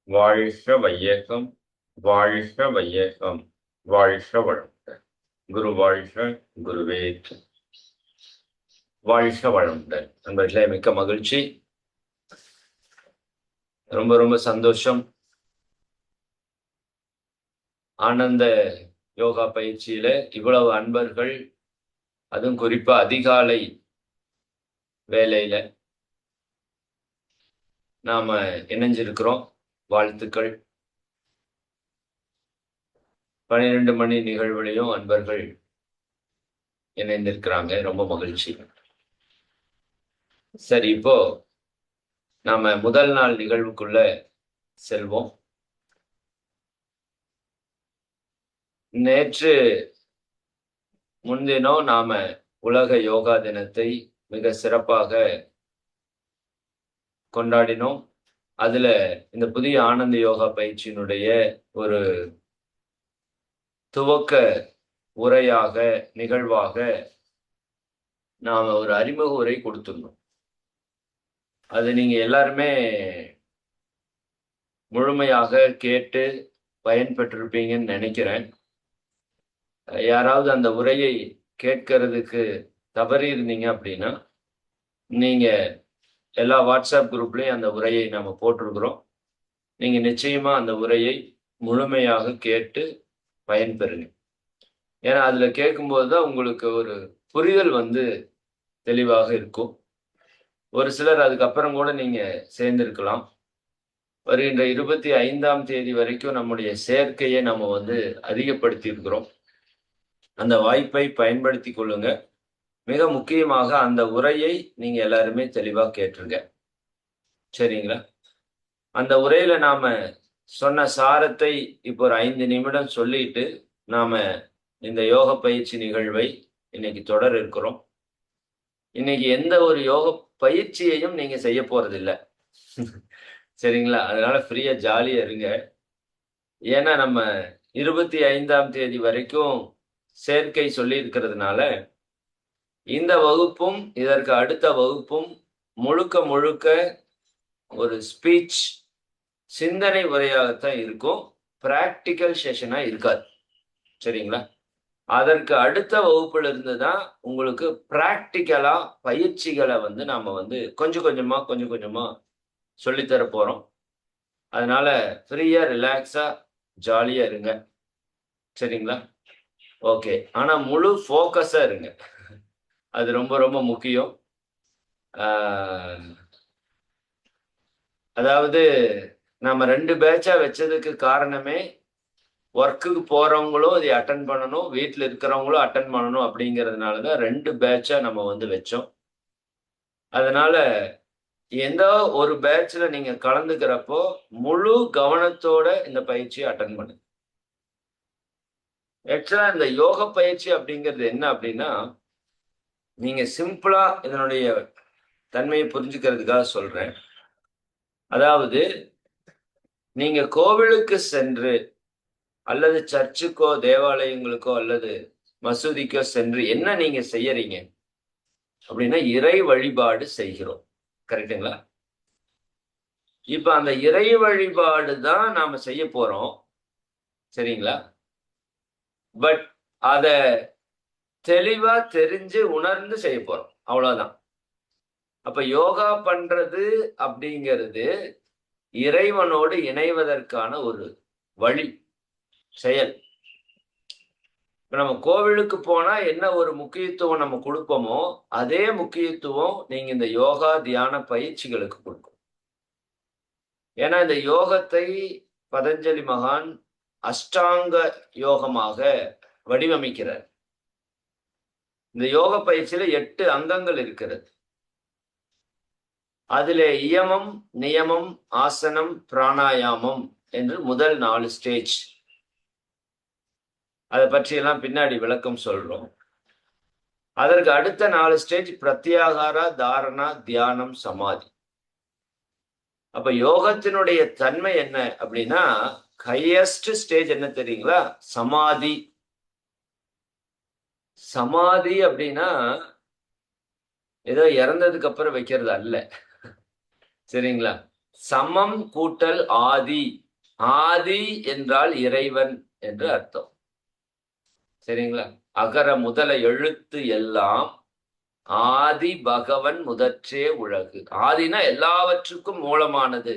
வாழ்க வையகம், வாழ்க வையகம், வாழ்க வளமுடன். குரு வாழ்க, குருவே வாழ்க வளமுடன். நண்பர்களே, மிக்க மகிழ்ச்சி, ரொம்ப ரொம்ப சந்தோஷம். ஆனந்த யோகா பயிற்சியில இவ்வளவு அன்பர்கள், அதுவும் குறிப்பா அதிகாலை வேலையில நாம இணைஞ்சிருக்கிறோம். வாழ்த்துக்கள். 12 மணி நிகழ்வுலையும் அன்பர்கள் இணைந்திருக்கிறாங்க. ரொம்ப மகிழ்ச்சி. சரி, இப்போ நாம முதல் நாள் நிகழ்வுக்குள்ள செல்வோம். நேற்று முன்தினம் நாம உலக யோகா தினத்தை மிக சிறப்பாக கொண்டாடினோம். அதுல இந்த புதிய ஆனந்த யோகா பயிற்சியினுடைய ஒரு துவக்க உரையாக, நிகழ்வாக நாம ஒரு அறிமுக உரை கொடுத்துருந்தோம். அது நீங்க எல்லாருமே முழுமையாக கேட்டு பயன்பெற்றிருப்பீங்கன்னு நினைக்கிறேன். யாராவது அந்த உரையை கேட்கறதுக்கு தவறி இருந்தீங்க அப்படின்னா, நீங்க எல்லா வாட்ஸ்அப் குரூப்லயும் அந்த உரையை நாம போட்டிருக்கிறோம். நீங்க நிச்சயமா அந்த உரையை முழுமையாக கேட்டு பயன்பெறுங்க. ஏன்னா அதுல கேட்கும்போது தான் உங்களுக்கு ஒரு புரிதல் தெளிவாக இருக்கும். ஒரு சிலர் அதுக்கப்புறம் கூட நீங்க சேர்ந்திருக்கலாம். வருகின்ற 25ஆம் தேதி வரைக்கும் நம்முடைய சேர்க்கையை நம்ம அதிகப்படுத்தி இருக்கிறோம். அந்த வாய்ப்பை பயன்படுத்தி கொள்ளுங்க. மிக முக்கியமாக அந்த உரையை நீங்க எல்லாருமே தெளிவா கேட்டுருங்க. சரிங்களா? அந்த உரையில நாம சொன்ன சாரத்தை இப்போ ஒரு 5 நிமிடம் சொல்லிட்டு நாம இந்த யோக பயிற்சி நிகழ்வை இன்னைக்கு தொடர இருக்கிறோம். இன்னைக்கு எந்த ஒரு யோக பயிற்சியையும் நீங்க செய்ய போறதில்ல. சரிங்களா? அதனால ஃப்ரீயா ஜாலியா இருங்க. ஏன்னா நம்ம 25ஆம் தேதி வரைக்கும் சேர்க்கை சொல்லி இருக்கிறதுனால இந்த வகுப்பும் இதற்கு அடுத்த வகுப்பும் முழுக்க முழுக்க ஒரு ஸ்பீச் சிந்தனை உரையாகத்தான் இருக்கும். பிராக்டிக்கல் செஷனா இருக்காது. சரிங்களா? அதற்கு அடுத்த வகுப்புல இருந்து தான் உங்களுக்கு பிராக்டிக்கலா பயிற்சிகளை நாம கொஞ்சம் கொஞ்சமா சொல்லித்தர போறோம். அதனால ஃப்ரீயா ரிலாக்ஸா ஜாலியா இருங்க. சரிங்களா? ஓகே. ஆனா முழு ஃபோக்கஸா இருங்க. அது ரொம்ப ரொம்ப முக்கியம். அதாவது நாம 2 பேட்சா வச்சதுக்கு காரணமே, ஒர்க்குக்கு போறவங்களும் இதை அட்டன் பண்ணணும், வீட்டில் இருக்கிறவங்களும் அட்டன் பண்ணணும் அப்படிங்கிறதுனால தான் 2 பேட்சா நம்ம வச்சோம். அதனால எந்த ஒரு பேட்ச்ல நீங்க கலந்துக்கிறப்போ முழு கவனத்தோட இந்த பயிற்சியை அட்டன் பண்ணுங்க. ஆக்சுவலா இந்த யோக பயிற்சி அப்படிங்கிறது என்ன அப்படின்னா, நீங்க சிம்பிளா இதனுடைய தன்மையை புரிஞ்சுக்கிறதுக்காக சொல்றேன். அதாவது நீங்க கோவிலுக்கு சென்று அல்லது சர்ச்சுக்கோ, தேவாலயங்களுக்கோ அல்லது மசூதிக்கோ சென்று என்ன நீங்க செய்யறீங்க அப்படின்னா, இறை வழிபாடு செய்கிறோம். கரெக்டுங்களா? இப்ப அந்த இறை வழிபாடு தான் நாம செய்ய போறோம். சரிங்களா? பட் அத தெளிவா தெரிஞ்சு உணர்ந்து செய்ய போறோம். அவ்வளவுதான். அப்ப யோகா பண்றது அப்படிங்கிறது இறைவனோடு இணைவதற்கான ஒரு வழி, செயல். இப்ப நம்ம கோவிலுக்கு போனா என்ன ஒரு முக்கியத்துவம் நம்ம கொடுப்போமோ, அதே முக்கியத்துவம் நீங்க இந்த யோகா தியான பயிற்சிகளுக்கு கொடுக்கும். ஏன்னா இந்த யோகத்தை பதஞ்சலி மகான் அஷ்டாங்க யோகமாக வடிவமைக்கிறார். இந்த யோக பயிற்சியில 8 அங்கங்கள் இருக்கிறது. அதிலே இயமம், நியமம், ஆசனம், பிராணாயாமம் என்று முதல் 4 ஸ்டேஜ். அதை பற்றியெல்லாம் பின்னாடி விளக்கம் சொல்றோம். அதற்கு அடுத்த 4 ஸ்டேஜ் பிரத்யாகாரா, தாரணா, தியானம், சமாதி. அப்ப யோகத்தினுடைய தன்மை என்ன அப்படின்னா, ஹையஸ்ட் ஸ்டேஜ் என்ன தெரியுங்களா? சமாதி. சமாதி அப்படின்னா ஏதோ இறந்ததுக்கு அப்புறம் வைக்கிறது அல்ல. சரிங்களா? சமம் கூட்டல் ஆதி. ஆதி என்றால் இறைவன் என்று அர்த்தம். சரிங்களா? அகர முதல எழுத்து எல்லாம் ஆதி பகவன் முதற்றே உலகு. ஆதினா எல்லாவற்றுக்கும் மூலமானது.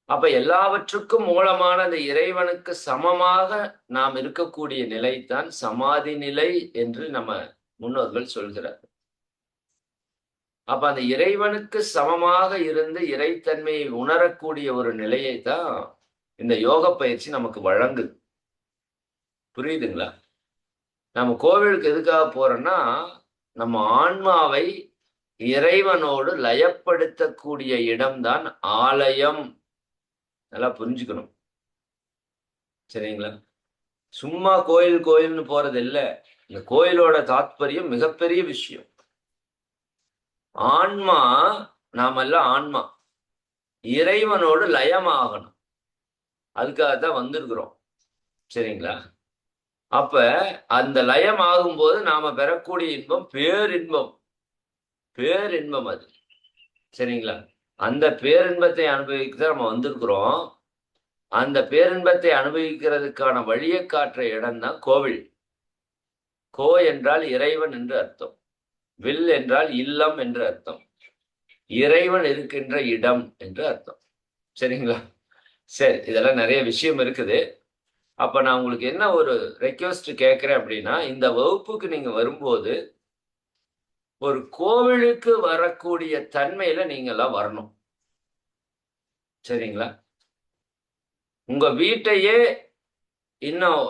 அப்ப எல்லாவற்றுக்கும் மூலமான அந்த இறைவனுக்கு சமமாக நாம் இருக்கக்கூடிய நிலைதான் சமாதி நிலை என்று நம்ம முன்னோர்கள் சொல்கிறார். அப்ப அந்த இறைவனுக்கு சமமாக இருந்து இறைத்தன்மையை உணரக்கூடிய ஒரு நிலையை தான் இந்த யோக பயிற்சி நமக்கு வழங்குது. புரியுதுங்களா? நம்ம கோவிலுக்கு எதுக்காக போறோம்னா, நம்ம ஆன்மாவை இறைவனோடு லயப்படுத்தக்கூடிய இடம்தான் ஆலயம். நல்லா புரிஞ்சுக்கணும். சரிங்களா? சும்மா கோயில் கோயில்னு போறது இல்ல. இந்த கோயிலோட தாத்பரியம் மிகப்பெரிய விஷயம். ஆன்மா, நாமெல்லாம் ஆன்மா இறைவனோடு லயமாகணும். அதுக்காகத்தான் வந்திருக்கிறோம். சரிங்களா? அப்ப அந்த லயம் ஆகும்போது நாம பெறக்கூடிய இன்பம் பேரின்பம். பேரின்பம் அது. சரிங்களா? அந்த பேரின்பத்தை அனுபவிக்க நம்ம வந்திருக்கிறோம். அந்த பேரின்பத்தை அனுபவிக்கிறதுக்கான வழியை காட்டுற இடம் தான் கோவில். கோ என்றால் இறைவன் என்று அர்த்தம். வில் என்றால் இல்லம் என்று அர்த்தம். இறைவன் இருக்கின்ற இடம் என்று அர்த்தம். சரிங்களா? சரி, இதெல்லாம் நிறைய விஷயம் இருக்குது. அப்ப நான் உங்களுக்கு என்ன ஒரு ரெக்வெஸ்ட் கேட்கிறேன் அப்படின்னா, இந்த வகுப்புக்கு நீங்க வரும்போது ஒரு கோவிலுக்கு வரக்கூடிய தன்மையில நீங்க எல்லாம் வரணும். சரிங்களா? உங்க வீட்டையே இன்னும்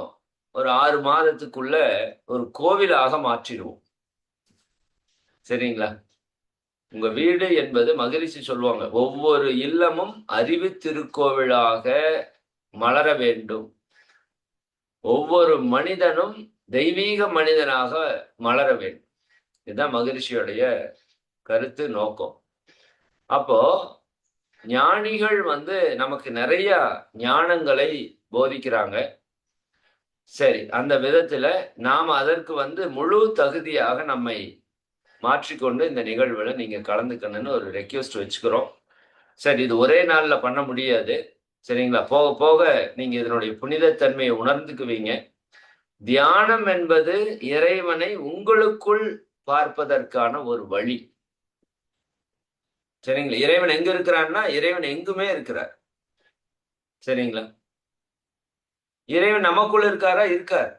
ஒரு 6 மாதத்துக்குள்ள ஒரு கோவிலாக மாற்றிடுவோம். சரிங்களா? உங்க வீடு என்பது மகரிஷி சொல்லுவாங்க, ஒவ்வொரு இல்லமும் அறிவு திருக்கோவிலாக மலர வேண்டும். ஒவ்வொரு மனிதனும் தெய்வீக மனிதனாக மலர வேண்டும். இதுதான் மகரிஷியோடைய கருத்து, நோக்கம். அப்போ ஞானிகள் நமக்கு நிறைய ஞானங்களை போதிக்கிறாங்க. சரி, அந்த விதத்துல நாம் அதற்கு முழு தகுதியாக நம்மை மாற்றிக்கொண்டு இந்த நிகழ்வுல நீங்க கலந்துக்கணும்னு ஒரு ரெக்வெஸ்ட் வச்சுக்கிறோம். சரி, இது ஒரே நாள்ல பண்ண முடியாது. சரிங்களா? போக போக நீங்க இதனுடைய புனிதத்தன்மையை உணர்ந்துக்குவீங்க. தியானம் என்பது இறைவனை உங்களுக்குள் பார்ப்பதற்கான ஒரு வழி. சரிங்களா? இறைவன் எங்க இருக்கிறான்னா, இறைவன் எங்குமே இருக்கிறார். சரிங்களா? இறைவன் நமக்குள்ள இருக்காரா? இருக்கார்.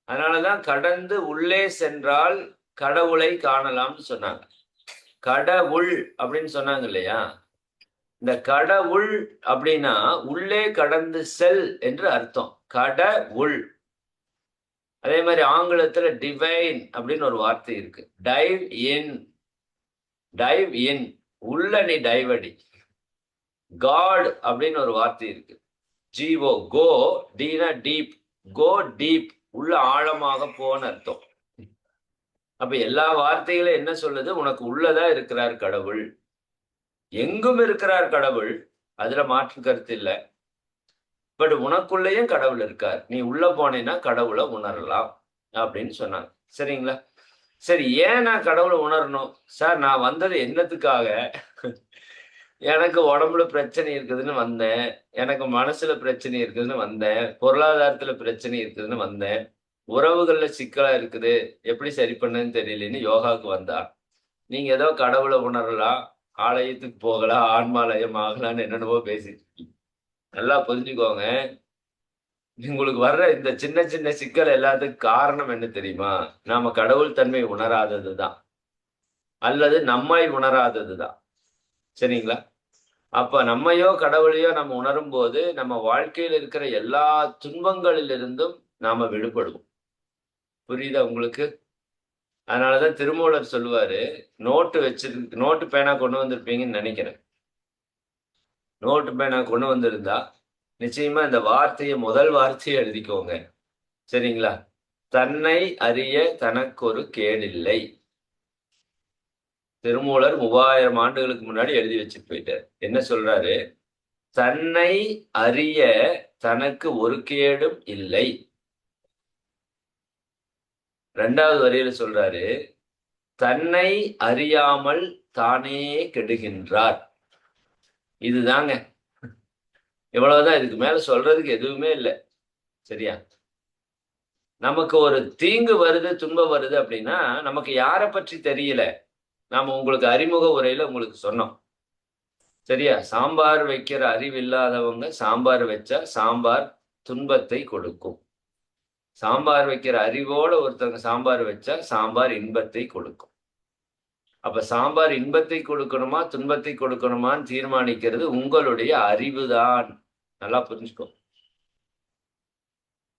அதனாலதான் கடந்து உள்ளே சென்றால் கடவுளை காணலாம்னு சொன்னாங்க. கடவுள் அப்படின்னு சொன்னாங்க இல்லையா? இந்த கடவுள் அப்படின்னா உள்ளே கடந்து செல் என்று அர்த்தம். கடவுள். அதே மாதிரி ஆங்கிலத்துல டிவைன் அப்படின்னு ஒரு வார்த்தை இருக்கு. டைவ் இன். டைவ் இன், உள்ள நீ டைவ் அடி. காட் அப்படின்னு ஒரு வார்த்தை இருக்கு. ஜிஓ, கோ. டீனா டீப். கோ டீப், உள்ள ஆழமாக போன அர்த்தம். அப்ப எல்லா வார்த்தைகளும் என்ன சொல்லுது? உனக்கு உள்ளதா இருக்கிறார் கடவுள். எங்கும் இருக்கிறார் கடவுள். அதுல மாற்று கருத்து இல்லை. பட் உனக்குள்ளேயும் கடவுள் இருக்கார். நீ உள்ள போனேன்னா கடவுளை உணரலாம் அப்படின்னு சொன்னாங்க. சரிங்களா? சரி, ஏன் நான் கடவுளை உணரணும்? சார், நான் வந்தது என்னத்துக்காக? எனக்கு உடம்புல பிரச்சனை இருக்குதுன்னு வந்தேன். எனக்கு மனசுல பிரச்சனை இருக்குதுன்னு வந்தேன். பொருளாதாரத்துல பிரச்சனை இருக்குதுன்னு வந்தேன். உறவுகள்ல சிக்கலா இருக்குது, எப்படி சரி பண்ணன்னு தெரியலன்னு யோகாவுக்கு வந்தா. நீங்க ஏதோ கடவுளை உணரலாம், ஆலயத்துக்கு போகலாம், ஆன்மாலயம் ஆகலான்னு என்னென்னவோ பேசிட்டு இருக்கீங்க. நல்லா புரிஞ்சுக்கோங்க. உங்களுக்கு வர்ற இந்த சின்ன சின்ன சிக்கல் எல்லாத்துக்கும் காரணம் என்ன தெரியுமா? நாம கடவுள் தன்மை உணராததுதான், அல்லது நம்மை உணராததுதான். சரிங்களா? அப்ப நம்மையோ கடவுளையோ நம்ம உணரும் போது நம்ம வாழ்க்கையில் இருக்கிற எல்லா துன்பங்களிலிருந்தும் நாம விடுபடுவோம். புரியுதா உங்களுக்கு? அதனாலதான் திருமூலர் சொல்லுவாரு, நோட்டு பேனா கொண்டு வந்திருப்பீங்கன்னு நினைக்கிறேன். நோட்டு பேனா கொண்டு வந்திருந்தா நிச்சயமா இந்த வார்த்தையை, முதல் வார்த்தையை எழுதிக்கோங்க. சரிங்களா? தன்னை அறிய தனக்கொரு கேடில்லை. திருமூலர் 3000 ஆண்டுகளுக்கு முன்னாடி எழுதி வச்சுட்டு போயிட்டார். என்ன சொல்றாரு? தன்னை அறிய தனக்கு ஒரு கேடும் இல்லை. 2வது வரியில சொல்றாரு, தன்னை அறியாமல் தானே கெடுகின்றார். இதுதாங்க. இவ்வளவுதான். இதுக்கு மேல சொல்றதுக்கு எதுவுமே இல்லை. சரியா? நமக்கு ஒரு தீங்கு வருது, துன்பம் வருது அப்படின்னா நமக்கு யாரை பற்றி தெரியல. நாம உங்களுக்கு அறிமுக உரையில உங்களுக்கு சொன்னோம். சரியா? சாம்பார் வைக்கிற அறிவில்லாதவங்க சாம்பார் வச்சா சாம்பார் துன்பத்தை கொடுக்கும். சாம்பார் வைக்கிற அறிவோட ஒருத்தவங்க சாம்பார் வச்சா சாம்பார் இன்பத்தை கொடுக்கும். அப்ப சாம்பார் இன்பத்தை கொடுக்கணுமா துன்பத்தை கொடுக்கணுமான்னு தீர்மானிக்கிறது உங்களுடைய அறிவுதான். நல்லா புரிஞ்சுக்கோ.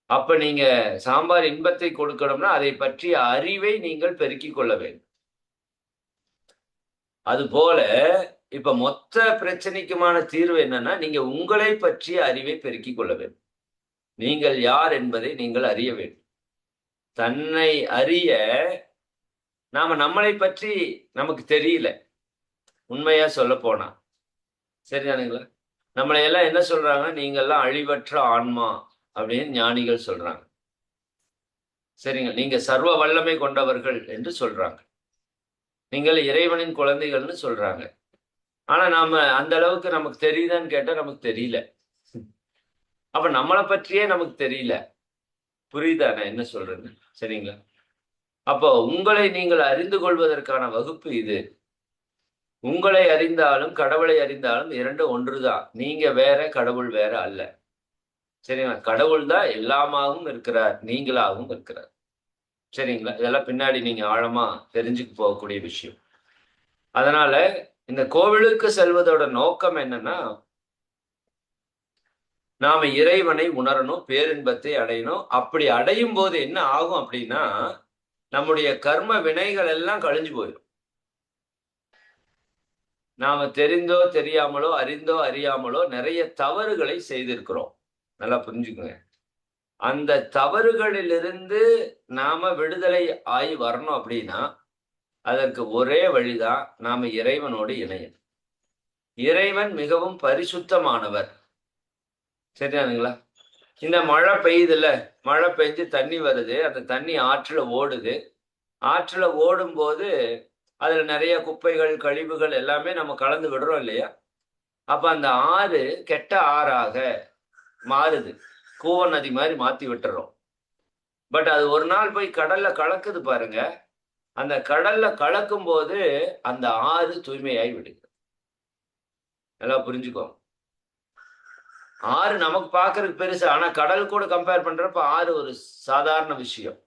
அப்ப நீங்க சாம்பார் இன்பத்தை கொடுக்கணும்னா அதை பற்றிய அறிவை நீங்கள் பெருக்கிக் கொள்ள வேண்டும். அது போல இப்ப மொத்த பிரச்சனைக்குமான தீர்வு என்னன்னா, நீங்க உங்களை பற்றிய அறிவை பெருக்கிக் கொள்ள வேண்டும். நீங்கள் யார் என்பதை நீங்கள் அறிய வேண்டும். தன்னை அறிய நம்மளை பற்றி நமக்கு தெரியல. உண்மையா சொல்ல போனா சரிதானுங்களா? நம்மளை எல்லாம் என்ன சொல்றாங்க, நீங்கெல்லாம் அழிவற்ற ஆன்மா அப்படின்னு ஞானிகள் சொல்றாங்க. சரிங்க, நீங்க சர்வ வல்லமை கொண்டவர்கள் என்று சொல்றாங்க. நீங்கள் இறைவனின் குழந்தைகள்னு சொல்றாங்க. ஆனா நாம அந்த அளவுக்கு நமக்கு தெரியுதான்னு கேட்டா நமக்கு தெரியல. அப்ப நம்மளை பற்றியே நமக்கு தெரியல. புரியுதா நான் என்ன சொல்றேன்னு? சரிங்களா? அப்போ உங்களை நீங்கள் அறிந்து கொள்வதற்கான வகுப்பு இது. உங்களை அறிந்தாலும் கடவுளை அறிந்தாலும் இரண்டும் ஒன்றுதான். நீங்க வேற, கடவுள் வேற அல்ல. சரிங்களா? கடவுள் தான் எல்லாமாகவும் இருக்கிறார், நீங்களாகவும் இருக்கிறார். சரிங்களா? இதெல்லாம் பின்னாடி நீங்க ஆழமா தெரிஞ்சுக்கு போகக்கூடிய விஷயம். அதனால இந்த கோவிலுக்கு செல்வதோட நோக்கம் என்னன்னா, நாம இறைவனை உணரணும், பேரின்பத்தை அடையணும். அப்படி அடையும் போது என்ன ஆகும் அப்படின்னா, நம்முடைய கர்ம வினைகள் எல்லாம் கழிஞ்சு போயிடும். நாம தெரிந்தோ தெரியாமலோ, அறிந்தோ அறியாமலோ நிறைய தவறுகளை செய்திருக்கிறோம். நல்லா புரிஞ்சுக்கோங்க. அந்த தவறுகளிலிருந்து நாம விடுதலை ஆகி வரணும் அப்படின்னா அதற்கு ஒரே வழிதான், நாம இறைவனோடு இணையணும். இறைவன் மிகவும் பரிசுத்தமானவர். சரிதானுங்களா? இந்த மழை பெய்யுதுல்ல, மழை பெஞ்சு தண்ணி வருது, அந்த தண்ணி ஆற்றுல ஓடுது. ஆற்றுல ஓடும் போது அதுல நிறைய குப்பைகள் கழிவுகள் எல்லாமே நம்ம கலந்து விடுறோம் இல்லையா? அப்ப அந்த ஆறு கெட்ட ஆறாக மாறுது. கூவ நதி மாதிரி மாத்தி விட்டுறோம். பட் அது ஒரு நாள் போய் கடல்ல கலக்குது பாருங்க. அந்த கடல்ல கலக்கும் போது அந்த ஆறு தூய்மையாய் விடுது. நல்லா புரிஞ்சுக்கோ. ஆறு நமக்கு பார்க்கறதுக்கு பெருசு, ஆனா கடல் கூட கம்பேர் பண்றப்ப ஆறு ஒரு சாதாரண விஷயம்.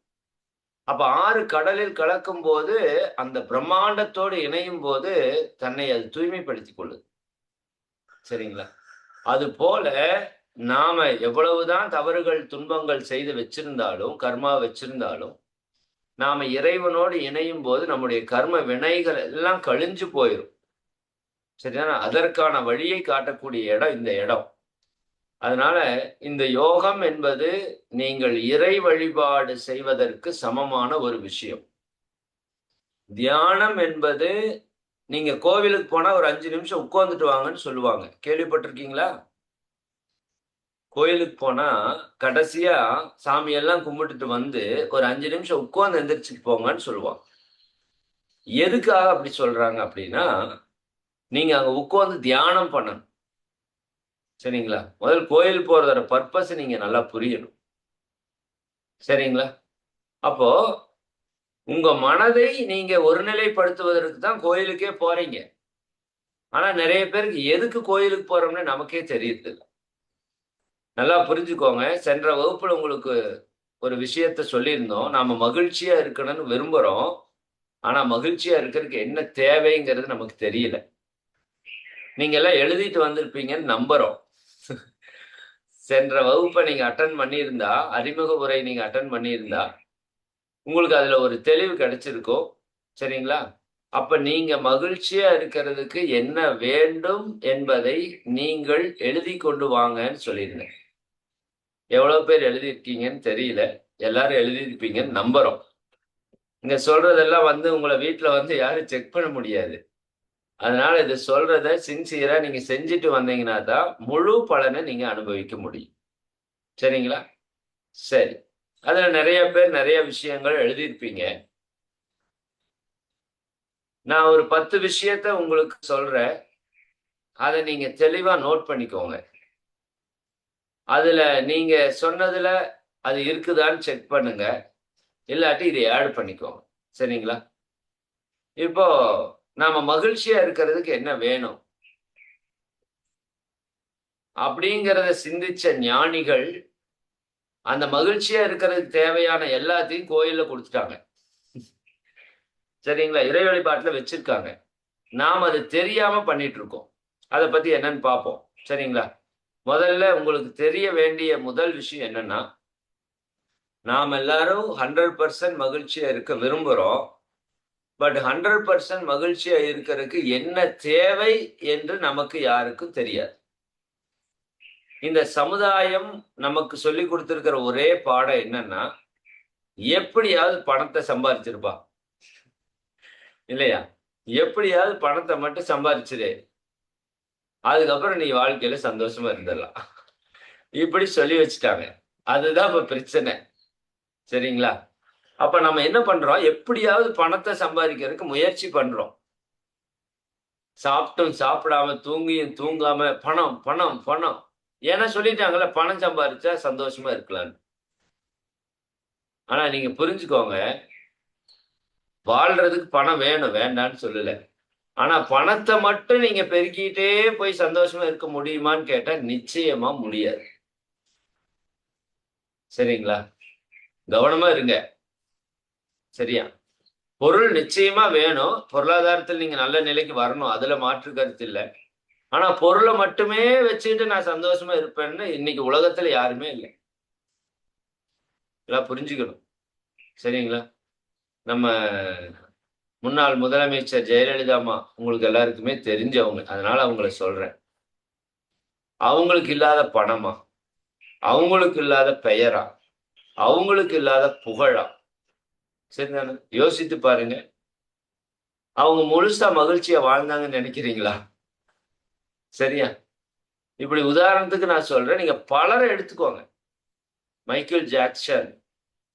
அப்ப ஆறு கடலில் கலக்கும் போது அந்த பிரம்மாண்டத்தோடு இணையும் போது தன்னை அது தூய்மைப்படுத்திக் கொள்ளுது. சரிங்களா? அது போல நாம எவ்வளவுதான் தவறுகள் துன்பங்கள் செய்து வச்சிருந்தாலும், கர்மா வச்சிருந்தாலும், நாம இறைவனோடு இணையும் போது நம்முடைய கர்ம வினைகள் எல்லாம் கழிஞ்சு போயிடும். சரிதானா? அதற்கான வழியை காட்டக்கூடிய இடம் இந்த இடம். அதனால இந்த யோகம் என்பது நீங்கள் இறை வழிபாடு செய்வதற்கு சமமான ஒரு விஷயம். தியானம் என்பது நீங்க கோவிலுக்கு போனா ஒரு 5 நிமிஷம் உட்கார்ந்துட்டு வாங்கன்னு சொல்லுவாங்க. கேள்விப்பட்டிருக்கீங்களா? கோயிலுக்கு போனா கடைசியா சாமியெல்லாம் கும்பிட்டுட்டு வந்து ஒரு 5 நிமிஷம் உட்கார்ந்து எந்திரிச்சுட்டு போங்கன்னு சொல்லுவாங்க. எதுக்காக அப்படி சொல்றாங்க அப்படின்னா, நீங்க அங்க உட்கார்ந்து தியானம் பண்ணணும். சரிங்களா? முதல் கோயில் போறதோட பர்பஸ் நீங்க நல்லா புரியணும். சரிங்களா? அப்போ உங்க மனதை நீங்க ஒருநிலைப்படுத்துவதற்கு தான் கோயிலுக்கே போறீங்க. ஆனா நிறைய பேருக்கு எதுக்கு கோயிலுக்கு போறோம்னு நமக்கே தெரியுது. நல்லா புரிஞ்சுக்கோங்க. சென்ற வகுப்புல உங்களுக்கு ஒரு விஷயத்த சொல்லியிருந்தோம். நாம மகிழ்ச்சியா இருக்கணும்னு விரும்புறோம். ஆனா மகிழ்ச்சியா இருக்கிறதுக்கு என்ன தேவைங்கிறது நமக்கு தெரியல. நீங்க எல்லாம் எழுதிட்டு வந்திருப்பீங்கன்னு நம்புறோம். சென்ற வகுப்பை நீங்க அட்டன் பண்ணியிருந்தா, அறிமுக உரை நீங்க அட்டன் பண்ணியிருந்தா, உங்களுக்கு அதுல ஒரு தெளிவு கிடைச்சிருக்கும். சரிங்களா? அப்ப நீங்க மகிழ்ச்சியா இருக்கிறதுக்கு என்ன வேண்டும் என்பதை நீங்கள் எழுதி கொண்டு வாங்கன்னு சொல்லியிருந்தேன். எவ்வளவு பேர் எழுதியிருக்கீங்கன்னு தெரியல. எல்லாரும் எழுதியிருப்பீங்கன்னு நம்புறோம். இங்க சொல்றதெல்லாம் உங்களை வீட்டுல யாரும் செக் பண்ண முடியாது. அதனால இது சொல்றத சின்சியரா நீங்க செஞ்சுட்டு வந்தீங்கன்னா தான் முழு பலனை நீங்க அனுபவிக்க முடியும். சரிங்களா? சரி. அதுல நிறைய பேர் நிறைய விஷயங்கள் எழுதியிருப்பீங்க. நான் ஒரு 10 விஷயத்த உங்களுக்கு சொல்றேன். அதை நீங்க தெளிவா நோட் பண்ணிக்கோங்க. அதுல நீங்க சொன்னதுல அது இருக்குதான்னு செக் பண்ணுங்க. இல்லாட்டி இதை ஆட் பண்ணிக்கோங்க. சரிங்களா? இப்போ நாம மகிழ்ச்சியா இருக்கிறதுக்கு என்ன வேணும்? அப்படிங்கிறத சிந்திச்ச ஞானிகள் அந்த மகிழ்ச்சியா இருக்கிறதுக்கு தேவையான எல்லாத்தையும் கோயில்ல குடுத்துட்டாங்க. சரிங்களா? இறை வழிபாட்டுல வச்சிருக்காங்க. நாம அது தெரியாம பண்ணிட்டு இருக்கோம். அத பத்தி என்னன்னு பார்ப்போம். சரிங்களா? முதல்ல உங்களுக்கு தெரிய வேண்டிய முதல் விஷயம் என்னன்னா, நாம் எல்லாரும் 100% மகிழ்ச்சியா இருக்க விரும்புறோம். பட் 100% மகிழ்ச்சியா இருக்கறதுக்கு என்ன தேவை என்று நமக்கு யாருக்கும் தெரியாது. இந்த சமுதாயம் நமக்கு சொல்லிக் குடுத்திருக்கிற ஒரே பாடம் என்னன்னா, எப்படியாவது பணத்த சம்பாரிச்சிருப்பா. இல்லையா? எப்படியாவது பணத்த மட்டும் சம்பாரிச்சுரு. அதுக்கப்புறம் நீ வாழ்க்கையில சந்தோஷமா இருந்துடலாம். இப்படி சொல்லி வச்சுட்டாங்க. அதுதான் இப்ப பிரச்சனை. சரிங்களா? அப்ப நம்ம என்ன பண்றோம்? எப்படியாவது பணத்த சம்பாதிக்கிறதுக்கு முயற்சி பண்றோம். சாப்பிட்டும் சாப்பிடாம, தூங்கியும் தூங்காம பணம், பணம், பணம். ஏன்னா சொல்லிட்டாங்கல்ல, பணம் சம்பாரிச்சா சந்தோஷமா இருக்கலாம்ன்னு. ஆனா நீங்க புரிஞ்சுக்கோங்க, வாழ்றதுக்கு பணம் வேணும், வேண்டான்னு சொல்லல. ஆனா பணத்த மட்டும் நீங்க பெருக்கிட்டே போய் சந்தோஷமா இருக்க முடியுமான்னு கேட்டா, நிச்சயமா முடியாது. சரிங்களா? கவனமா இருங்க. சரியா? பொருள் நிச்சயமா வேணும். பொருளாதாரத்துல நீங்க நல்ல நிலைக்கு வரணும். அதுல மாற்று கருத்து இல்ல. ஆனா பொருள மட்டுமே வச்சுட்டு நான் சந்தோஷமா இருப்பேன்னு இன்னைக்கு உலகத்துல யாருமே இல்ல. இதெல்லாம் புரிஞ்சுக்கணும். சரிங்களா? நம்ம முன்னாள் முதலமைச்சர் ஜெயலலிதா அம்மா உங்களுக்கு எல்லாருக்குமே தெரிஞ்சவங்க. அதனால அவங்கள சொல்றேன். அவங்களுக்கு இல்லாத பணமா? அவங்களுக்கு இல்லாத பெயரா? அவங்களுக்கு இல்லாத புகழா? சரிதானே? யோசித்து பாருங்க. அவங்க முழுசா மகிழ்ச்சியா வாழ்ந்தாங்கன்னு நெனைக்கிறீங்களா? சரியா? இப்படி உதாரணத்துக்கு நான் சொல்றேன். நீங்க பலர எடுத்துக்கோங்க. மைக்கேல் ஜாக்சன்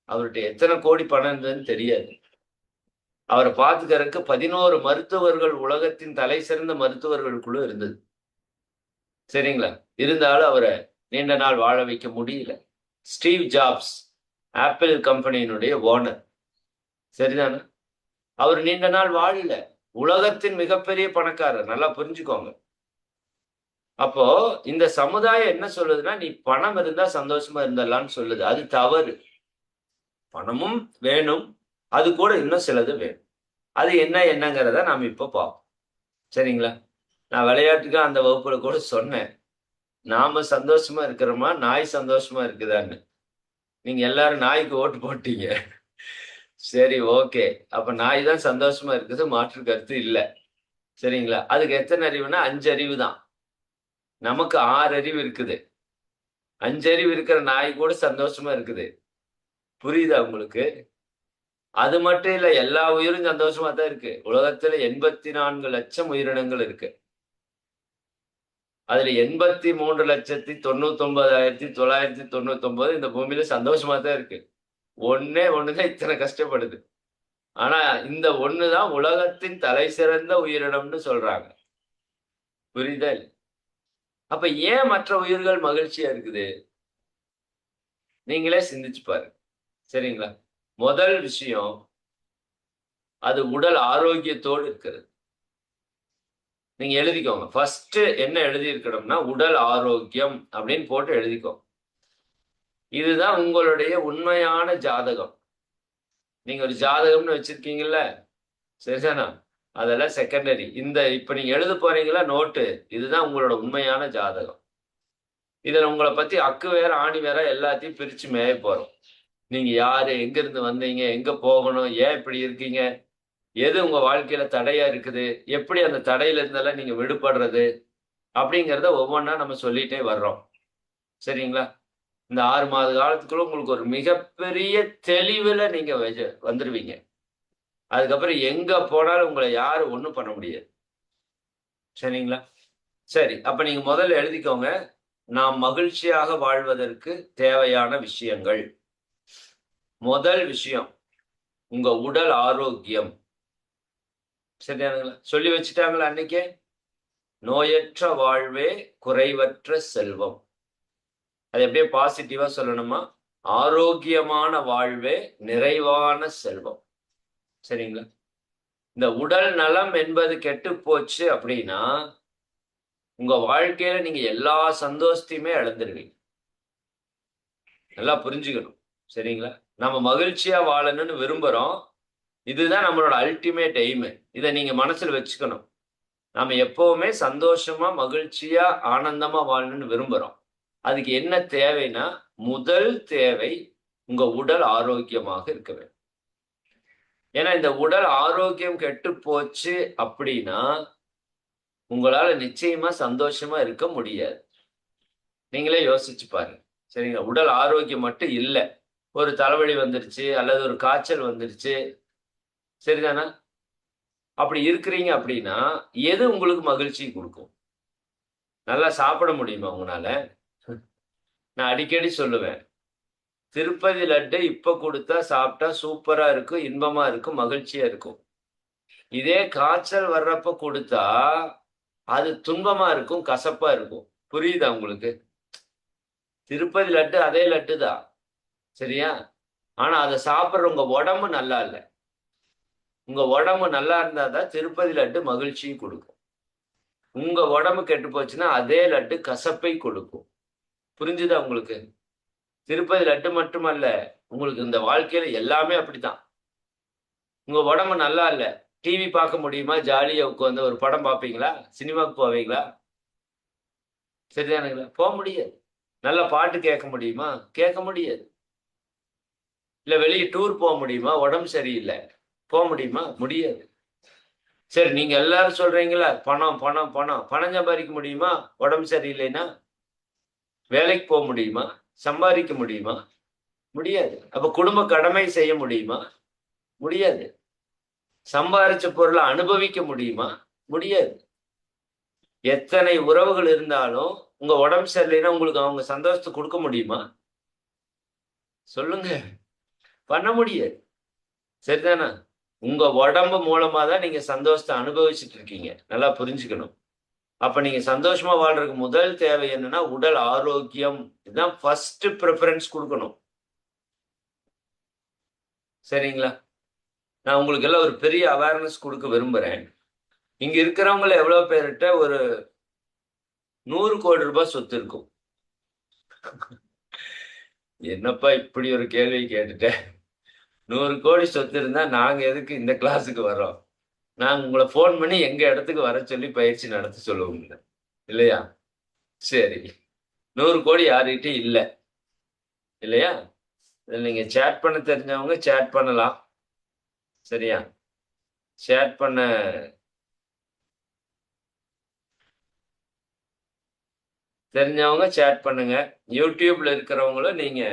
அவர்ட்ட எத்தன கோடி பணம் இருந்ததுன்னு தெரியாது. அவர பார்த்துக்கறதுக்கு 11 மருத்துவர்கள் உலகத்தின் தலை சிறந்த மருத்துவர்கள் குழு இருந்தது. சரிங்களா? இருந்தாலும் அவர நீண்ட நாள் வாழ வைக்க முடியல. ஸ்டீவ் ஜாப்ஸ், ஆப்பிள் கம்பெனியினுடைய ஓனர். சரிதானே? அவர் நீண்ட நாள் வாழல. உலகத்தின் மிகப்பெரிய பணக்காரர். நல்லா புரிஞ்சுக்கோங்க. அப்போ இந்த சமுதாயம் என்ன சொல்லுதுன்னா, நீ பணம் இருந்தா சந்தோஷமா இருந்துடலாம்ன்னு சொல்லுது. அது தவறு. பணமும் வேணும். அது கூட இன்னும் சிலது வேணும். அது என்னங்கிறத நாம இப்ப பார்ப்போம். சரிங்களா? நான் விளையாட்டுக்கா அந்த வகுப்புல கூட சொன்னேன். நாம சந்தோஷமா இருக்கிறோமா? நாய் சந்தோஷமா இருக்குதான்னு. நீங்க எல்லாரும் நாய்க்கு ஓட்டு போட்டீங்க. சரி, ஓகே. அப்ப நாய் தான் சந்தோஷமா இருக்குது. மாற்று கருத்து இல்ல. சரிங்களா? அதுக்கு எத்தன அறிவுனா 5 அறிவு தான். நமக்கு 6 அறிவு இருக்குது. 5 அறிவு இருக்கிற நாய் கூட சந்தோஷமா இருக்குது. புரியுதா உங்களுக்கு? அது மட்டும் இல்ல. எல்லா உயிரும் சந்தோஷமா தான் இருக்கு. உலகத்துல 84,00,000 உயிரினங்கள் இருக்கு. அதுல 83,99,999 இந்த பூமியில சந்தோஷமா தான் இருக்கு. ஒண்ணே ஒண்ணு தான் இத்தன கஷ்டப்படுது. ஆனா இந்த ஒண்ணு தான் உலகத்தின் தலை சிறந்த உயிரினம்னு சொல்றாங்க. புரியுதா? அப்ப ஏன் மற்ற உயிர்கள் மகிழ்ச்சியா இருக்குது? நீங்களே சிந்திச்சு பாருங்க. சரிங்களா? முதல் விஷயம், அது உடல் ஆரோக்கியத்தோடு இருக்கிறது. நீங்க எழுதிக்கோங்க. ஃபர்ஸ்ட் என்ன எழுதியிருக்கணும்னா, உடல் ஆரோக்கியம் அப்படின்னு போட்டு எழுதிக்கோங்க. இதுதான் உங்களுடைய உண்மையான ஜாதகம். நீங்க ஒரு ஜாதகம்னு வச்சிருக்கீங்கல்ல, சரிதானா? அதெல்லாம் செகண்டரி. இப்ப நீங்க எழுத போறீங்களா நோட்டு, இதுதான் உங்களோட உண்மையான ஜாதகம். இதுல உங்கள பத்தி அக்கு வேற, ஆணி வேற எல்லாத்தையும் பிரிச்சு மேய போறோம். நீங்க யாரு? எங்கிருந்து வந்தீங்க? எங்க போகணும்? ஏன் இப்படி இருக்கீங்க? எது உங்க வாழ்க்கையில தடையா இருக்குது? எப்படி அந்த தடையில இருந்தெல்லாம் நீங்க விடுபடுறது? அப்படிங்கிறத ஒவ்வொன்னா நம்ம சொல்லிட்டே வர்றோம். சரிங்களா? இந்த 6 மாத காலத்துக்குள்ள உங்களுக்கு ஒரு மிகப்பெரிய தெளிவுல நீங்க வந்துருவீங்க. அதுக்கப்புறம் எங்க போனாலும் உங்கள யாரும் ஒண்ணும் பண்ண முடியாது. சரிங்களா? சரி. அப்ப நீங்க முதல்ல எழுதிக்கோங்க. நாம் மகிழ்ச்சியாக வாழ்வதற்கு தேவையான விஷயங்கள். முதல் விஷயம், உங்க உடல் ஆரோக்கியம். சரியானுங்களா? சொல்லி வச்சுட்டாங்களா அன்னைக்கே? நோயற்ற வாழ்வே குறைவற்ற செல்வம். அது எப்படியே பாசிட்டிவா சொல்லணுமா? ஆரோக்கியமான வாழ்வே நிறைவான செல்வம். சரிங்களா? இந்த உடல் நலம் என்பது கெட்டு போச்சு அப்படின்னா உங்க வாழ்க்கையில நீங்க எல்லா சந்தோஷத்தையுமே இழந்துருவீங்க. நல்லா புரிஞ்சுக்கணும். சரிங்களா? நம்ம மகிழ்ச்சியா வாழணும்னு விரும்புறோம். இதுதான் நம்மளோட அல்டிமேட் எய்ம். இதை நீங்க மனசுல வச்சுக்கணும். நாம எப்பவுமே சந்தோஷமா, மகிழ்ச்சியா, ஆனந்தமா வாழணும்னு விரும்புறோம். அதுக்கு என்ன தேவைன்னா, முதல் தேவை உங்க உடல் ஆரோக்கியமாக இருக்க வேண்டும். ஏன்னா இந்த உடல் ஆரோக்கியம் கெட்டு போச்சு அப்படின்னா உங்களால நிச்சயமா சந்தோஷமா இருக்க முடியாது. நீங்களே யோசிச்சு பாருங்க. சரிங்களா? உடல் ஆரோக்கியம் மட்டும் இல்ல. ஒரு தலைவலி வந்துருச்சு அல்லது ஒரு காய்ச்சல் வந்துருச்சு. சரிதானா? அப்படி இருக்கிறீங்க அப்படின்னா, எது உங்களுக்கு மகிழ்ச்சி குடுக்கும்? நல்லா சாப்பிட முடியுமா உங்கனால? நான் அடிக்கடி சொல்லுவேன். திருப்பதி லட்டு இப்ப குடுத்தா சாப்பிட்டா சூப்பரா இருக்கும், இன்பமா இருக்கும், மகிழ்ச்சியா இருக்கும். இதே காய்ச்சல் வர்றப்ப குடுத்தா, அது துன்பமா இருக்கும், கசப்பா இருக்கும். புரியுதா உங்களுக்கு? திருப்பதி லட்டு அதே லட்டு தான். சரியா? ஆனா அத சாப்பிடுற உங்க உடம்பு நல்லா இல்ல. உங்க உடம்பு நல்லா இருந்தா தான் திருப்பதி லட்டு மகிழ்ச்சியும் குடுக்கும். உங்க உடம்பு கெட்டு போச்சுன்னா, அதே லட்டு கசப்பை கொடுக்கும். புரிஞ்சுதா உங்களுக்கு? திருப்பதி லட்டு மட்டுமல்ல, உங்களுக்கு இந்த வாழ்க்கையில எல்லாமே அப்படித்தான். உங்க உடம்பு நல்லா இல்ல. டிவி பார்க்க முடியுமா? ஜாலியா உட்கார்ந்து ஒரு படம் பார்ப்பீங்களா? சினிமாக்கு போவீங்களா? சரிதானுங்களா? முடியாது. நல்ல பாட்டு கேட்க முடியுமா? கேட்க முடியாது. இல்ல வெளிய டூர் முடியுமா? உடம்பு சரியில்ல. முடியுமா? முடியாது. சரி நீங்க எல்லாரும் சொல்றீங்கல்ல, பணம், பணம், பணம். பணம் சம்பாதிக்க முடியுமா? உடம்பு சரியில்லைன்னா? வேலைக்கு முடியுமா? சம்பாதிக்க முடியுமா? முடியாது. அப்ப குடும்ப கடமை செய்ய முடியுமா? முடியாது. சம்பாரிச்ச பொருள அனுபவிக்க முடியுமா? முடியாது. எத்தனை உறவுகள் இருந்தாலும், உங்க உடம்பு சரியில்லைன்னா உங்களுக்கு அவங்க சந்தோஷத்த குடுக்க முடியுமா? சொல்லுங்க. பண்ண முடியாது. சரிதானா? உங்க உடம்பு மூலமா தான் நீங்க சந்தோஷத்த அனுபவிச்சுட்டு இருக்கீங்க. நல்லா புரிஞ்சுக்கணும். அப்ப நீங்க சந்தோஷமா வாழ்றதுக்கு முதல் தேவை என்னன்னா, உடல் ஆரோக்கியம். இதுதான் ஃபர்ஸ்ட் பிரிஃபரன்ஸ் குடுக்கணும். சரிங்களா? நான் உங்களுக்கு எல்லாம் ஒரு பெரிய அவேர்னஸ் குடுக்க விரும்புறேன். இங்க இருக்கிறவங்கல எவ்வளோ பேர்கிட்ட ஒரு 100 கோடி சொத்து இருக்கும். என்னப்பா இப்படி ஒரு கேள்வி கேட்டுட்ட? 100 கோடி சொத்து இருந்தா நாங்க எதுக்கு இந்த கிளாஸுக்கு வர்றோம்? நாங்க உங்கள ஃபோன் பண்ணி எங்க இடத்துக்கு வர சொல்லி பயிற்சி நடத்த சொல்லுவோம்ல. இல்லையா? சரி. 100 கோடி யார்கிட்டயும் இல்ல. இல்லையா? இதுல நீங்க சேட் பண்ண தெரிஞ்சவங்க சேட் பண்ணலாம். சரியா? சேட் பண்ண தெரிஞ்சவங்க சேட் பண்ணுங்க. யூடியூப்ல இருக்கிறவங்களும் நீங்க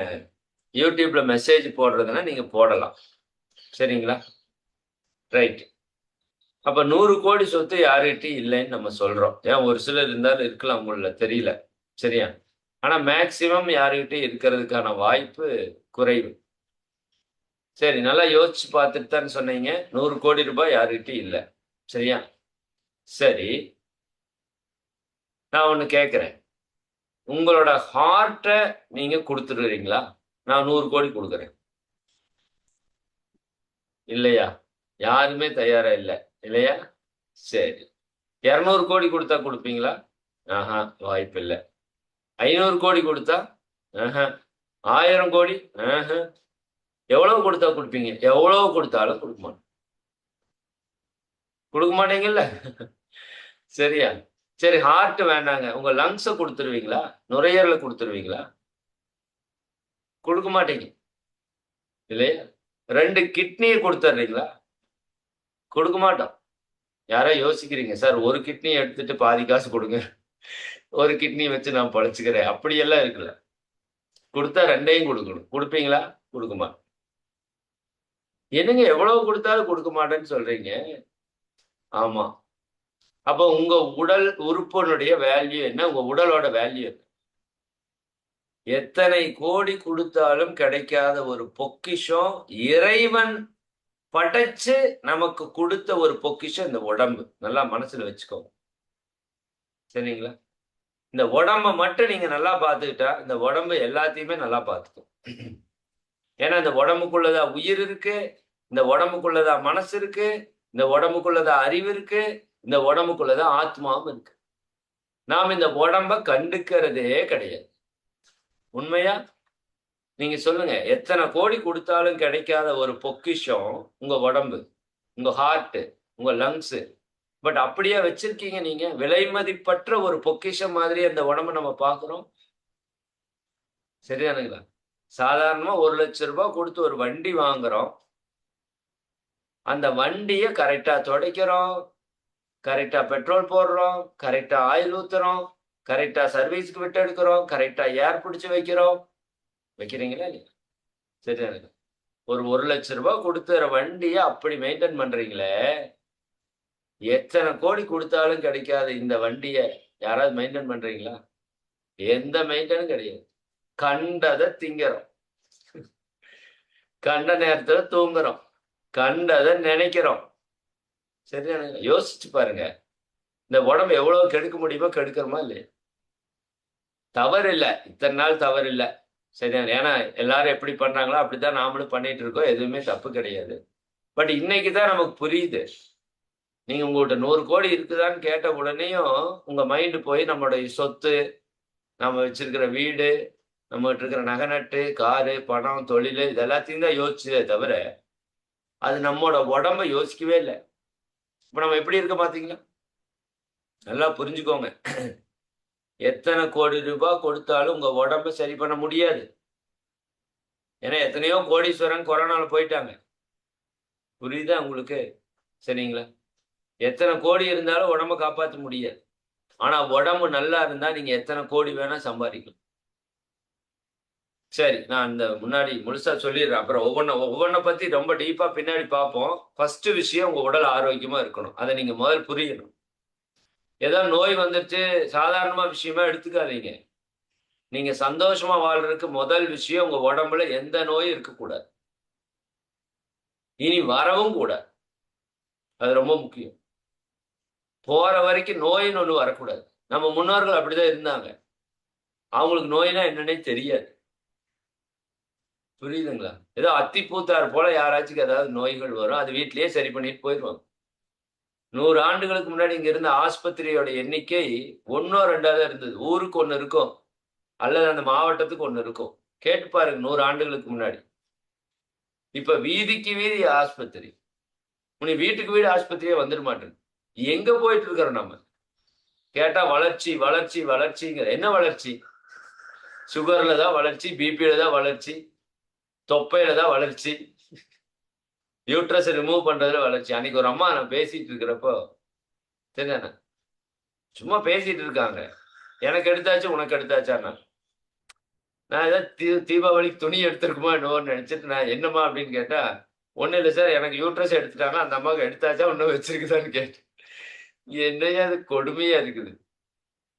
யூடியூப்ல மெசேஜ் போடுறதுன்னா நீங்க போடலாம். சரிங்களா? ரைட். அப்ப 100 கோடி சொத்து யார்கிட்டயும் இல்லைன்னு நம்ம சொல்றோம். ஏன் ஒரு சிலர் இருந்தாலும் இருக்கலாம் உங்கள்ல தெரியல. சரியா? ஆனா மேக்ஸிமம் யார்கிட்டயும் இருக்கிறதுக்கான வாய்ப்பு குறைவு. சரி நல்லா யோசிச்சு பார்த்துட்டு தான் சொன்னீங்க. 100 கோடி ரூபாய் யார்கிட்டயும் இல்ல. சரியா? சரி. நான் ஒண்ணு கேட்கிறேன். உங்களோட ஹார்ட்ட நீங்க குடுத்துடுறீங்களா? நான் 100 கோடி குடுக்குறேன். இல்லையா? யாருமே தயாரா இல்ல. இல்லையா? சரி. 200 கோடி குடுத்தா குடுப்பீங்களா? ஆஹா, வாய்ப்பில்ல. 500 கோடி குடுத்தா? ஆஹ. 1000 கோடி? ஆஹ. எவ்வளவு குடுத்தா குடுப்பீங்க? எவ்வளவு குடுத்தாலும் குடுக்க மாட்டோம். குடுக்க மாட்டீங்கல்ல? சரியா? சரி ஹார்ட் வேண்டாங்க. உங்க லங்ஸ குடுத்துருவீங்களா? நுரையீரல குடுத்துருவீங்களா? குடுக்க மாட்டீங்க. இல்லையா? 2 கிட்னிய குடுத்துர்றீங்களா? குடுக்க மாட்டோம். யாரோ யோசிக்கிறீங்க. சார் 1 கிட்னிய எடுத்துட்டு பாதி காசு குடுங்க. 1 கிட்னி வச்சு நான் பொழச்சுக்கிறேன். அப்படியெல்லாம் இருக்குல்ல. குடுத்தா 2யும் குடுக்கணும். குடுப்பீங்களா? குடுக்க மாட்டோம். என்னங்க எவ்வளவு குடுத்தாலும் குடுக்க மாட்டேன்னு சொல்றீங்க? ஆமா. அப்ப உங்க உடல் உறுப்பினுடைய வேல்யூ என்ன? உங்க உடலோட வேல்யூ என்ன? எத்தனை கோடி குடுத்தாலும் கிடைக்காத ஒரு பொக்கிஷம் இறைவன் படைச்சு நமக்கு கொடுத்த ஒரு பொக்கிஷம் இந்த உடம்பு. நல்லா மனசுல வச்சுக்கோங்க. சரிங்களா? இந்த உடம்ப மட்டும் நீங்க நல்லா பார்த்துக்கிட்டா, இந்த உடம்பு எல்லாத்தையுமே நல்லா பார்த்துக்கும். ஏன்னா இந்த உடம்புக்குள்ளதான் உயிர் இருக்கு, இந்த உடம்புக்குள்ளதான் மனசு இருக்கு, இந்த உடம்புக்குள்ளதான் அறிவு இருக்கு, இந்த உடம்புக்குள்ளதான் ஆத்மாவும் இருக்கு. நாம் இந்த உடம்ப கண்டுக்கிறதே கிடையாது. உண்மையா? நீங்க சொல்லுங்க. எத்தனை கோடி கொடுத்தாலும் கிடைக்காத ஒரு பொக்கிஷம் உங்க உடம்பு, உங்க ஹார்ட், உங்க லங்ஸ். பட் அப்படியே வச்சிருக்கீங்க நீங்க. விலை மதிப்பற்ற ஒரு பொக்கிஷம் மாதிரி அந்த உடம்ப நம்ம பார்க்கிறோம். சரிதானுங்களா? சாதாரணமா ₹1,00,000 கொடுத்து ஒரு வண்டி வாங்குறோம். அந்த வண்டிய கரெக்ட்டா துடைக்கிறோம், கரெக்ட்டா பெட்ரோல் போடுறோம், கரெக்ட்டா ஆயில் ஊத்துறோம், கரெக்ட்டா சர்வீஸ்க்கு விட்டு எடுக்கிறோம், கரெக்ட்டா ஏர் பிடிச்சு வைக்கிறோம். வைக்கிறீங்களா இல்லையா? சரிதானுங்க. ஒரு ₹1,00,000 கொடுத்துற வண்டிய அப்படி மெயின்டெயின் பண்றீங்களே, எத்தனை கோடி கொடுத்தாலும் கிடைக்காத இந்த வண்டிய யாராவது மெயின்டெயின் பண்றீங்களா? எந்த மெயின்டெனும் கிடையாது. கண்டத திங்கிறோம். கண்ட நேரத்துல தூங்குறோம். கண்டத நினைக்கிறோம். சரிதானுங்க. யோசிச்சு பாருங்க. இந்த உடம்பு எவ்வளவு கெடுக்க முடியுமோ கெடுக்கிறோமா இல்லையா? தவறு இல்ல. இத்தனை நாள் தவறு இல்ல. சரியா? ஏன்னா எல்லாரும் எப்படி பண்றாங்களோ அப்படித்தான் நாமளும் பண்ணிட்டு இருக்கோம். எதுவுமே தப்பு கிடையாது. பட் இன்னைக்கு தான் நமக்கு புரியுது. நீங்க உங்கள்ட்ட 100 கோடி இருக்குதான்னு கேட்ட உடனேயும் உங்க மைண்ட் போய் நம்மளுடைய சொத்து, நம்ம வச்சிருக்கிற வீடு, நம்மகிட்ட இருக்கிற நகை நட்டு, காரு, பணம், தொழில் இது எல்லாத்தையும் தான் யோசிச்சதே தவிர, அது நம்மோட உடம்ப யோசிக்கவே இல்லை. இப்ப நம்ம எப்படி இருக்க பாத்தீங்களா? நல்லா புரிஞ்சுக்கோங்க. எத்தனை கோடி ரூபாய் கொடுத்தாலும் உங்க உடம்ப சரி பண்ண முடியாது. ஏன்னா எத்தனையோ கோடீஸ்வரன் கொரோனால போயிட்டாங்க. புரியுதா உங்களுக்கு? சரிங்களா? எத்தனை கோடி இருந்தாலும் உடம்ப காப்பாற்ற முடியாது. ஆனா உடம்பு நல்லா இருந்தா நீங்க எத்தனை கோடி வேணா சம்பாதிக்கலாம். சரி, நான் இந்த முன்னாடி முழுசா சொல்லிடுறேன். அப்புறம் ஒவ்வொன்ன பத்தி ரொம்ப டீப்பா பின்னாடி பார்ப்போம். ஃபர்ஸ்ட் விஷயம் உங்க உடல் ஆரோக்கியமா இருக்கணும். அதை நீங்க முதல் புரியணும். ஏதோ நோய் வந்துருச்சு சாதாரணமா விஷயமா எடுத்துக்காதீங்க. நீங்க சந்தோஷமா வாழ்றதுக்கு முதல் விஷயம் உங்க உடம்புல எந்த நோயும் இருக்கக்கூடாது. இனி வரவும் கூடாது. அது ரொம்ப முக்கியம். போற வரைக்கும் நோயின்னு ஒண்ணு வரக்கூடாது. நம்ம முன்னோர்கள் அப்படிதான் இருந்தாங்க. அவங்களுக்கு நோய்னா என்னன்னே தெரியாது. புரியுதுங்களா? ஏதோ அத்தி பூத்தார் போல யாராச்சும் ஏதாவது நோய்கள் வரும். அது வீட்டிலேயே சரி பண்ணிட்டு போயிடுவாங்க. 100 ஆண்டுகளுக்கு முன்னாடி இங்க இருந்த ஆஸ்பத்திரியோட எண்ணிக்கை 1ஓ 2ஆ தான் இருந்தது. ஊருக்கு 1 இருக்கும். அல்லது அந்த மாவட்டத்துக்கு 1 இருக்கும். கேட்டு பாருங்க 100 ஆண்டுகளுக்கு முன்னாடி. இப்ப வீதிக்கு வீதி ஆஸ்பத்திரி. உனி வீட்டுக்கு வீடு ஆஸ்பத்திரியே வந்துட மாட்டேங்குது. எங்க போயிட்டு இருக்கிறோம் நம்ம? கேட்டா வளர்ச்சி, வளர்ச்சி, வளர்ச்சிங்கிற. என்ன வளர்ச்சி? சுகர்ல தான் வளர்ச்சி, பிபில தான் வளர்ச்சி, தொப்பையில தான் வளர்ச்சி, யூட்ரஸ் ரிமூவ் பண்றதுல வளர்ச்சி. அன்னைக்கு ஒரு அம்மா நான் பேசிட்டு இருக்கிறப்போ, சரிதானே? சும்மா பேசிட்டு இருக்காங்க. எனக்கு எடுத்தாச்சு, உனக்கு எடுத்தாச்சான்னா. நான் ஏதாவது தீபாவளிக்கு துணி எடுத்திருக்குமா என்னவோன்னு நினைச்சிட்டு நான் என்னம்மா அப்படின்னு கேட்டா, ஒண்ணும் இல்லை சார், எனக்கு யூட்ரஸ் எடுத்துட்டாங்க, அந்த அம்மாவுக்கு எடுத்தாச்சா இன்னும் வச்சிருக்குதான்னு கேட்டேன். என்னையா அது கொடுமையா இருக்குது.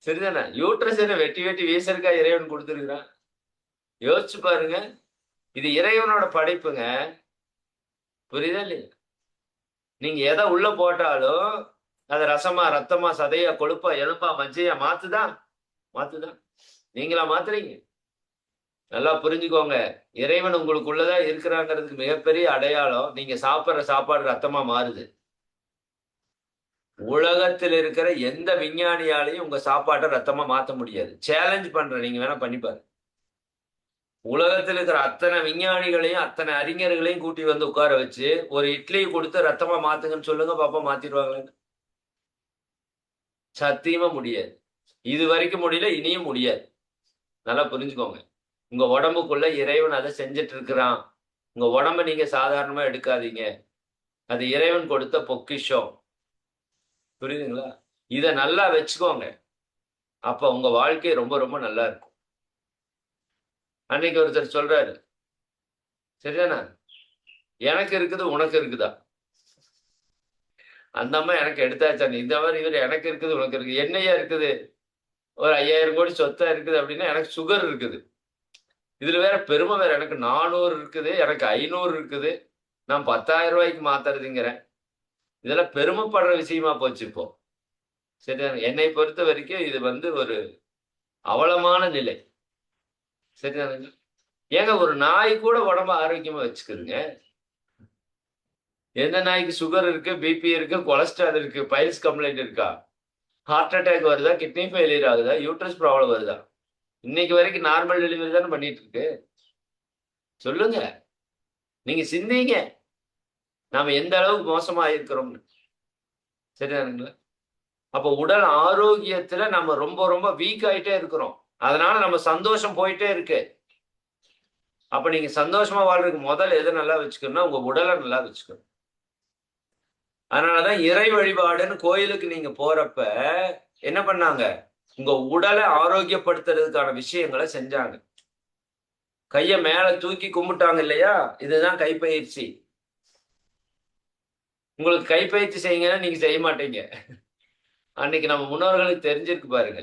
சரிதானே? யூட்ரஸ் என்ன வெட்டி வெட்டி வீசருக்கா இறைவன் கொடுத்துருக்கிறான்? யோசிச்சு பாருங்க. இது இறைவனோட படைப்புங்க. புரியுதா இல்லையா? நீங்க எதை உள்ள போட்டாலும் அது ரசமா, ரத்தமா, சதையா, கொழுப்பா, எலும்பா, மஞ்சையா மாத்துதான். மாத்துதான். நீங்களா மாத்துறீங்க? நல்லா புரிஞ்சுக்கோங்க. இறைவன் உங்களுக்குள்ளதான் இருக்கிறாங்கிறதுக்கு மிகப்பெரிய அடையாளம் நீங்க சாப்பிடுற சாப்பாடு ரத்தமா மாறுது. உலகத்தில் இருக்கிற எந்த விஞ்ஞானியாலையும் உங்க சாப்பாட்டை ரத்தமா மாத்த முடியாது. சேலஞ்ச் பண்றேன், நீங்க வேணா பண்ணி பாருங்க. உலகத்தில் இருக்கிற அத்தனை விஞ்ஞானிகளையும் அத்தனை அறிஞர்களையும் கூட்டி வந்து உட்கார வச்சு ஒரு இட்லியை கொடுத்து ரத்தமா மாத்துங்கன்னு சொல்லுங்க பாப்பா, மாத்திடுவாங்களேன்னு? சத்தியமா முடியாது. இது வரைக்கும் முடியல, இனியும் முடியாது. நல்லா புரிஞ்சுக்கோங்க. உங்க உடம்புக்குள்ள இறைவன் அதை செஞ்சுட்டு இருக்கிறான். உங்க உடம்ப நீங்க சாதாரணமா எடுக்காதீங்க. அது இறைவன் கொடுத்த பொக்கிஷம். புரியுதுங்களா? இத நல்லா வச்சுக்கோங்க. அப்ப உங்க வாழ்க்கை ரொம்ப ரொம்ப நல்லா இருக்கும். அன்னைக்கு ஒருத்தர் சொல்றாரு, சரிதானா? எனக்கு இருக்குது, உனக்கு இருக்குதா? அந்த அம்மா எனக்கு எடுத்தாச்சா? இந்த மாதிரி இவர் எனக்கு இருக்குது, உனக்கு இருக்குது. என்னையா இருக்குது? ஒரு 5000 கோடி சொத்தா இருக்குது அப்படின்னா எனக்கு சுகர் இருக்குது. இதுல வேற பெருமை வேற. எனக்கு 400 இருக்குது, எனக்கு 500 இருக்குது. நான் 10,000 மாத்துறதுங்கிறேன். இதெல்லாம் பெருமைப்படுற விஷயமா போச்சு இப்போ. சரியா? என்னை பொறுத்த வரைக்கும் இது ஒரு அவலமான நிலை. சரிதானுங்க? ஏங்க ஒரு நாய் கூட உடம்ப ஆரோக்கியமா வச்சுக்குதுங்க. எந்த நாய்க்கு சுகர் இருக்கு, பிபி இருக்கு, கொலஸ்ட்ரால் இருக்கு, பைல்ஸ் கம்ப்ளைண்ட் இருக்கா? ஹார்ட் அட்டாக் வருதா? கிட்னி ஃபெயிலியர் ஆகுதா? யூட்ரஸ் ப்ராப்ளம் வருதா? இன்னைக்கு வரைக்கும் நார்மல் டெலிவரி தானே பண்ணிட்டு இருக்கு. சொல்லுங்க. நீங்க சிந்திங்க. நாம எந்த அளவுக்கு மோசமா இருக்கிறோம்னு. சரிதானுங்களா? அப்ப உடல் ஆரோக்கியத்துல நம்ம ரொம்ப ரொம்ப வீக் ஆயிட்டே இருக்கிறோம். அதனால நம்ம சந்தோஷம் போயிட்டே இருக்கு. அப்ப நீங்க சந்தோஷமா வாழ்றதுக்கு முதல்ல எதை நல்லா வச்சுக்கணும்னா உங்க உடலை நல்லா வச்சுக்கணும். அதனாலதான் இறை வழிபாடுன்னு கோயிலுக்கு நீங்க போறப்ப என்ன பண்ணாங்க? உங்க உடலை ஆரோக்கியப்படுத்துறதுக்கான விஷயங்களை செஞ்சாங்க. கைய மேல தூக்கி கும்பிட்டாங்க இல்லையா? இதுதான் கைப்பயிற்சி. உங்களுக்கு கைப்பயிற்சி செய்யுங்கன்னா நீங்க செய்ய மாட்டீங்க. அன்னைக்கு நம்ம முன்னோர்களுக்கு தெரிஞ்சிருக்கு பாருங்க.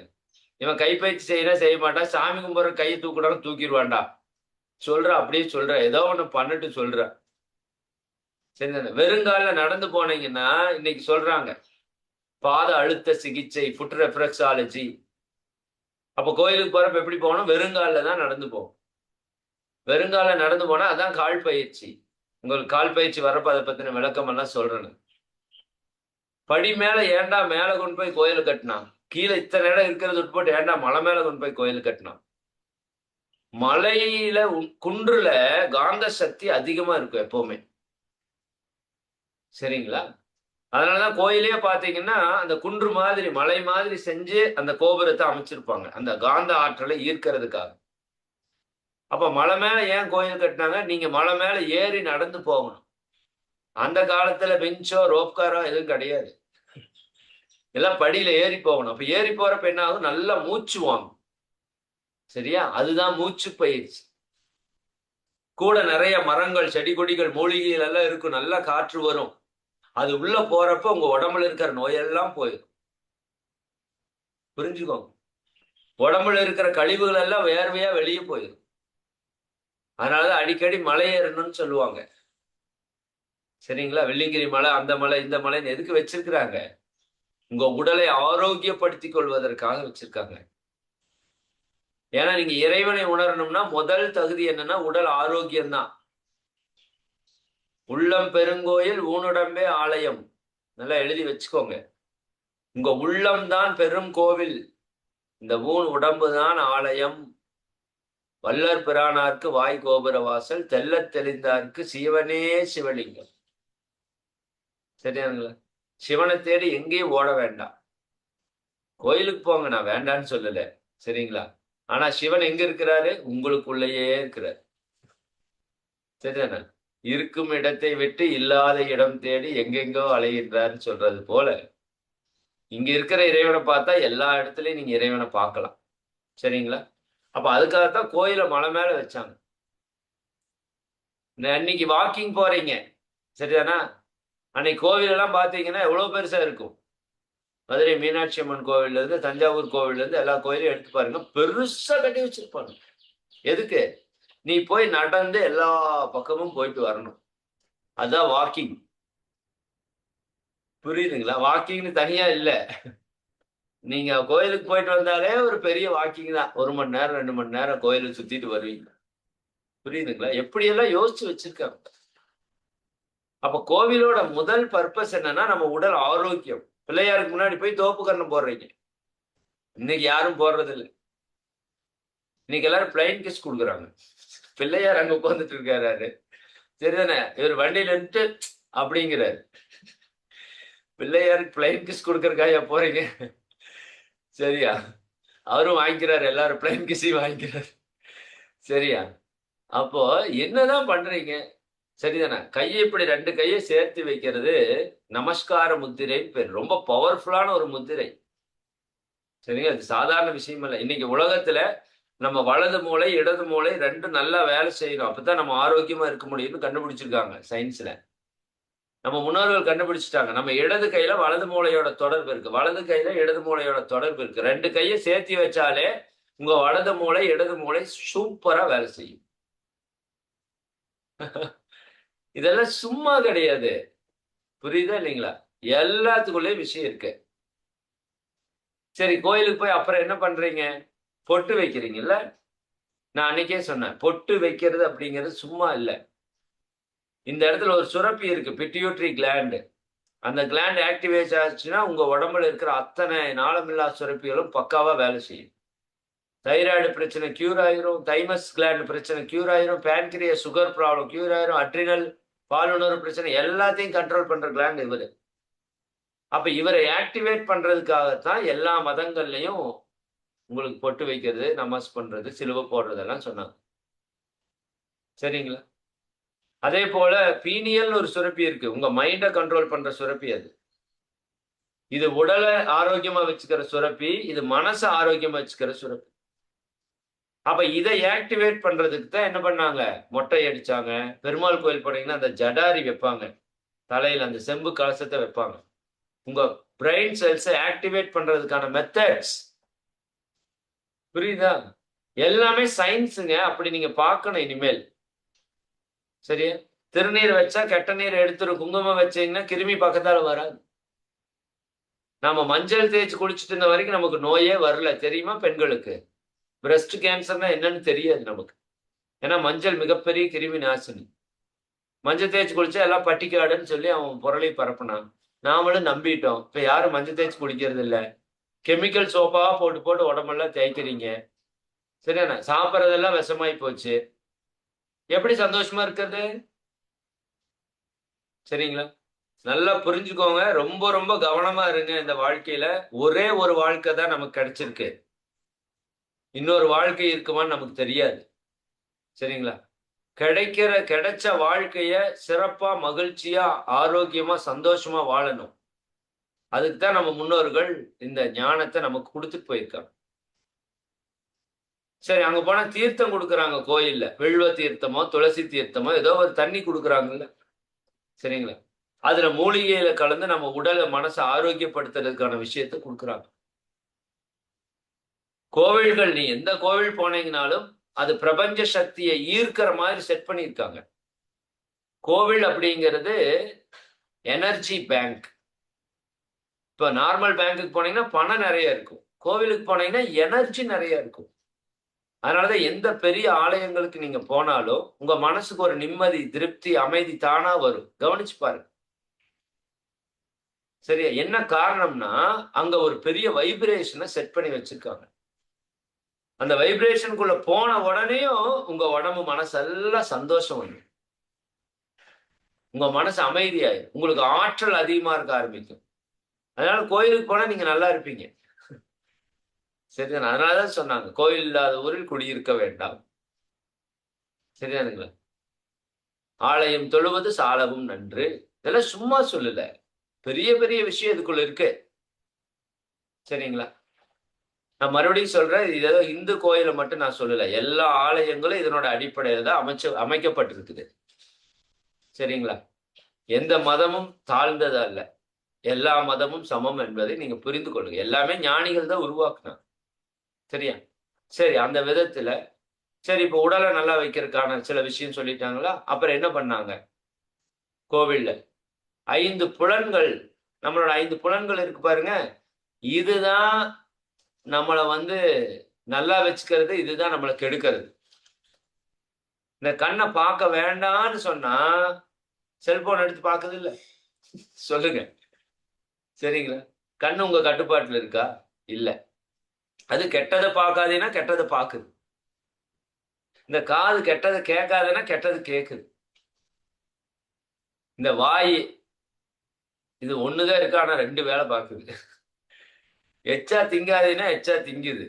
இவன் கைப்பயிற்சி செய்யறா செய்ய மாட்டான், சாமி கும்பிட்ற கையை தூக்குறான்னு தூக்கிடுவான்டா. அப்படியே சொல்ற, ஏதோ ஒண்ணு பண்ணிட்டு சொல்ற. சரிதானே? வெறுங்கால நடந்து போனீங்கன்னா இன்னைக்கு சொல்றாங்க பாத அழுத்த சிகிச்சை, ஃபுட் ரெஃப்ளெக்ஸாலஜி. அப்ப கோயிலுக்கு போறப்ப எப்படி போகணும்? வெறுங்கால தான் நடந்து போகும். வெறுங்கால நடந்து போனா அதான் கால் பயிற்சி. உங்களுக்கு கால் பயிற்சி வரப்ப அதை பத்தின விளக்கம் எல்லாம் சொல்றேன். படி மேல ஏன்டா மேல கொண்டு போய் கோயில் கட்டினான்? கீழே இத்தனை இடம் இருக்கிறது உட்பட்டு ஏன்டா மலை மேல கொண்டு போய் கோயில் கட்டினான்? மலையில குன்றுல காந்த சக்தி அதிகமா இருக்கும் எப்பவுமே. சரிங்களா? அதனாலதான் கோயிலே பாத்தீங்கன்னா அந்த குன்று மாதிரி மலை மாதிரி செஞ்சு அந்த கோபுரத்தை அமைச்சிருப்பாங்க, அந்த காந்த ஆற்றலை ஈர்க்கிறதுக்காக. அப்ப மலை மேல ஏன் கோயில் கட்டினாங்க? நீங்க மலை மேல ஏறி நடந்து போகணும். அந்த காலத்துல பெஞ்சோ ரோப்காரோ எதுவும் கிடையாது. எல்லாம் படியில ஏறி போகணும். அப்ப ஏறி போறப்ப என்ன ஆகும்? நல்லா மூச்சு வாங்கும். சரியா? அதுதான் மூச்சு பயிற்சி. கூட நிறைய மரங்கள், செடி கொடிகள், மூலிகைகள் எல்லாம் இருக்கும். நல்லா காற்று வரும். அது உள்ள போறப்ப உங்க உடம்புல இருக்கிற நோயெல்லாம் போயிடும். புரிஞ்சுக்கோங்க. உடம்புல இருக்கிற கழிவுகள் எல்லாம் வேர்வையா வெளியே போயிடும். அதனாலதான் அடிக்கடி மலை ஏறணும்னு சொல்லுவாங்க. சரிங்களா? வெள்ளிங்கிரி மலை, அந்த மலை, இந்த மலைன்னு எதுக்கு வச்சிருக்கிறாங்க? உங்க உடலை ஆரோக்கியப்படுத்திக் கொள்வதற்காக வச்சிருக்காங்க. ஏன்னா நீங்க இறைவனை உணரணும்னா முதல் தகுதி என்னன்னா உடல் ஆரோக்கியம் தான். உள்ளம் பெருங்கோயில், ஊனுடம்பே ஆலயம். நல்லா எழுதி வச்சுக்கோங்க. உங்க உள்ளம் தான் பெரும் கோவில், இந்த ஊன் உடம்பு தான் ஆலயம். வல்லற் பிரானார்க்கு வாய் கோபுர வாசல், தெள்ளத் தெளிந்தார்க்கு சிவனே சிவலிங்கம். சரியானுங்களா? சிவனை தேடி எங்கேயும் ஓட வேண்டாம். கோயிலுக்கு போங்க, நான் வேண்டான்னு சொல்லல. சரிங்களா? ஆனா சிவன் எங்க இருக்கிறாரு? உங்களுக்குள்ளேயே இருக்கிறார். சரிதானே? இருக்கும் இடத்தை விட்டு இல்லாத இடம் தேடி எங்கெங்கோ அலைகின்றார்னு சொல்றது போல, இங்க இருக்கிற இறைவனை பார்த்தா எல்லா இடத்துலயும் நீங்க இறைவனை பார்க்கலாம். சரிங்களா? அப்ப அதுக்காகத்தான் கோயில மலை மேல வச்சாங்க. அன்னைக்கு வாக்கிங் போறீங்க, சரிதானா? அன்னைக்கு கோவில் எல்லாம் பாத்தீங்கன்னா எவ்வளவு பெருசா இருக்கும். மதுரை மீனாட்சி அம்மன் கோவில்ல இருந்து, தஞ்சாவூர் கோவில்ல இருந்து எல்லா கோயிலையும் எடுத்து பாருங்க, பெருசா கட்டி வச்சிருப்பாங்க. எதுக்கு? நீ போய் நடந்து எல்லா பக்கமும் போயிட்டு வரணும். அதான் வாக்கிங். புரியுதுங்களா? வாக்கிங்னு தனியா இல்ல. நீங்க கோயிலுக்கு போயிட்டு வந்தாலே ஒரு பெரிய வாக்கிங் தான். 1 மணி நேரம் 2 மணி நேரம் கோயிலை சுத்திட்டு வருவீங்க. புரியுதுங்களா? எப்படியெல்லாம் யோசிச்சு வச்சிருக்காங்க. அப்ப கோவிலோட முதல் பர்பஸ் என்னன்னா நம்ம உடல் ஆரோக்கியம். பிள்ளையாருக்கு முன்னாடி போய் தோப்பு கரணம் போடுறீங்க. இன்னைக்கு யாரும் போடுறது இல்லை. இன்னைக்கு எல்லாரும் பிளைன் கிஸ் கொடுக்குறாங்க. பிள்ளையார் அங்க உட்கார்ந்துட்டு இருக்காரு. சரிதானே? இவர் வண்டியில இருந்துட்டு அப்படிங்கிறாரு. பிள்ளையாருக்கு பிளைன் கிஸ் கொடுக்கறக்காயா போறீங்க? சரியா? அவரும் வாங்கிக்கிறாரு, எல்லாரும் பிளைன் கிஸையும் வாங்கிக்கிறாரு. சரியா? அப்போ என்னதான் பண்றீங்க? சரிதானே? கையை இப்படி 2 கையை சேர்த்து வைக்கிறது நமஸ்கார முத்திரை பேர். ரொம்ப பவர்ஃபுல்லான ஒரு முத்திரை. சரிங்க? அது சாதாரண விஷயம் இல்லை. இன்னைக்கு உலகத்துல நம்ம வலது மூளை இடது மூளை 2 நல்லா வேலை செய்யணும். அப்பதான் நம்ம ஆரோக்கியமா இருக்க முடியும்னு கண்டுபிடிச்சிருக்காங்க சயின்ஸ்ல. நம்ம முன்னோர்கள் கண்டுபிடிச்சிட்டாங்க. நம்ம இடது கையில வலது மூளையோட தொடர்பு இருக்கு, வலது கையில இடது மூளையோட தொடர்பு இருக்கு. 2 கையை சேர்த்து வச்சாலே உங்க வலது மூளை இடது மூளை சூப்பரா வேலை செய்யும். இதெல்லாம் சும்மா கிடையாது. புரியுதா இல்லைங்களா? எல்லாத்துக்குள்ளேயும் விஷயம் இருக்கு. சரி, கோயிலுக்கு போய் அப்புறம் என்ன பண்றீங்க? பொட்டு வைக்கிறீங்கல்ல? நான் அன்னைக்கே சொன்னேன். பொட்டு வைக்கிறது அப்படிங்கிறது சும்மா இல்ல. இந்த இடத்துல ஒரு சுரப்பி இருக்கு, பிட்யூட்டரி கிளாண்ட். அந்த கிளாண்ட் ஆக்டிவேட் ஆச்சுன்னா உங்க உடம்புல இருக்கிற அத்தனை நாளமில்லா சுரப்பிகளும் பக்காவா வேலை செய்யும். தைராய்டு பிரச்சனை கியூர் ஆயிரும், தைமஸ் கிளாண்ட் பிரச்சனை கியூர் ஆயிரும், பேன்கிரியா சுகர் ப்ராப்ளம் கியூர் ஆயிரும், அட்ரினல் பாலுணர்வு பிரச்சனை எல்லாத்தையும் கண்ட்ரோல் பண்ற கிளாண்ட் இவரு. அப்ப இவரை ஆக்டிவேட் பண்றதுக்காகத்தான் எல்லா மதங்கள்லயும் உங்களுக்கு பொட்டு வைக்கிறது, நமஸ் பண்றது, சிலுவை போடுறதெல்லாம் சொன்னாங்க. சரிங்களா? அதே போல பீனியல்னு ஒரு சுரப்பி இருக்கு. உங்க மைண்ட கண்ட்ரோல் பண்ற சுரப்பி அது. இது உடலை ஆரோக்கியமா வச்சுக்கிற சுரப்பி, இது மனசை ஆரோக்கியமா வச்சுக்கிற சுரப்பி. அப்ப இதை ஆக்டிவேட் பண்றதுக்கு தான் என்ன பண்ணாங்க? மொட்டை அடிச்சாங்க. பெருமாள் கோயில் போனீங்கன்னா அந்த ஜடாரி வைப்பாங்க. தலையில அந்த செம்பு கலசத்தை வைப்பாங்க. உங்க பிரெயின் செல்ஸை ஆக்டிவேட் பண்றதுக்கான மெத்தட்ஸ். புரியுதா? எல்லாமே சயின்ஸுங்க. அப்படி நீங்க பார்க்கணும் இனிமேல். சரியா? திருநீர் வச்சா கெட்ட நீர் எடுத்துரும். குங்குமம் வச்சீங்கன்னா கிருமி பக்கத்தால வராது. நாம மஞ்சள் தேய்ச்சி குளிச்சுட்டு இருந்த வரைக்கும் நமக்கு நோயே வரல. தெரியுமா பெண்களுக்கு? பிரஸ்ட் கேன்சர்னா என்னன்னு தெரியாது நமக்கு. ஏன்னா மஞ்சள் மிகப்பெரிய கிருமி நாசினி. மஞ்சள் தேய்ச்சி குளிச்சா எல்லாம் பட்டிக்காடுன்னு சொல்லி அவன் பொருளை பரப்புனான். நாமளும் நம்பிட்டோம். இப்ப யாரும் மஞ்சள் தேய்ச்சி குளிக்கிறது இல்ல. கெமிக்கல் சோப்பா போட்டு போட்டு உடம்பெல்லாம் தேய்க்கிறீங்க. சரியான சாப்பிட்றதெல்லாம் விஷமாயி போச்சு. எப்படி சந்தோஷமா இருக்கிறது? சரிங்களா? நல்லா புரிஞ்சுக்கோங்க. ரொம்ப ரொம்ப கவனமா இருங்க இந்த வாழ்க்கையில. ஒரே ஒரு வாழ்க்கை தான் நமக்கு கிடைச்சிருக்கு. இன்னொரு வாழ்க்கை இருக்குமான்னு நமக்கு தெரியாது. சரிங்களா? கிடைச்ச வாழ்க்கைய சிறப்பா, மகிழ்ச்சியா, ஆரோக்கியமா, சந்தோஷமா வாழணும். அதுக்கு தான் நம்ம முன்னோர்கள் இந்த ஞானத்தை நமக்கு கொடுத்துட்டு போயிருக்காங்க. சரி, அங்க போனா தீர்த்தம் கொடுக்குறாங்க கோயில்ல. வில்வ தீர்த்தமோ, துளசி தீர்த்தமோ ஏதோ ஒரு தண்ணி கொடுக்குறாங்கல்ல. சரிங்களா? அதுல மூலிகையில கலந்து நம்ம உடலை, மனசை ஆரோக்கியப்படுத்துறதுக்கான விஷயத்தை கொடுக்குறாங்க. கோவில்கள், நீ எந்த கோவில் போனீங்கனாலும் அது பிரபஞ்ச சக்தியை ஈர்க்கிற மாதிரி செட் பண்ணியிருக்காங்க. கோவில் அப்படிங்கிறது எனர்ஜி பேங்க். இப்ப நார்மல் பேங்க்குக்கு போனீங்கன்னா பணம் நிறைய இருக்கும். கோவிலுக்கு போனீங்கன்னா எனர்ஜி நிறைய இருக்கும். அதனாலதான் எந்த பெரிய ஆலயங்களுக்கு நீங்க போனாலும் உங்க மனசுக்கு ஒரு நிம்மதி, திருப்தி, அமைதி தானா வரும். கவனிச்சு பாருங்க. சரியா? என்ன காரணம்னா அங்க ஒரு பெரிய வைப்ரேஷனை செட் பண்ணி வச்சிருக்காங்க. அந்த வைப்ரேஷனுக்குள்ள போன உடனேயும் உங்க உடம்பு மனசெல்லாம் சந்தோஷம் வந்து உங்க மனசு அமைதியாயிரும். உங்களுக்கு ஆற்றல் அதிகமா இருக்க ஆரம்பிக்கும். அதனால கோயிலுக்கு போனா நீங்க நல்லா இருப்பீங்க. சரிதானே? அதனாலதான் சொன்னாங்க கோயில் இல்லாத ஊரில் குடியிருக்க வேண்டாம். சரிதானுங்களா? ஆலயம் தொழுவது சாலவும் நன்று. இதெல்லாம் சும்மா சொல்லல. பெரிய பெரிய விஷயம் இதுக்குள்ள இருக்கு. சரிங்களா? நான் மறுபடியும் சொல்றேன், இது ஏதோ இந்து கோயிலை மட்டும் நான் சொல்லல. எல்லா ஆலயங்களும் இதனோட அடிப்படையில தான் அமைக்கப்பட்டிருக்குது. சரிங்களா? எந்த மதமும் தாழ்ந்தது அல்ல. எல்லா மதமும் சமம் என்பதை நீங்க புரிந்து கொள்ளுங்க. எல்லாமே ஞானிகள் தான் உருவாக்குனாங்க. சரியா? சரி, அந்த விதத்துல சரி, இப்ப உடலை நல்லா வைக்கிறதுக்கான சில விஷயம் சொல்லிட்டாங்களா? அப்புறம் என்ன பண்ணாங்க கோவில்ல? 5 புலன்கள், நம்மளோட 5 புலன்கள் இருக்கு பாருங்க. இதுதான் நம்மள வந்து நல்லா வச்சுக்கிறது, இதுதான் நம்மள கெடுக்கிறது. இந்த கண்ணை பார்க்க வேண்டாம்னு சொன்னா செல்போன் எடுத்து பார்க்குது இல்ல? சொல்லுங்க. சரிங்களா? கண்ணு உங்க கட்டுப்பாட்டுல இருக்கா? இல்ல. அது கெட்டதை பார்க்காதீங்கன்னா கெட்டதை பார்க்குது. இந்த காது கெட்டதை கேட்காதுன்னா கெட்டது கேட்குது. இந்த வாய் இது ஒண்ணுதான் இருக்கு, ஆனா 2 வேலை பார்க்குது. எச்சா திங்காதீங்கன்னா எச்சா திங்குது.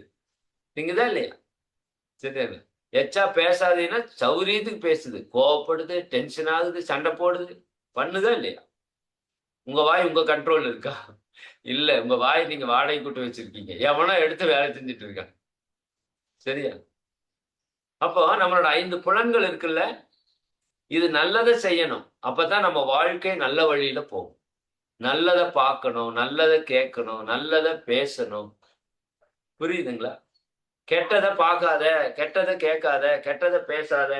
திங்குதா இல்லையா? சரிதானே? எச்சா பேசாதீங்கன்னா சௌரியத்துக்கு பேசுது. கோவப்படுது, டென்ஷன் ஆகுது, சண்டை போடுது. பண்ணுதா இல்லையா? உங்க வாய் உங்க கண்ட்ரோல் இருக்கா? இல்ல. உங்க வாய் நீங்க வாடகை கூட்டு வச்சிருக்கீங்க. எவனோ எடுத்து வேலை செஞ்சுட்டு இருக்கான். சரியா? அப்போ நம்மளோட 5 புலன்கள் இருக்குல்ல, இது நல்லதை செய்யணும். அப்பதான் நம்ம வாழ்க்கை நல்ல வழியில போகும். நல்லதை பார்க்கணும், நல்லதை கேட்கணும், நல்லதை பேசணும். புரியுதுங்களா? கெட்டதை பார்க்காத, கெட்டதை கேட்காத, கெட்டதை பேசாத.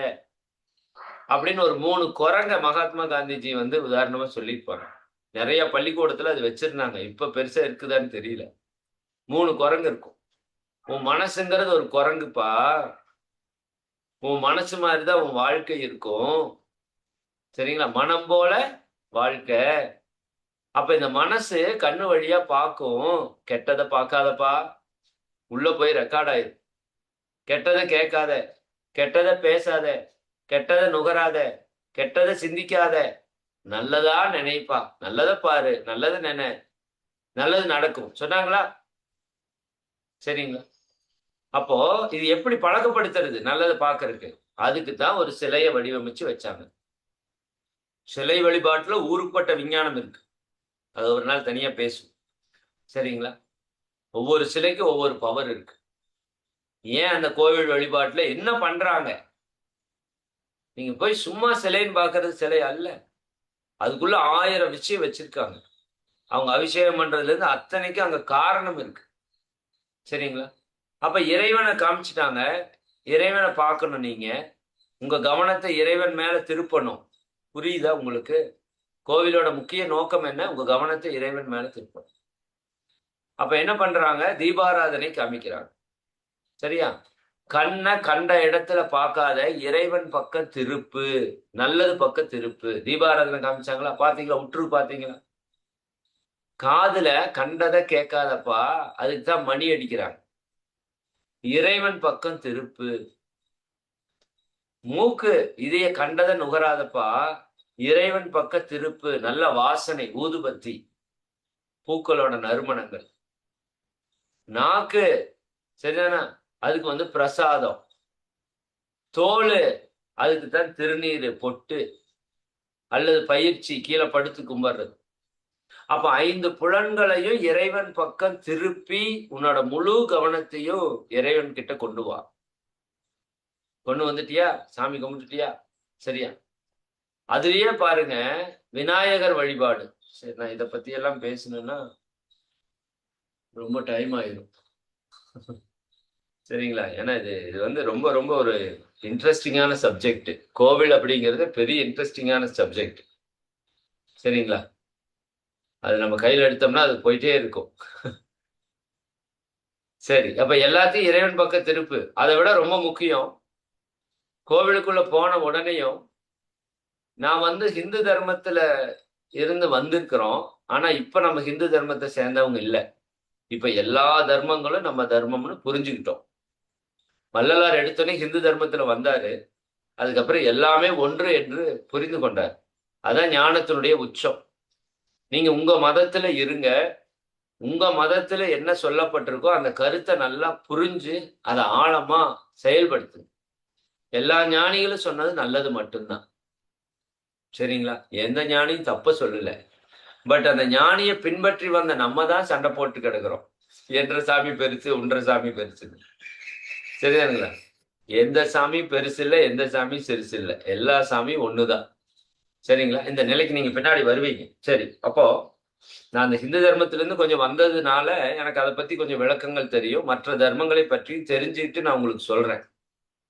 அப்படின்னு ஒரு 3 குரங்க மகாத்மா காந்திஜி வந்து உதாரணமா சொல்லியிருப்பாங்க. நிறைய பள்ளிக்கூடத்துல அது வச்சிருந்தாங்க. இப்ப பெருசா இருக்குதான்னு தெரியல. 3 குரங்கு இருக்கும். உன் மனசுங்கிறது ஒரு குரங்குப்பா. உன் மனசு மாதிரிதான் உன் வாழ்க்கை இருக்கும். சரிங்களா? மனம் போல வாழ்க்கை. அப்ப இந்த மனசு கண்ணு வழியா பார்க்கும். கெட்டத பார்க்காதப்பா. உள்ள போய் ரெக்கார்ட் ஆயிரும். கெட்டத கேட்காத, கெட்டத பேசாத, கெட்டத நுகராத, கெட்டத சிந்திக்காத, நல்லதா நினைப்பா, நல்லத பாரு, நல்லது நினை, நல்லது நடக்கும் சொன்னாங்களா? சரிங்களா? அப்போ இது எப்படி பழக்கப்படுத்துறது நல்லதை பார்க்கறதுக்கு? அதுக்கு தான் ஒரு சிலையை வடிவமைச்சு வச்சாங்க. சிலை வழிபாட்டுல ஊருப்பட்ட விஞ்ஞானம் இருக்கு. அது ஒரு நாள் தனியா பேசும். சரிங்களா? ஒவ்வொரு சிலைக்கும் ஒவ்வொரு பவர் இருக்கு. ஏன் அந்த கோவில் வழிபாட்டுல என்ன பண்றாங்க? நீங்க போய் சும்மா சிலைன்னு பார்க்கறது சிலை அல்ல. அதுக்குள்ள 1000 விஷயம் வச்சிருக்காங்க. அவங்க அபிஷேகம் பண்றதுல இருந்து அத்தனைக்கும் அங்க காரணம் இருக்கு. சரிங்களா? அப்ப இறைவனை காமிச்சிட்டாங்க. இறைவனை பார்க்கணும் நீங்க. உங்க கவனத்தை இறைவன் மேல திருப்பணும். புரியுதா உங்களுக்கு? கோவிலோட முக்கிய நோக்கம் என்ன? உங்க கவனத்தை இறைவன் மேல திருப்பணும். அப்ப என்ன பண்றாங்க? தீபாராதனை காமிக்கிறாங்க. சரியா? கண்ணை கண்ட இடத்துல பார்க்காத, இறைவன் பக்கம் திருப்பு, நல்லது பக்கம் திருப்பு. தீபாராதனை காமிச்சாங்களா? பாத்தீங்களா? உற்று பாத்தீங்களா? காதுல கண்டதை கேட்காதப்பா, அதுக்கு தான் மணி அடிக்கிறாங்க. இறைவன் பக்கம் திருப்பு. மூக்கு இதைய கண்டதை நுகராதப்பா, இறைவன் பக்கம் திருப்பு. நல்ல வாசனை, ஊதுபத்தி, பூக்களோட நறுமணங்கள். நாக்கு சரிதானா? அதுக்கு வந்து பிரசாதம். தோல் அதுக்கு தான் திருநீர், பொட்டு அல்லது பயிற்சி, கீழே படுத்து கும்பிடுறது. அப்ப 5 புலன்களையும் இறைவன் பக்கம் திருப்பி உன்னோட முழு கவனத்தையும் இறைவன் கிட்ட கொண்டு வா. கொண்டு வந்துட்டியா? சாமி கும்பிட்டுட்டியா? சரியா? அதுலயே பாருங்க, விநாயகர் வழிபாடு. சரி, நான் இதை பத்தி எல்லாம் பேசணும்னா ரொம்ப டைம் ஆயிடும். சரிங்களா? ஏன்னா இது இது வந்து ரொம்ப ரொம்ப ஒரு இன்ட்ரெஸ்டிங்கான சப்ஜெக்ட். கோவில் அப்படிங்கிறது பெரிய இன்ட்ரெஸ்டிங்கான சப்ஜெக்ட். சரிங்களா? அது நம்ம கையில் எடுத்தோம்னா அது போயிட்டே இருக்கும். சரி, அப்ப எல்லாத்தையும் இறைவன் பக்கம் திருப்பு. அதை விட ரொம்ப முக்கியம், கோவிலுக்குள்ள போன உடனேயும் நான் வந்து ஹிந்து தர்மத்துல இருந்து வந்திருக்கிறோம். ஆனா இப்ப நம்ம ஹிந்து தர்மத்தை சேர்ந்தவங்க இல்லை. இப்ப எல்லா தர்மங்களும் நம்ம தர்மம்னு புரிஞ்சுக்கிட்டோம். வள்ளலார் எடுத்தோடனே ஹிந்து தர்மத்துல வந்தாரு. அதுக்கப்புறம் எல்லாமே ஒன்று என்று புரிந்து கொண்டார். அதான் ஞானத்தினுடைய உச்சம். நீங்க உங்க மதத்துல இருங்க. உங்க மதத்துல என்ன சொல்லப்பட்டிருக்கோ அந்த கருத்தை நல்லா புரிஞ்சு அதை ஆழமா செயல்படுத்துங்க. எல்லா ஞானிகளும் சொன்னது நல்லது மட்டும்தான். சரிங்களா? எந்த ஞானியும் தப்ப சொல்லல. பட் அந்த ஞானியை பின்பற்றி வந்த நம்ம தான் சண்டை போட்டு கிடக்குறோம். என்ற சாமி பெருசு, உன்ற சாமி பெருசு. சரிதானுங்களா? எந்த சாமி பெருசு இல்லை, எந்த சாமி சிறுசு இல்லை. எல்லா சாமியும் ஒண்ணுதான். சரிங்களா? இந்த நிலைக்கு நீங்க பின்னாடி வருவீங்க. சரி, அப்போ நான் அந்த ஹிந்து தர்மத்திலிருந்து கொஞ்சம் வந்ததுனால எனக்கு அதை பத்தி கொஞ்சம் விளக்கங்கள் தெரியும். மற்ற தர்மங்களை பற்றி தெரிஞ்சுக்கிட்டு நான் உங்களுக்கு சொல்றேன்.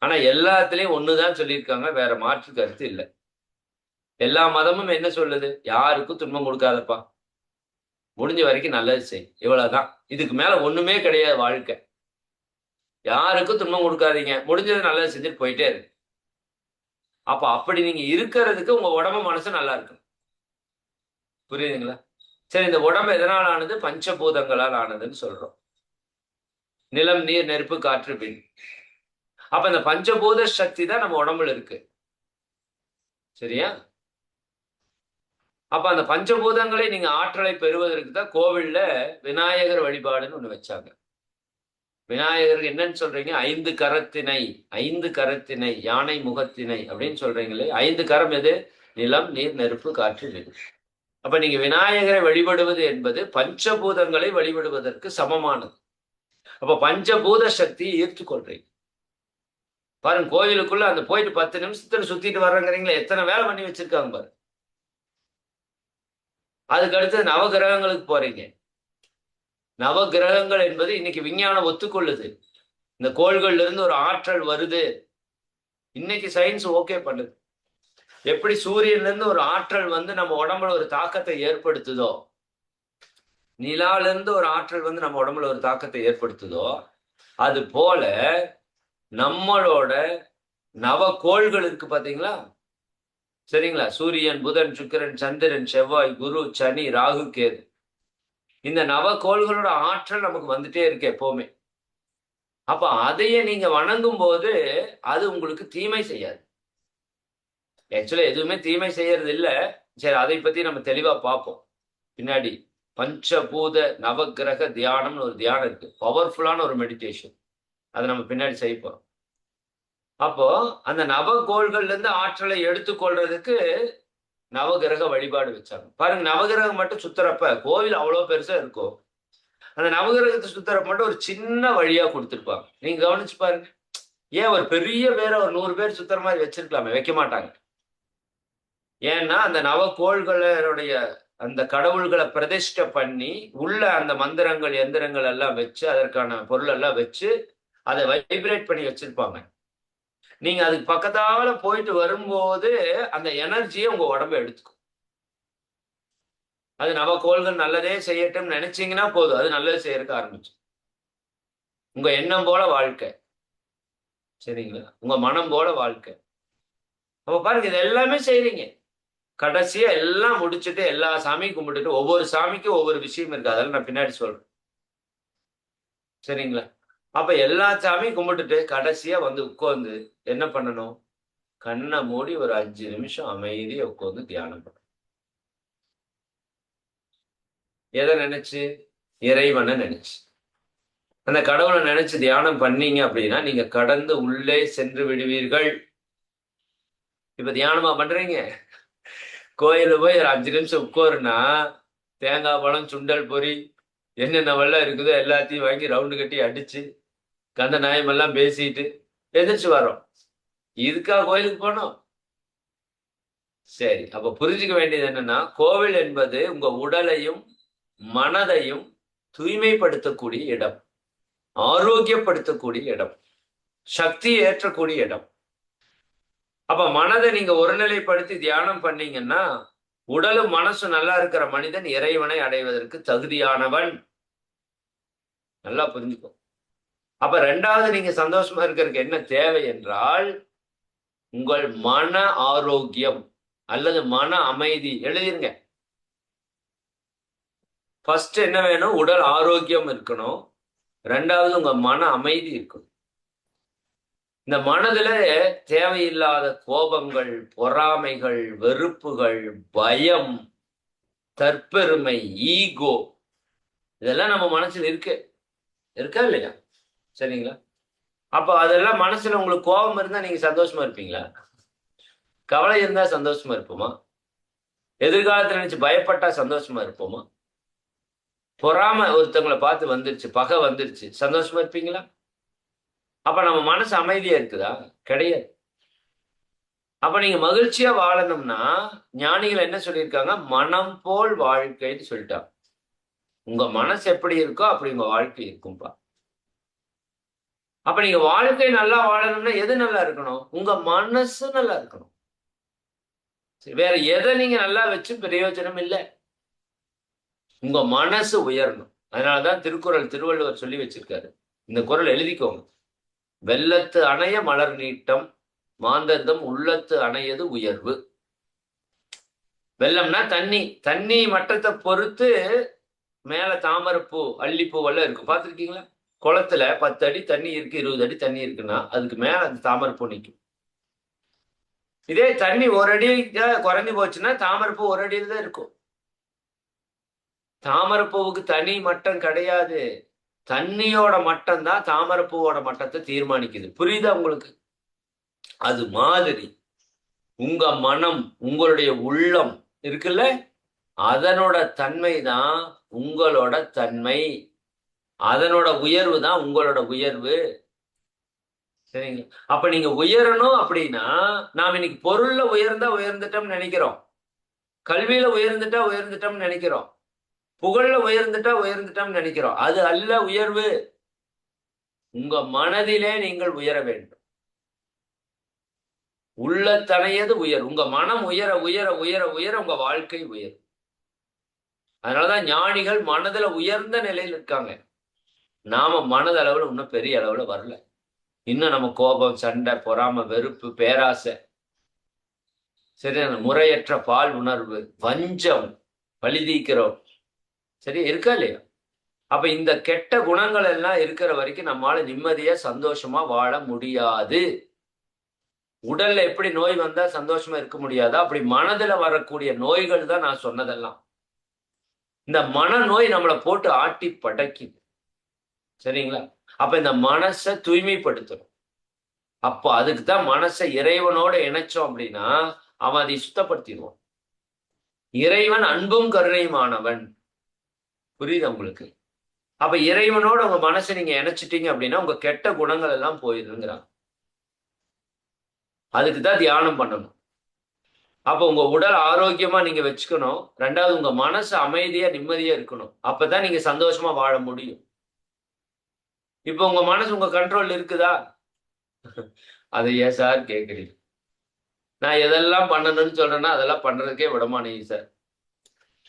ஆனா எல்லாத்துலயும் ஒண்ணுதான் சொல்லியிருக்காங்க, வேற மாற்று கருத்து இல்லை. எல்லா மதமும் என்ன சொல்லுது? யாருக்கும் துன்பம் கொடுக்காதப்பா, முடிஞ்ச வரைக்கும் நல்லது செய், இவ்வளவுதான். இதுக்கு மேல ஒண்ணுமே கிடையாது வாழ்க்கை. யாருக்கும் துன்பம் கொடுக்காதீங்க, முடிஞ்சது நல்லது செஞ்சுட்டு போயிட்டே இருக்கு. அப்ப அப்படி நீங்க இருக்கிறதுக்கு உங்க உடம்பு மனசு நல்லா இருக்கும். புரியுதுங்களா? சரி, இந்த உடம்பு எதனால் ஆனது? பஞ்சபூதங்களால் ஆனதுன்னு சொல்றோம். நிலம், நீர், நெருப்பு, காற்று, விண். அப்ப இந்த பஞ்சபூத சக்தி தான் நம்ம உடம்புல இருக்கு. சரியா? அப்ப அந்த பஞ்சபூதங்களை நீங்க ஆற்றலை பெறுவதற்கு தான் கோவில்ல விநாயகர் வழிபாடுன்னு ஒண்ணு வச்சாங்க. விநாயகருக்கு என்னன்னு சொல்றீங்க? 5 கரத்தினை, 5 கரத்தினை, யானை முகத்தினை அப்படின்னு சொல்றீங்களே. 5 கரம் எது? நிலம், நீர், நெருப்பு, காற்று, விண். அப்ப நீங்க விநாயகரை வழிபடுவது என்பது பஞ்சபூதங்களை வழிபடுவதற்கு சமமானது. அப்ப பஞ்சபூத சக்தியை ஈர்த்துக்கொள்றீங்க. பாருங்க, கோயிலுக்குள்ள அந்த போயிட்டு 10 நிமிஷத்துல சுத்திட்டு வர்றங்கிறீங்களா? எத்தனை வேலை பண்ணி வச்சிருக்காங்க பாரு. அதுக்கு அடுத்து நவகிரகங்களுக்கு போறீங்க. நவகிரகங்கள் என்பது இன்னைக்கு விஞ்ஞானம் ஒத்துக்கொள்ளுது. இந்த கோள்கள்ல இருந்து ஒரு ஆற்றல் வருது. இன்னைக்கு சயின்ஸ் ஓகே பண்ணுது. எப்படி சூரியன்ல இருந்து ஒரு ஆற்றல் வந்து நம்ம உடம்புல ஒரு தாக்கத்தை ஏற்படுத்துதோ, நிலால இருந்து ஒரு ஆற்றல் வந்து நம்ம உடம்புல ஒரு தாக்கத்தை ஏற்படுத்துதோ, அது போல நம்மளோட நவகோள்கள் இருக்கு பாத்தீங்களா? சரிங்களா? சூரியன், புதன், சுக்கிரன், சந்திரன், செவ்வாய், குரு, சனி, ராகு, கேது. இந்த நவகோள்களோட ஆற்றல் நமக்கு வந்துட்டே இருக்கு எப்பவுமே. அப்ப அதையே நீங்க வணங்கும் போது அது உங்களுக்கு தீமை செய்யாது. ஆக்சுவலா எதுவுமே தீமை செய்யறது இல்ல. சரி, அதை பத்தி நம்ம தெளிவா பார்ப்போம் பின்னாடி. பஞ்சபூத நவக்கிரக தியானம்னு ஒரு தியானம் இருக்கு. பவர்ஃபுல்லான ஒரு மெடிடேஷன். அதை நம்ம பின்னாடி செய்ய போறோம். அப்போ அந்த நவகோள்கள்ல இருந்து ஆற்றலை எடுத்துக்கொள்றதுக்கு நவகிரக வழிபாடு வச்சாங்க. பாருங்க, நவகிரகம் மட்டும் சுத்துறப்ப கோவில் அவ்வளவு பெருசா இருக்கும். அந்த நவகிரகத்தை சுத்துறப்ப மட்டும் ஒரு சின்ன வழியா கொடுத்துருப்பாங்க. நீங்க கவனிச்சு பாருங்க. ஏன் ஒரு பெரிய பேரை ஒரு 100 பேர் சுத்துற மாதிரி வச்சிருக்கலாமே, வைக்க மாட்டாங்க. ஏன்னா அந்த நவகோள்களுடைய அந்த கடவுள்களை பிரதிஷ்டை பண்ணி உள்ள அந்த மந்திரங்கள் எந்திரங்கள் எல்லாம் வச்சு அதற்கான பொருள் எல்லாம் வச்சு அதை வைப்ரேட் பண்ணி வச்சிருப்பாங்க. நீங்க அதுக்கு பக்கத்தால போயிட்டு வரும்போது அந்த எனர்ஜியை உங்க உடம்ப எடுத்துக்கும். அது நவகோள்கள் நல்லதே செய்யட்டும் நினைச்சீங்கன்னா போதும், அது நல்லது செய்யறதுக்கு ஆரம்பிச்சு. உங்க எண்ணம் போல வாழ்க்கை, சரிங்களா? உங்க மனம் போல வாழ்க்கை. அப்ப பாருங்க, இது எல்லாமே செய்றீங்க. கடைசியா எல்லாம் முடிச்சுட்டு எல்லா சாமியும் கும்பிட்டுட்டு ஒவ்வொரு சாமிக்கும் ஒவ்வொரு விஷயம் இருக்கு, அதெல்லாம் நான் பின்னாடி சொல்றேன், சரிங்களா? அப்ப எல்லா சாமியும் கும்பிட்டுட்டு கடைசியா வந்து உட்கார்ந்து என்ன பண்ணணும்? கண்ணை மூடி ஒரு 5 நிமிஷம் அமைதியா உட்கார்ந்து தியானம் பண்ணணும். எதை நினைச்சு? இறைவனை நினைச்சு. அந்த கடவுளை நினைச்சு தியானம் பண்ணீங்க அப்படின்னா நீங்க கடந்து உள்ளே சென்று விடுவீர்கள். இப்ப தியானமா பண்றீங்க, கோயில போய் ஒரு 5 நிமிஷம் உட்காருனா தேங்காய் பழம், சுண்டல், பொறி, என்னென்ன வெள்ளம் இருக்குதோ எல்லாத்தையும் வாங்கி ரவுண்டு கட்டி அடிச்சு கந்த நியாயமெல்லாம் பேசிட்டு எதிர்த்து வரோம். இதுக்கா கோயிலுக்கு போனோம்? சரி, அப்ப புரிஞ்சுக்க வேண்டியது என்னன்னா, கோவில் என்பது உங்க உடலையும் மனதையும் தூய்மைப்படுத்தக்கூடிய இடம், ஆரோக்கியப்படுத்தக்கூடிய இடம், சக்தி ஏற்றக்கூடிய இடம். அப்ப மனதை நீங்க ஒருநிலைப்படுத்தி தியானம் பண்ணீங்கன்னா உடலும் மனசும் நல்லா இருக்கிற மனிதன் இறைவனை அடைவதற்கு தகுதியானவன். நல்லா புரிஞ்சுக்கும். அப்ப 2வது நீங்க சந்தோஷமா இருக்கிறதுக்கு என்ன தேவை என்றால் உங்கள் மன ஆரோக்கியம் அல்லது மன அமைதி. எழுதிருங்க. ஃபர்ஸ்ட் என்ன வேணும்? உடல் ஆரோக்கியம் இருக்கணும். 2வது உங்க மன அமைதி இருக்கணும். இந்த மனதுல தேவையில்லாத கோபங்கள், பொறாமைகள், வெறுப்புகள், பயம், தற்பெருமை, ஈகோ, இதெல்லாம் நம்ம மனசுல இருக்கா இல்லையா? சரிங்களா? அப்ப அதெல்லாம் மனசுல உங்களுக்கு கோபம் இருந்தா நீங்க சந்தோஷமா இருப்பீங்களா? கவலை இருந்தா சந்தோஷமா இருப்போமா? எதிர்காலத்துல நினைச்சு பயப்பட்டா சந்தோஷமா இருப்போமா? பொறாம ஒருத்தவங்களை பார்த்து வந்துருச்சு, பகை வந்துருச்சு, சந்தோஷமா இருப்பீங்களா? அப்ப நம்ம மனசு அமைதியா இருக்குதா? கிடையாது. அப்ப நீங்க மகிழ்ச்சியா வாழணும்னா ஞானிகள் என்ன சொல்லியிருக்காங்க? மனம் போல் வாழ்க்கைன்னு சொல்லிட்டாங்க. உங்க மனசு எப்படி இருக்கோ அப்படி உங்க வாழ்க்கை இருக்கும்பா. அப்ப நீங்க வாழ்க்கை நல்லா வாழணும்னா எது நல்லா இருக்கணும்? உங்க மனசு நல்லா இருக்கணும். வேற எதை நீங்க நல்லா வச்சு பிரயோஜனம் இல்லை. உங்க மனசு உயரணும். அதனாலதான் திருக்குறள் திருவள்ளுவர் சொல்லி வச்சிருக்காரு. இந்த குறள் எழுதிக்கோங்க. வெள்ளத்து அணைய மலர் நீட்டம், மாந்தர்தம் உள்ளத்து அணையது உயர்வு. வெள்ளம்னா தண்ணி, தண்ணி மட்டத்தை பொறுத்து மேல தாமரைப்பூ, அல்லிப்பூ எல்லாம் இருக்கும். பார்த்துருக்கீங்களா? குளத்துல 10 அடி தண்ணி இருக்கு, 20 அடி தண்ணி இருக்குன்னா அதுக்கு மேல அந்த தாமரைப்பூ நிற்கும். இதே தண்ணி 1 அடி குறைஞ்சு போச்சுன்னா தாமரைப்பூ 1 அடியில் தான் இருக்கும். தாமரைப்பூவுக்கு தனி மட்டம் கிடையாது. தண்ணியோட மட்டம் தான் தாமரைப்பூவோட மட்டத்தை தீர்மானிக்குது. புரியுதா உங்களுக்கு? அது மாதிரி உங்க மனம், உங்களுடைய உள்ளம் இருக்குல்ல, அதனோட தன்மை தான் உங்களோட தன்மை. அதனோட உயர்வு தான் உங்களோட உயர்வு. சரிங்களா? அப்ப நீங்க உயரணும் அப்படின்னா நாம் இன்னைக்கு பொருள்ல உயர்ந்தா உயர்ந்துட்டோம்னு நினைக்கிறோம், கல்வியில உயர்ந்துட்டா உயர்ந்துட்டோம்னு நினைக்கிறோம், புகழ்ல உயர்ந்துட்டா உயர்ந்துட்டோம்னு நினைக்கிறோம். அது அல்ல உயர்வு. உங்க மனதிலே நீங்கள் உயர வேண்டும். உள்ளத்தனையது உயர். உங்க மனம் உயர உயர உயர உயர உங்க வாழ்க்கை உயரும். அதனாலதான் ஞானிகள் மனதுல உயர்ந்த நிலையில் இருக்காங்க. நாம மனதளவுல இன்னும் பெரிய அளவுல வரல. இன்னும் நம்ம கோபம், சண்டை, பொறாமை, வெறுப்பு, பேராசை, சரியான முறையற்ற பால் உணர்வு, வஞ்சம், பழிதீக்கிறோம், சரி இருக்கா இல்லையா? அப்ப இந்த கெட்ட குணங்கள் எல்லாம் இருக்கிற வரைக்கும் நம்மளால நிம்மதியா சந்தோஷமா வாழ முடியாது. உடல்ல எப்படி நோய் வந்தா சந்தோஷமா இருக்க முடியாதா, அப்படி மனதுல வரக்கூடிய நோய்கள் தான் நான் சொன்னதெல்லாம். இந்த மனநோய் நம்மளை போட்டு ஆட்டி படைக்குது. சரிங்களா? அப்ப இந்த மனசை தூய்மைப்படுத்தணும். அப்போ அதுக்கு தான் மனசை இறைவனோட இணைச்சோம் அப்படின்னா அவன் அதை சுத்தப்படுத்திடுவான். இறைவன் அன்பும் கருணையுமானவன். புரியுது உங்களுக்கு? அப்ப இறைவனோட உங்க மனசை நீங்க இணைச்சிட்டீங்க அப்படின்னா உங்க கெட்ட குணங்கள் எல்லாம் போயிருங்கிறாங்க. அதுக்கு தான் தியானம் பண்ணணும். அப்ப உங்க உடல் ஆரோக்கியமா நீங்க வச்சுக்கணும். ரெண்டாவது உங்க மனசு அமைதியா நிம்மதியா இருக்கணும். அப்பதான் நீங்க சந்தோஷமா வாழ முடியும். இப்ப உங்க மனசு உங்க கண்ட்ரோல் இருக்குதா? அதை ஏன் சார் கேட்குறீங்க? நான் எதெல்லாம் பண்ணணும்னு சொல்றேன்னா அதெல்லாம் பண்றதுக்கே விடமாட்டேங்குது சார்.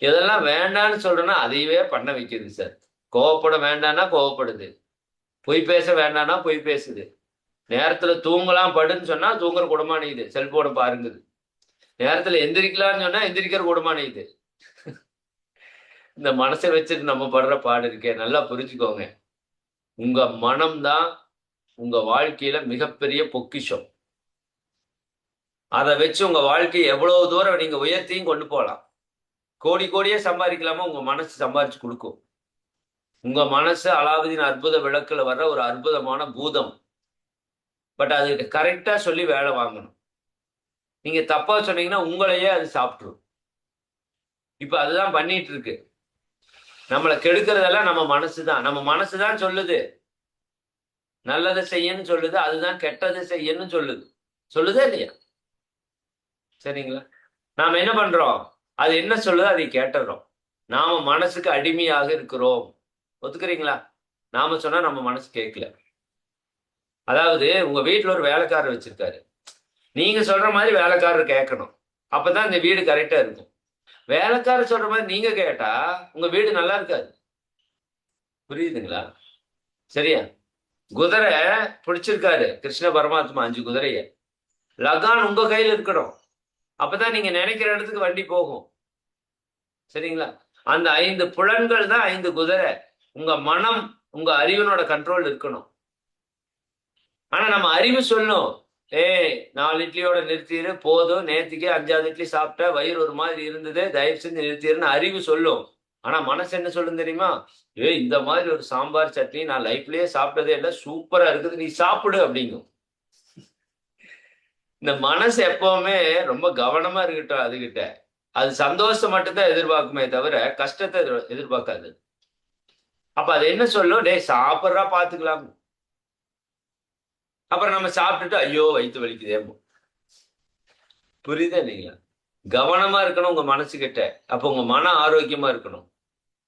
எதெல்லாம் வேண்டான்னு சொல்றேன்னா அதையவே பண்ண வைக்குது சார். கோவப்பட வேண்டாம்னா கோவப்படுது, பொய் பேச வேண்டாம்னா பொய் பேசுது, நேரத்துல தூங்கலாம் படுன்னு சொன்னா தூங்குற குடமானிக்குது, செல்போனை பாருங்குது, நேரத்துல எந்திரிக்கலாம்னு சொன்னா எந்திரிக்கிற குடமானிக்குது. இந்த மனசை வச்சுட்டு நம்ம படுற பாடு இருக்கே, நல்லா புரிஞ்சுக்கோங்க. உங்க மனம்தான் உங்க வாழ்க்கையில மிகப்பெரிய பொக்கிஷம். அதை வச்சு உங்க வாழ்க்கையை எவ்வளவு தூரம் நீங்க உயர்த்தியும் கொண்டு போகலாம். கோடி கோடியே சம்பாதிக்கலாமா, உங்க மனசு சம்பாதிச்சு கொடுக்கும். உங்க மனசு அலாவுதீன் அற்புத விளக்குல வர்ற ஒரு அற்புதமான பூதம். பட் அது கரெக்டா சொல்லி வேலை வாங்கணும். நீங்க தப்பா சொன்னீங்கன்னா உங்களையே அது சாப்பிட்டுரும். இப்ப அதுதான் பண்ணிட்டு இருக்கு. நம்மளை கெடுக்கிறதெல்லாம் நம்ம மனசுதான். நம்ம மனசுதான் சொல்லுது நல்லதை செய்யன்னு சொல்லுது, அதுதான் கெட்டதை செய்யன்னு சொல்லுது. சொல்லுதா இல்லையா? சரிங்களா? நாம என்ன பண்றோம்? அது என்ன சொல்லுதோ அதை கேட்டுறோம். நாம மனசுக்கு அடிமையாக இருக்கிறோம். ஒத்துக்கிறீங்களா? நாம சொன்னா நம்ம மனசு கேட்கல. அதாவது உங்க வீட்டுல ஒரு வேலைக்காரர் வச்சிருக்காரு. நீங்க சொல்ற மாதிரி வேலைக்காரர் கேட்கணும். அப்பதான் இந்த வீடு கரெக்டா இருக்கும். வேலைக்காரர் சொல்ற மாதிரி நீங்க கேட்டா உங்க வீடு நல்லா இருக்காது. புரியுதுங்களா? சரியா? குதிரை பிடிச்சிருக்காரு கிருஷ்ண பரமாத்மா 5 குதிரைய. லகான் உங்க கையில இருக்கணும். அப்பதான் நீங்க நினைக்கிற இடத்துக்கு வண்டி போகும். சரிங்களா? அந்த 5 புலன்கள் தான் 5 குதிரை. உங்க மனம் உங்க அறிவனோட கண்ட்ரோல் இருக்கணும். ஆனா நம்ம அறிவு சொல்லும், 4 இட்லியோட நிறுத்திடு போதும், நேற்றுக்கே 5வது இட்லி சாப்பிட்ட, வயிறு ஒரு மாதிரி இருந்தது, தயவு செஞ்சு நிறுத்திடுன்னு அறிவு சொல்லும். ஆனா மனசு என்ன சொல்லும் தெரியுமா? இந்த மாதிரி ஒரு சாம்பார் சட்னி நான் லைஃப்லயே சாப்பிட்டதே இல்லை, சூப்பரா இருக்குது, நீ சாப்பிடு அப்படிங்கும். இந்த மனசு எப்பவுமே ரொம்ப கவனமா இருக்கட்டும் அதுகிட்ட. அது சந்தோஷம் மட்டும்தான் எதிர்பார்க்குமே தவிர கஷ்டத்தை எதிர்பார்க்காது. அப்ப அது என்ன சொல்லும்? சாப்பிட்றா பாத்துக்கலாம். அப்புறம் நம்ம சாப்பிட்டுட்டு ஐயோ வயிற்று வலிக்குதே. புரியுதா இல்லைங்களா? கவனமா இருக்கணும் உங்க மனசு கிட்ட. அப்ப உங்க மன ஆரோக்கியமா இருக்கணும்.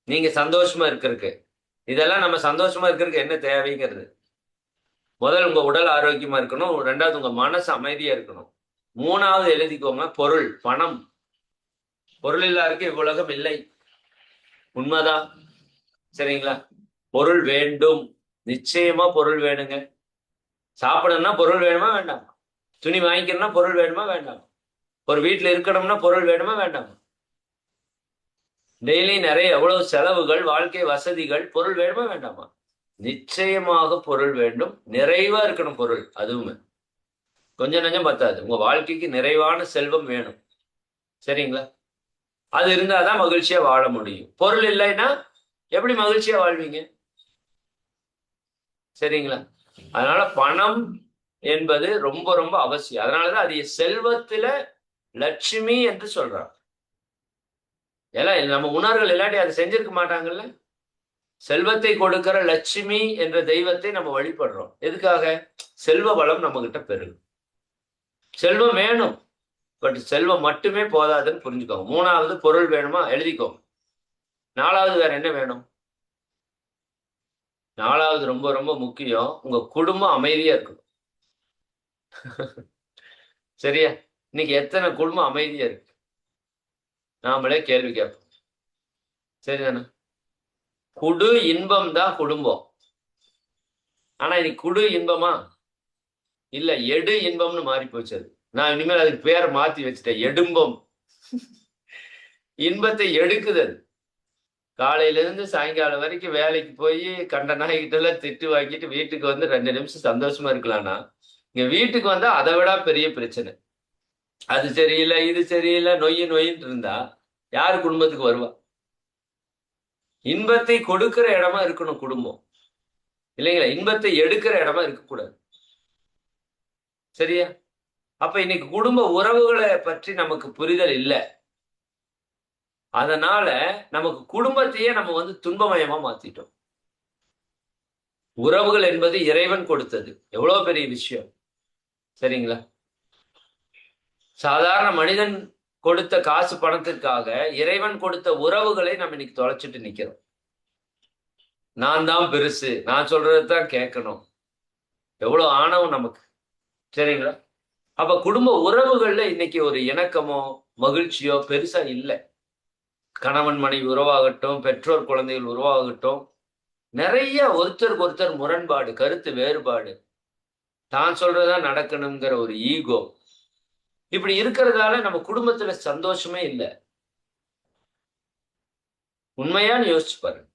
நீங்க சந்தோஷமா இருக்கிறதுக்கு. இதெல்லாம் நம்ம சந்தோஷமா இருக்கிறதுக்கு என்ன தேவைங்கிறது. முதல் உங்க உடல் ஆரோக்கியமா இருக்கணும். 2வது உங்க மனசு அமைதியா இருக்கணும். 3வது எழுதிக்கோங்க, பொருள், பணம். பொருள் இல்லாருக்கு இவ்வுலகம் இல்லை. உண்மைதான். சரிங்களா? பொருள் வேண்டும். நிச்சயமா பொருள் வேணுங்க. சாப்பிடணும்னா பொருள் வேணுமா வேண்டாம்? துணி வாங்கிக்கணும்னா பொருள் வேணுமா வேண்டாம்? ஒரு வீட்டுல இருக்கணும்னா பொருள் வேணுமா வேண்டாம்? டெய்லி நிறைய எவ்வளவு செலவுகள், வாழ்க்கை வசதிகள், பொருள் வேணுமா வேண்டாமா? நிச்சயமாக பொருள் வேண்டும். நிறைவா இருக்கணும் பொருள். அதுவுமே கொஞ்சம் நஞ்சம் பத்தாது. உங்க வாழ்க்கைக்கு நிறைவான செல்வம் வேணும். சரிங்களா? அது இருந்தாதான் மகிழ்ச்சியா வாழ முடியும். பொருள் இல்லைன்னா எப்படி மகிழ்ச்சியா வாழ்வீங்க? சரிங்களா? அதனால பணம் என்பது ரொம்ப ரொம்ப அவசியம். அதனாலதான் அது செல்வத்துல லட்சுமி என்று சொல்றாங்க. எல்லாம் நம்ம முன்னோர்கள் இல்லாட்டி அதை செஞ்சிருக்க மாட்டாங்கல்ல. செல்வத்தை கொடுக்கிற லட்சுமி என்ற தெய்வத்தை நம்ம வழிபடுறோம். எதுக்காக? செல்வ வளம் நம்ம கிட்ட பெருகும். செல்வம் வேணும், பட் செல்வம் மட்டுமே போதாதுன்னு புரிஞ்சுக்கோங்க. 3வது பொருள் வேணுமா, எழுதிக்கோங்க. 4வது வேற என்ன வேணும்? 4வது ரொம்ப ரொம்ப முக்கியம், உங்க குடும்பம் அமைதியா இருக்கணும். சரியா? இன்னைக்கு எத்தனை குடும்பம் அமைதியா இருக்கு? நாமளே கேள்வி கேட்போம். சரிதானே? குடு இன்பம் தான் குடும்பம். ஆனா இன்னைக்கு குடு இன்பமா இல்ல, எடு இன்பம்னு மாறி போச்சு அது. நான் இனிமேல் அதுக்கு பேரை மாத்தி வச்சுட்டேன், எடும்பம். இன்பத்தை எடுக்குது அது. காலையில இருந்து சாயங்காலம் வரைக்கும் வேலைக்கு போய் கண்ட நாய்கிட்ட எல்லாம் திட்டு வாங்கிட்டு வீட்டுக்கு வந்து 2 நிமிஷம் சந்தோஷமா இருக்கலாம்னா, இங்க வீட்டுக்கு வந்தா அதை விட பெரிய பிரச்சனை. அது சரியில்லை, இது சரியில்லை, நொய்யின்னு இருந்தா யாரு குடும்பத்துக்கு வருவா? இன்பத்தை கொடுக்கிற இடமா இருக்கணும் குடும்பம், இல்லைங்களா? இன்பத்தை எடுக்கிற இடமா இருக்கக்கூடாது. சரியா? அப்ப இன்னைக்கு குடும்ப உறவுகளை பற்றி நமக்கு புரிதல் இல்லை. அதனால நமக்கு குடும்பத்தையே நம்ம வந்து துன்பமயமா மாத்திட்டோம். உறவுகள் என்பது இறைவன் கொடுத்தது, எவ்வளவு பெரிய விஷயம். சரிங்களா? சாதாரண மனிதன் கொடுத்த காசு பணத்திற்காக இறைவன் கொடுத்த உறவுகளை நம்ம இன்னைக்கு தொலைச்சிட்டு நிக்கிறோம். நான் தான் பெருசு, நான் சொல்றதுதான் கேட்கணும், எவ்வளவு ஆணவம் நமக்கு. சரிங்களா? அப்ப குடும்ப உறவுகள்ல இன்னைக்கு ஒரு இணக்கமோ மகிழ்ச்சியோ பெருசா இல்லை. கணவன் மனைவி உறவாகட்டும், பெற்றோர் குழந்தைகள் உறவாகட்டும், நிறைய ஒருத்தருக்கு ஒருத்தர் முரண்பாடு, கருத்து வேறுபாடு, தான் சொல்றதுதான் நடக்கணுங்கிற ஒரு ஈகோ, இப்படி இருக்கிறதால நம்ம குடும்பத்துல சந்தோஷமே இல்லை. உண்மையான்னு யோசிச்சு பாருங்க.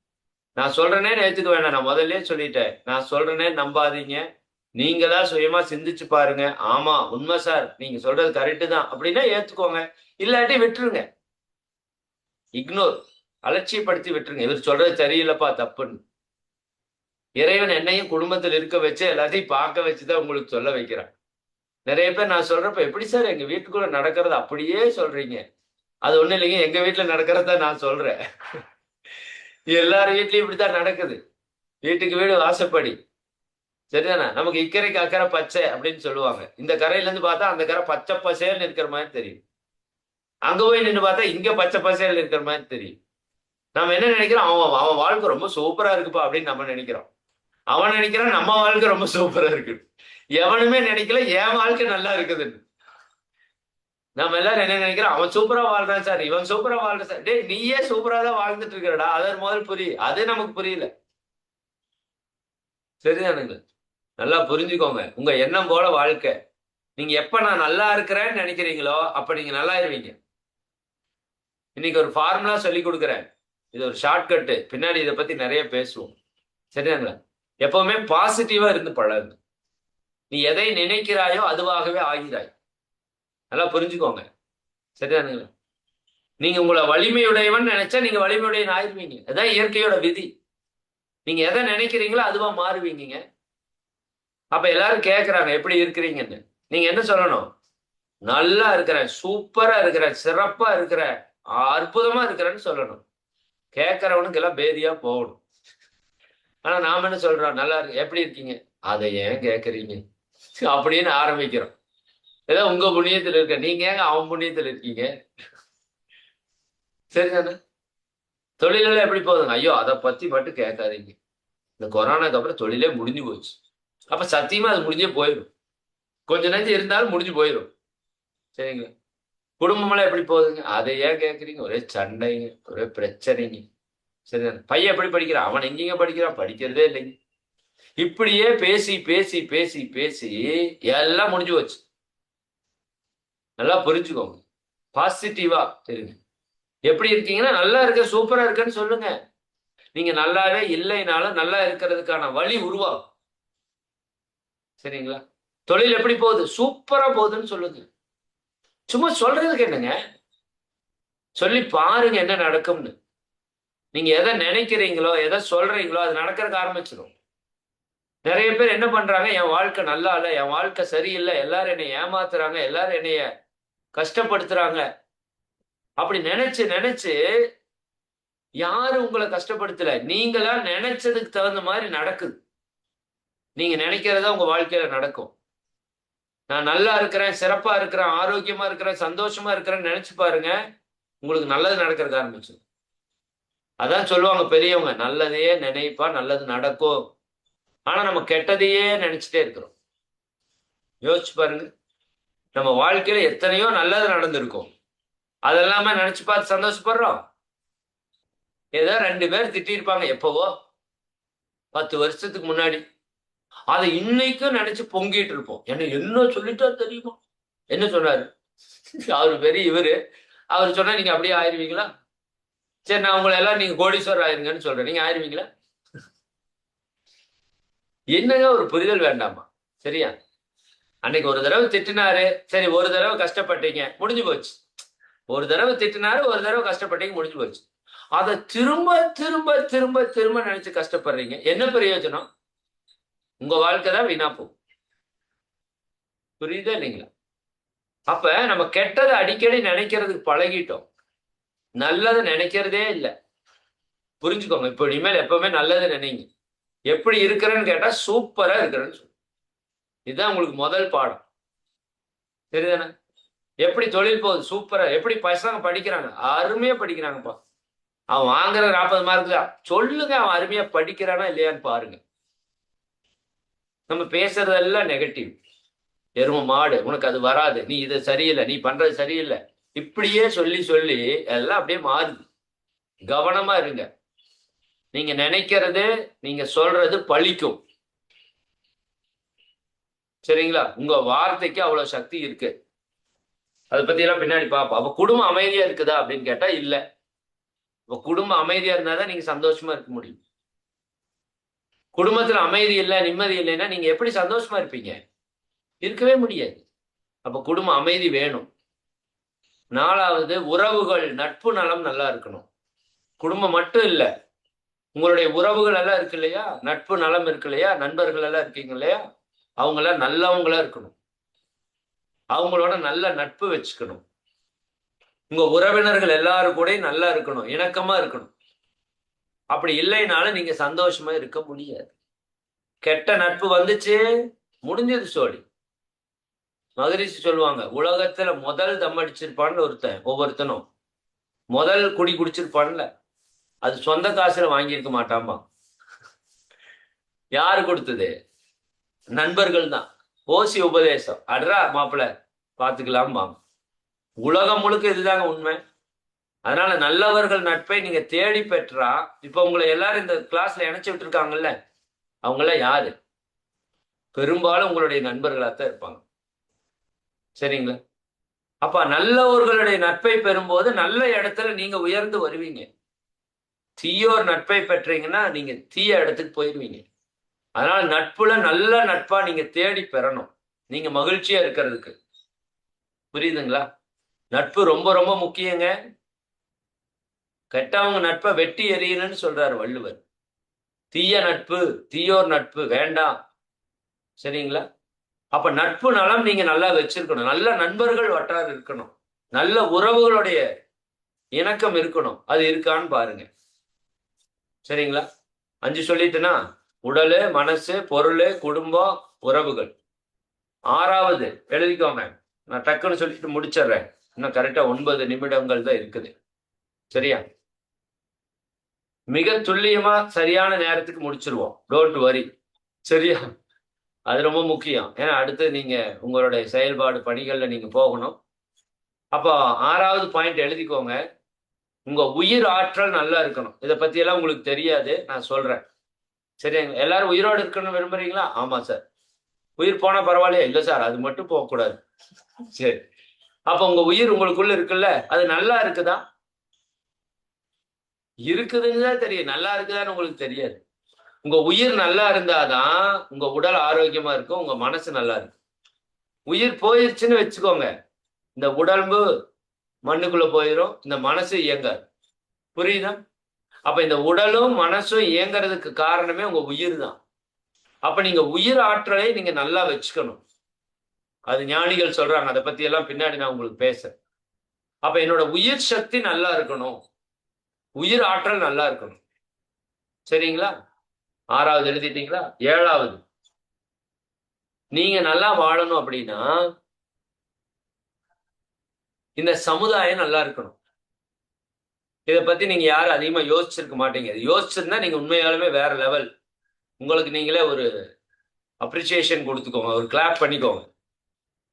நான் சொல்றேனே ஏத்துக்க வேணாம், நான் முதல்ல சொல்லிட்டேன். நான் சொல்றேனே நம்பாதீங்க, நீங்களா சுயமா சிந்திச்சு பாருங்க. ஆமா உண்மை சார், நீங்க சொல்றது கரெக்டு தான் அப்படின்னா ஏத்துக்கோங்க, இல்லாட்டி விட்டுருங்க. இக்னோர், அலட்சியப்படுத்தி விட்டுருங்க. இவர் சொல்றது சரியில்லைப்பா, தப்புன்னு. இறைவன் என்னையும் குடும்பத்தில் இருக்க வச்சு எல்லாத்தையும் பார்க்க வச்சுதான் உங்களுக்கு சொல்ல வைக்கிறான். நிறைய பேர் நான் சொல்றப்ப, எப்படி சார் எங்க வீட்டுக்குள்ள நடக்கிறது அப்படியே சொல்றீங்க? அது ஒண்ணும் இல்லைங்க, எங்க வீட்டுல நடக்கிறத நான் சொல்றேன். எல்லார் வீட்லயும் இப்படித்தான் நடக்குது. வீட்டுக்கு வீடு வாசப்படி. சரிதானே? நமக்கு இக்கரைக்கு அக்கறை பச்சை அப்படின்னு சொல்லுவாங்க. இந்த கரையில இருந்து பார்த்தா அந்த கரை பச்சை பசேல்னு இருக்கிற மாதிரி தெரியும். அங்க போய் நின்று பார்த்தா இங்க பச்சை பசேல்னு இருக்கிற மாதிரி தெரியும். நம்ம என்ன நினைக்கிறோம்? அவன் அவன் வாழ்க்கை ரொம்ப சூப்பரா இருக்குப்பா அப்படின்னு நம்ம நினைக்கிறோம். அவன் நினைக்கிறான் நம்ம வாழ்க்கை ரொம்ப சூப்பரா இருக்கு. எவனுமே நினைக்கல என் வாழ்க்கை நல்லா இருக்குதுன்னு. நம்ம எல்லாரும் என்ன நினைக்கிறோம்? அவன் சூப்பரா வாழ்றான் சார், இவன் சூப்பரா வாழ்றான் சார். டேய், நீயே சூப்பரா தான் வாழ்ந்துட்டு இருக்கிறடா. அதன் முதல் புரியும். அது நமக்கு புரியல. சரிதானுங்க? நல்லா புரிஞ்சுக்கோங்க. உங்க எண்ணம் போல வாழ்க்கை. நீங்க எப்ப நான் நல்லா இருக்கிறேன்னு நினைக்கிறீங்களோ அப்ப நீங்க நல்லா இருவீங்க. இன்னைக்கு ஒரு ஃபார்முலா சொல்லி கொடுக்குறேன். இது ஒரு ஷார்ட்கட்டு, பின்னாடி இதை பத்தி நிறைய பேசுவோம். சரிதாங்களா? எப்பவுமே பாசிட்டிவா இருந்து பழகு. நீ எதை நினைக்கிறாயோ அதுவாகவே ஆகிறாய். நல்லா புரிஞ்சுக்கோங்க. சரிதானுங்களா? நீங்க உங்களை வலிமையுடையவன் நினைச்சா நீங்க வலிமையுடையவன் ஆயிருவீங்க. அதான் இயற்கையோட விதி. நீங்க எதை நினைக்கிறீங்களோ அதுவா மாறுவீங்க. அப்ப எல்லாரும் கேட்கறாங்க எப்படி இருக்கிறீங்கன்னு. நீங்க என்ன சொல்லணும்? நல்லா இருக்கிறேன், சூப்பரா இருக்கிறேன், சிறப்பா இருக்கிறேன், அற்புதமா இருக்கிறேன்னு சொல்லணும். கேட்கறவனுக்கு எல்லாம் பேதியா போகணும். ஆனா நாம என்ன சொல்றோம்? நல்லா இருக்கு, எப்படி இருக்கீங்க? அதை ஏன் கேட்கறீங்க அப்படின்னு ஆரம்பிக்கிறோம். ஏதோ உங்க புண்ணியத்தில் இருக்க, நீங்க ஏங்க அவன் புண்ணியத்தில் இருக்கீங்க? சரிதானே? தொழிலெல்லாம் எப்படி போகுதுங்க? ஐயோ அதை பத்தி மட்டும் கேட்காதீங்க. இந்த கொரோனாக்கு அப்புறம் தொழிலே முடிஞ்சு போச்சு. அப்ப சத்தியமா அது முடிஞ்சே போயிடும். கொஞ்ச நேரம் இருந்தாலும் முடிஞ்சு போயிடும். சரிங்களா? குடும்பமெல்லாம் எப்படி போகுதுங்க? அதை ஏன் கேட்குறீங்க? ஒரே சண்டைங்க, ஒரே பிரச்சனைங்க. சரிதானே? பையன் எப்படி படிக்கிறான்? அவன் எங்கேங்க படிக்கிறான்? படிக்கிறதே இல்லைங்க. இப்படியே பேசி பேசி பேசி பேசி எல்லாம் முடிஞ்சு போச்சு. நல்லா புரிஞ்சுக்கோங்க. பாசிட்டிவா தெரியுங்க. எப்படி இருக்கீங்கன்னா நல்லா இருக்க, சூப்பரா இருக்கன்னு சொல்லுங்க. நீங்க நல்லாவே இல்லைனாலும் நல்லா இருக்கிறதுக்கான வழி உருவாகும். சரிங்களா? தொழில் எப்படி போகுது? சூப்பரா போகுதுன்னு சொல்லுங்க. சும்மா சொல்றதுக்கு என்னங்க, சொல்லி பாருங்க என்ன நடக்கும்னு. நீங்க எதை நினைக்கிறீங்களோ எதை சொல்றீங்களோ அது நடக்கிறதுக்கு ஆரம்பிச்சிடும். நிறைய பேர் என்ன பண்றாங்க? என் வாழ்க்கை நல்லா இல்லை, என் வாழ்க்கை சரியில்லை, எல்லாரும் என்னை ஏமாத்துறாங்க, எல்லாரும் என்னைய கஷ்டப்படுத்துறாங்க அப்படி நினைச்சு நினைச்சு, யாரும் உங்களை கஷ்டப்படுத்தல, நீங்களா நினைச்சதுக்கு தகுந்த மாதிரி நடக்குது. நீங்க நினைக்கிறதா உங்க வாழ்க்கையில நடக்கும். நான் நல்லா இருக்கிறேன், சிறப்பா இருக்கிறேன், ஆரோக்கியமா இருக்கிறேன், சந்தோஷமா இருக்கிறேன்னு நினைச்சு பாருங்க, உங்களுக்கு நல்லது நடக்கிறதுக்கு ஆரம்பிச்சு. அதான் சொல்லுவாங்க பெரியவங்க, நல்லதையே நினைப்பா நல்லது நடக்கும். ஆனா நம்ம கெட்டதையே நினைச்சிட்டே இருக்கிறோம். யோசிச்சு பாருங்க. நம்ம வாழ்க்கையில எத்தனையோ நல்லது நடந்திருக்கும், அதெல்லாமே நினைச்சு பார்த்து சந்தோஷப்படுறோம். ஏதோ 2 பேர் திட்டிருப்பாங்க எப்பவோ 10 வருஷத்துக்கு முன்னாடி, அதை இன்னைக்கும் நினைச்சு பொங்கிட்டு இருப்போம். என்ன சொல்லிட்டா தெரியுமா? என்ன சொன்னாரு? அவரு பெரிய இவரு. அவர் சொன்னா நீங்க அப்படியே ஆயிருவீங்களா? சரி, நான் உங்களை எல்லாம் நீங்க கோடீஸ்வரர் ஆயிருங்கன்னு சொல்றேன், நீங்க ஆயிருவீங்களா? என்னங்க ஒரு புரிதல் வேண்டாமா? சரியா? அன்னைக்கு ஒரு தடவை திட்டினாரு, சரி ஒரு தடவை கஷ்டப்பட்டீங்க, முடிஞ்சு போச்சு. ஒரு தடவை திட்டினாரு, ஒரு தடவை கஷ்டப்பட்டீங்க, முடிஞ்சு போச்சு. அதை திரும்ப திரும்ப திரும்ப திரும்ப நினைச்சு கஷ்டப்படுறீங்க, என்ன பிரயோஜனம்? உங்க வாழ்க்கை தான் வீணா போகும். புரியுதா இல்லைங்களா? அப்ப நம்ம கெட்டதை அடிக்கடி நினைக்கிறதுக்கு பழகிட்டோம், நல்லதை நினைக்கிறதே இல்லை. புரிஞ்சுக்கோங்க, இப்ப இனிமேல் எப்பவுமே நல்லதை நினைங்க. எப்படி இருக்கிறேன்னு கேட்டா சூப்பரா இருக்கிறேன்னு சொல்லு. இதுதான் உங்களுக்கு முதல் பாடம். சரிதானே? எப்படி தொழில் போகுது? சூப்பரா. எப்படி பசங்க படிக்கிறாங்க? அருமையா படிக்கிறாங்கப்பா. அவன் வாங்குற 40 மார்க் தான். சொல்லுங்க, அவன் அருமையா படிக்கிறானா இல்லையான்னு பாருங்க. நம்ம பேசுறதெல்லாம் நெகட்டிவ். எரும மாடு, உனக்கு அது வராது, நீ இது சரியில்லை, நீ பண்றது சரியில்லை, இப்படியே சொல்லி சொல்லி எல்லாம் அப்படியே மாறுது. கவனமா இருங்க. நீங்க நினைக்கிறது, நீங்க சொல்றது பழிக்கும். சரிங்களா? உங்க வார்த்தைக்கு அவ்வளவு சக்தி இருக்கு. அதை பத்தி எல்லாம் பின்னாடி பார்ப்போம். அப்ப குடும்பம் அமைதியா இருக்குதா அப்படின்னு கேட்டா இல்ல. இப்ப குடும்பம் அமைதியா இருந்தாதான் நீங்க சந்தோஷமா இருக்க முடியும். குடும்பத்துல அமைதி இல்லை, நிம்மதி இல்லைன்னா நீங்க எப்படி சந்தோஷமா இருப்பீங்க? இருக்கவே முடியாது. அப்ப குடும்ப அமைதி வேணும். 4வது, உறவுகள் நட்பு நலம் நல்லா இருக்கணும். குடும்பம் மட்டும் இல்ல, உங்களுடைய உறவுகள் எல்லாம் இருக்கு இல்லையா, நட்பு நலம் இருக்கு இல்லையா, நண்பர்கள் எல்லாம் இருக்கீங்க இல்லையா, அவங்க எல்லாம் நல்லவங்களா இருக்கணும். அவங்களோட நல்ல நட்பு வச்சுக்கணும். உங்க உறவினர்கள் எல்லாரும் கூட நல்லா இருக்கணும், இணக்கமா இருக்கணும். அப்படி இல்லைனாலும் நீங்க சந்தோஷமா இருக்க முடியாது. கெட்ட நட்பு வந்துச்சு, முடிஞ்சது சோழி. மகரிஷி சொல்லுவாங்க, உலகத்துல முதல் தம் அடிச்சிருப்பான்னு ஒவ்வொருத்தனும் முதல் குடி குடிச்சிருப்பான்ல, அது சொந்த காசுல வாங்கியிருக்க மாட்டாமா. யாரு கொடுத்தது? நண்பர்கள் தான். ஓசி உபதேசம், அட்ரா மாப்பிள்ள பாத்துக்கலாமா. உலகம் முழுக்க இதுதாங்க உண்மை. அதனால நல்லவர்கள் நட்பை நீங்க தேடி பெற்றா, இப்ப உங்களை எல்லாரும் இந்த கிளாஸ்ல இணைச்சு விட்டு இருக்காங்கல்ல, அவங்க எல்லாம் யாரு? பெரும்பாலும் உங்களுடைய நண்பர்களாத்தான் இருப்பாங்க. சரிங்களா? அப்ப நல்லவர்களுடைய நட்பை பெறும்போது நல்ல இடத்துல நீங்க உயர்ந்து வருவீங்க. தீயோர் நட்பை பெற்றீங்கன்னா நீங்க தீய இடத்துக்கு போயிருவீங்க. அதனால நட்புல நல்ல நட்பா நீங்க தேடி பெறணும், நீங்க மகிழ்ச்சியா இருக்கிறதுக்கு. புரியுதுங்களா? நட்பு ரொம்ப ரொம்ப முக்கியங்க. கெட்டவங்க நட்பை வெட்டி எறியணும்னு சொல்றாரு வள்ளுவர். தீய நட்பு, தீயோர் நட்பு வேண்டாம். சரிங்களா? அப்ப நட்பு நலம் நீங்க நல்லா வச்சிருக்கணும். நல்ல நண்பர்கள் வட்டாரம் இருக்கணும், நல்ல உறவுகளுடைய இணக்கம் இருக்கணும். அது இருக்கான்னு பாருங்க. சரிங்களா? 5 சொல்லிட்டுனா, உடல், மனசு, பொருள், குடும்பம், உறவுகள். 6வது எழுதிக்கோங்க. நான் டக்குன்னு சொல்லிட்டு முடிச்சிடுறேன். இன்னும் கரெக்டா 9 நிமிடங்கள் தான் இருக்குது. சரியா? மிக துல்லியமா சரியான நேரத்துக்கு முடிச்சிருவோம். Don't worry. சரியா? அது ரொம்ப முக்கியம். ஏன்னா அடுத்து நீங்க உங்களுடைய செயல்பாடு பணிகள்ல நீங்க போகணும். அப்போ 6வது பாயிண்ட் எழுதிக்கோங்க. உங்க உயிர் ஆற்றல் நல்லா இருக்கணும். இதை பத்தி எல்லாம் உங்களுக்கு தெரியாது, நான் சொல்றேன். சரிங்க? எல்லாரும் உயிரோடு இருக்கணும்னு விரும்புறீங்களா? ஆமா சார். உயிர் போனா பரவாயில்லையா? இல்ல சார், அது மட்டும் போகக்கூடாது. சரி, அப்ப உங்க உயிர் உங்களுக்குள்ள இருக்குல்ல, அது நல்லா இருக்குதா? இருக்குதுன்னு தான் தெரியும், நல்லா இருக்குதான்னு உங்களுக்கு தெரியாது. உங்க உயிர் நல்லா இருந்தாதான் உங்க உடல் ஆரோக்கியமா இருக்கும், உங்க மனசு நல்லா இருக்கும். உயிர் போயிருச்சுன்னு வச்சுக்கோங்க, இந்த உடம்பு மண்ணுக்குள்ள போயிடும், இந்த மனசு இயங்காது. புரியுதா? அப்ப இந்த உடலும் மனசும் இயங்குறதுக்கு காரணமே உங்க உயிர் தான். அப்ப நீங்க உயிர் ஆற்றலை நீங்க நல்லா வச்சுக்கணும். அது ஞானிகள் சொல்றாங்க, அதை பத்தி எல்லாம் பின்னாடி நான் உங்களுக்கு பேசுறேன். அப்ப என்னோட உயிர் சக்தி நல்லா இருக்கணும், உயிர் ஆற்றல் நல்லா இருக்கணும். சரிங்களா? 6வது எழுதிட்டீங்களா? 7வது, நீங்க நல்லா வாழணும் அப்படின்னா இந்த சமுதாயம் நல்லா இருக்கணும். இதை பத்தி நீங்க யாரும் அதிகமா யோசிச்சிருக்க மாட்டீங்க. யோசிச்சிருந்தா நீங்க உண்மையாலுமே வேற லெவல். உங்களுக்கு நீங்களே ஒரு அப்ரிசியேஷன் கொடுத்துக்கோங்க, ஒரு கிளாப் பண்ணிக்கோங்க.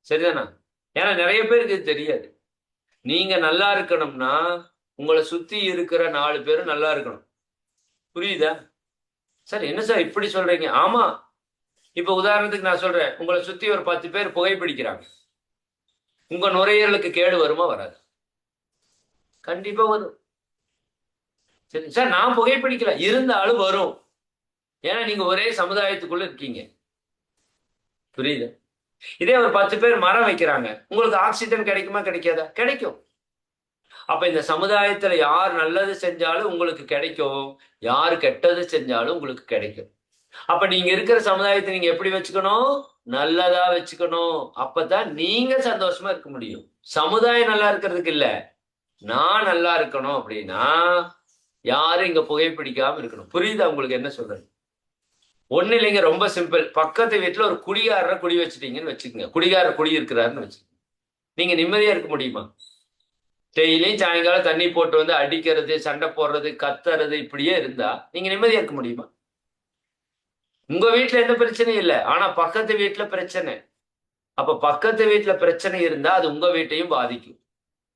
சரிதானா? ஏன்னா நிறைய பேருக்கு இது தெரியாது. நீங்க நல்லா இருக்கணும்னா உங்களை சுத்தி இருக்கிற 4 பேரும் நல்லா இருக்கணும். புரியுதா? சார் என்ன சார் இப்படி சொல்றீங்க? ஆமா. இப்ப உதாரணத்துக்கு நான் சொல்றேன், உங்களை சுத்தி ஒரு 10 பேர் புகைப்பிடிக்கிறாங்க. உங்க நுரையீரலுக்கு கேடு வருமா? வராது. கண்டிப்பா வரும். சரி சார், நான் புகைப்பிடிக்கல, இருந்தாலும் வரும். ஏன்னா நீங்க ஒரே சமுதாயத்துக்குள்ள இருக்கீங்க. புரியுது? இதே ஒரு 10 பேர் மரம் வைக்கிறாங்க, உங்களுக்கு ஆக்சிஜன் கிடைக்குமா? கிடைக்காதா? கிடைக்கும். அப்ப இந்த சமுதாயத்துல யார் நல்லது செஞ்சாலும் உங்களுக்கு கிடைக்கும், யார் கெட்டது செஞ்சாலும் உங்களுக்கு கிடைக்கும். அப்ப நீங்க இருக்கிற சமுதாயத்தை நீங்க எப்படி வச்சுக்கணும்? நல்லதா வச்சுக்கணும். அப்பதான் நீங்க சந்தோஷமா இருக்க முடியும். சமுதாயம் நல்லா இருக்கிறதுக்கு இல்ல, நான் நல்லா இருக்கணும். அப்படின்னா யாரும் இங்க புகைப்பிடிக்காம இருக்கணும். புரியுதா உங்களுக்கு என்ன சொல்றேன்? ஒண்ணு இல்லைங்க, ரொம்ப சிம்பிள். பக்கத்து வீட்டுல ஒரு குடிகாரரை குடி வச்சுட்டீங்கன்னு வச்சுக்கோங்க, குடிகாரர் குடி இருக்கிறாருன்னு வச்சுக்கோங்க, நீங்க நிம்மதியா இருக்க முடியுமா? டெய்லியும் சாயங்காலம் தண்ணி போட்டு வந்து அடிக்கிறது, சண்டை போடுறது, கத்துறது, இப்படியே இருந்தா நீங்க நிம்மதியா இருக்க முடியுமா? உங்க வீட்டுல எந்த பிரச்சனையும் இல்லை, ஆனா பக்கத்து வீட்டுல பிரச்சனை. அப்ப பக்கத்து வீட்டுல பிரச்சனை இருந்தா அது உங்க வீட்டையும் பாதிக்கும்.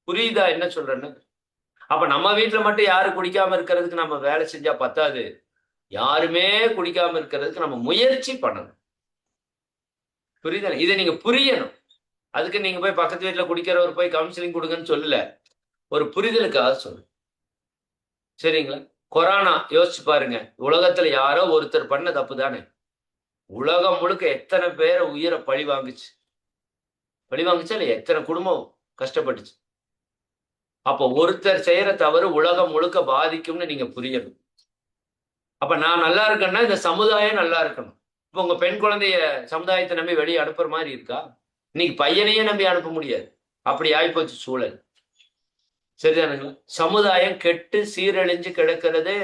புரியுதா என்ன சொல்றேன்னு? அப்ப நம்ம வீட்டுல மட்டும் யாரு குடிக்காம இருக்கிறதுக்கு நம்ம வேலை செஞ்சா பத்தாது, யாருமே குடிக்காம இருக்கிறதுக்கு நம்ம முயற்சி பண்ணணும். புரியுதா? இதை நீங்க புரியணும். அதுக்கு நீங்க போய் பக்கத்து வீட்டுல குடிக்கிறவர் போய் கவுன்சிலிங் கொடுங்கன்னு சொல்லல, ஒரு புரிதலுக்காக சொல்லு. சரிங்களா? கொரோனா யோசிச்சு பாருங்க, உலகத்துல யாரோ ஒருத்தர் பண்ண தப்பு தானே உலகம் முழுக்க எத்தனை பேரை உயிரை பழி வாங்குச்சு? பழி வாங்குச்சா இல்ல? எத்தனை குடும்பம் கஷ்டப்பட்டுச்சு? அப்போ ஒருத்தர் செய்யற தவறு உலகம் முழுக்க பாதிக்கும்னு நீங்க புரியணும். அப்ப நான் நல்லா இருக்கேன்னா இந்த சமுதாயம் நல்லா இருக்கணும். இப்ப உங்க பெண் குழந்தைய சமுதாயத்தை நம்பி வெளியே அனுப்புற மாதிரி இருக்கா? இன்னைக்கு பையனையே நம்பி அனுப்ப முடியாது, அப்படி ஆயிப்போச்சு சூழல். சரிதானுங்களா? சமுதாயம் கெட்டு சீரழிஞ்சு கிடக்கிறது.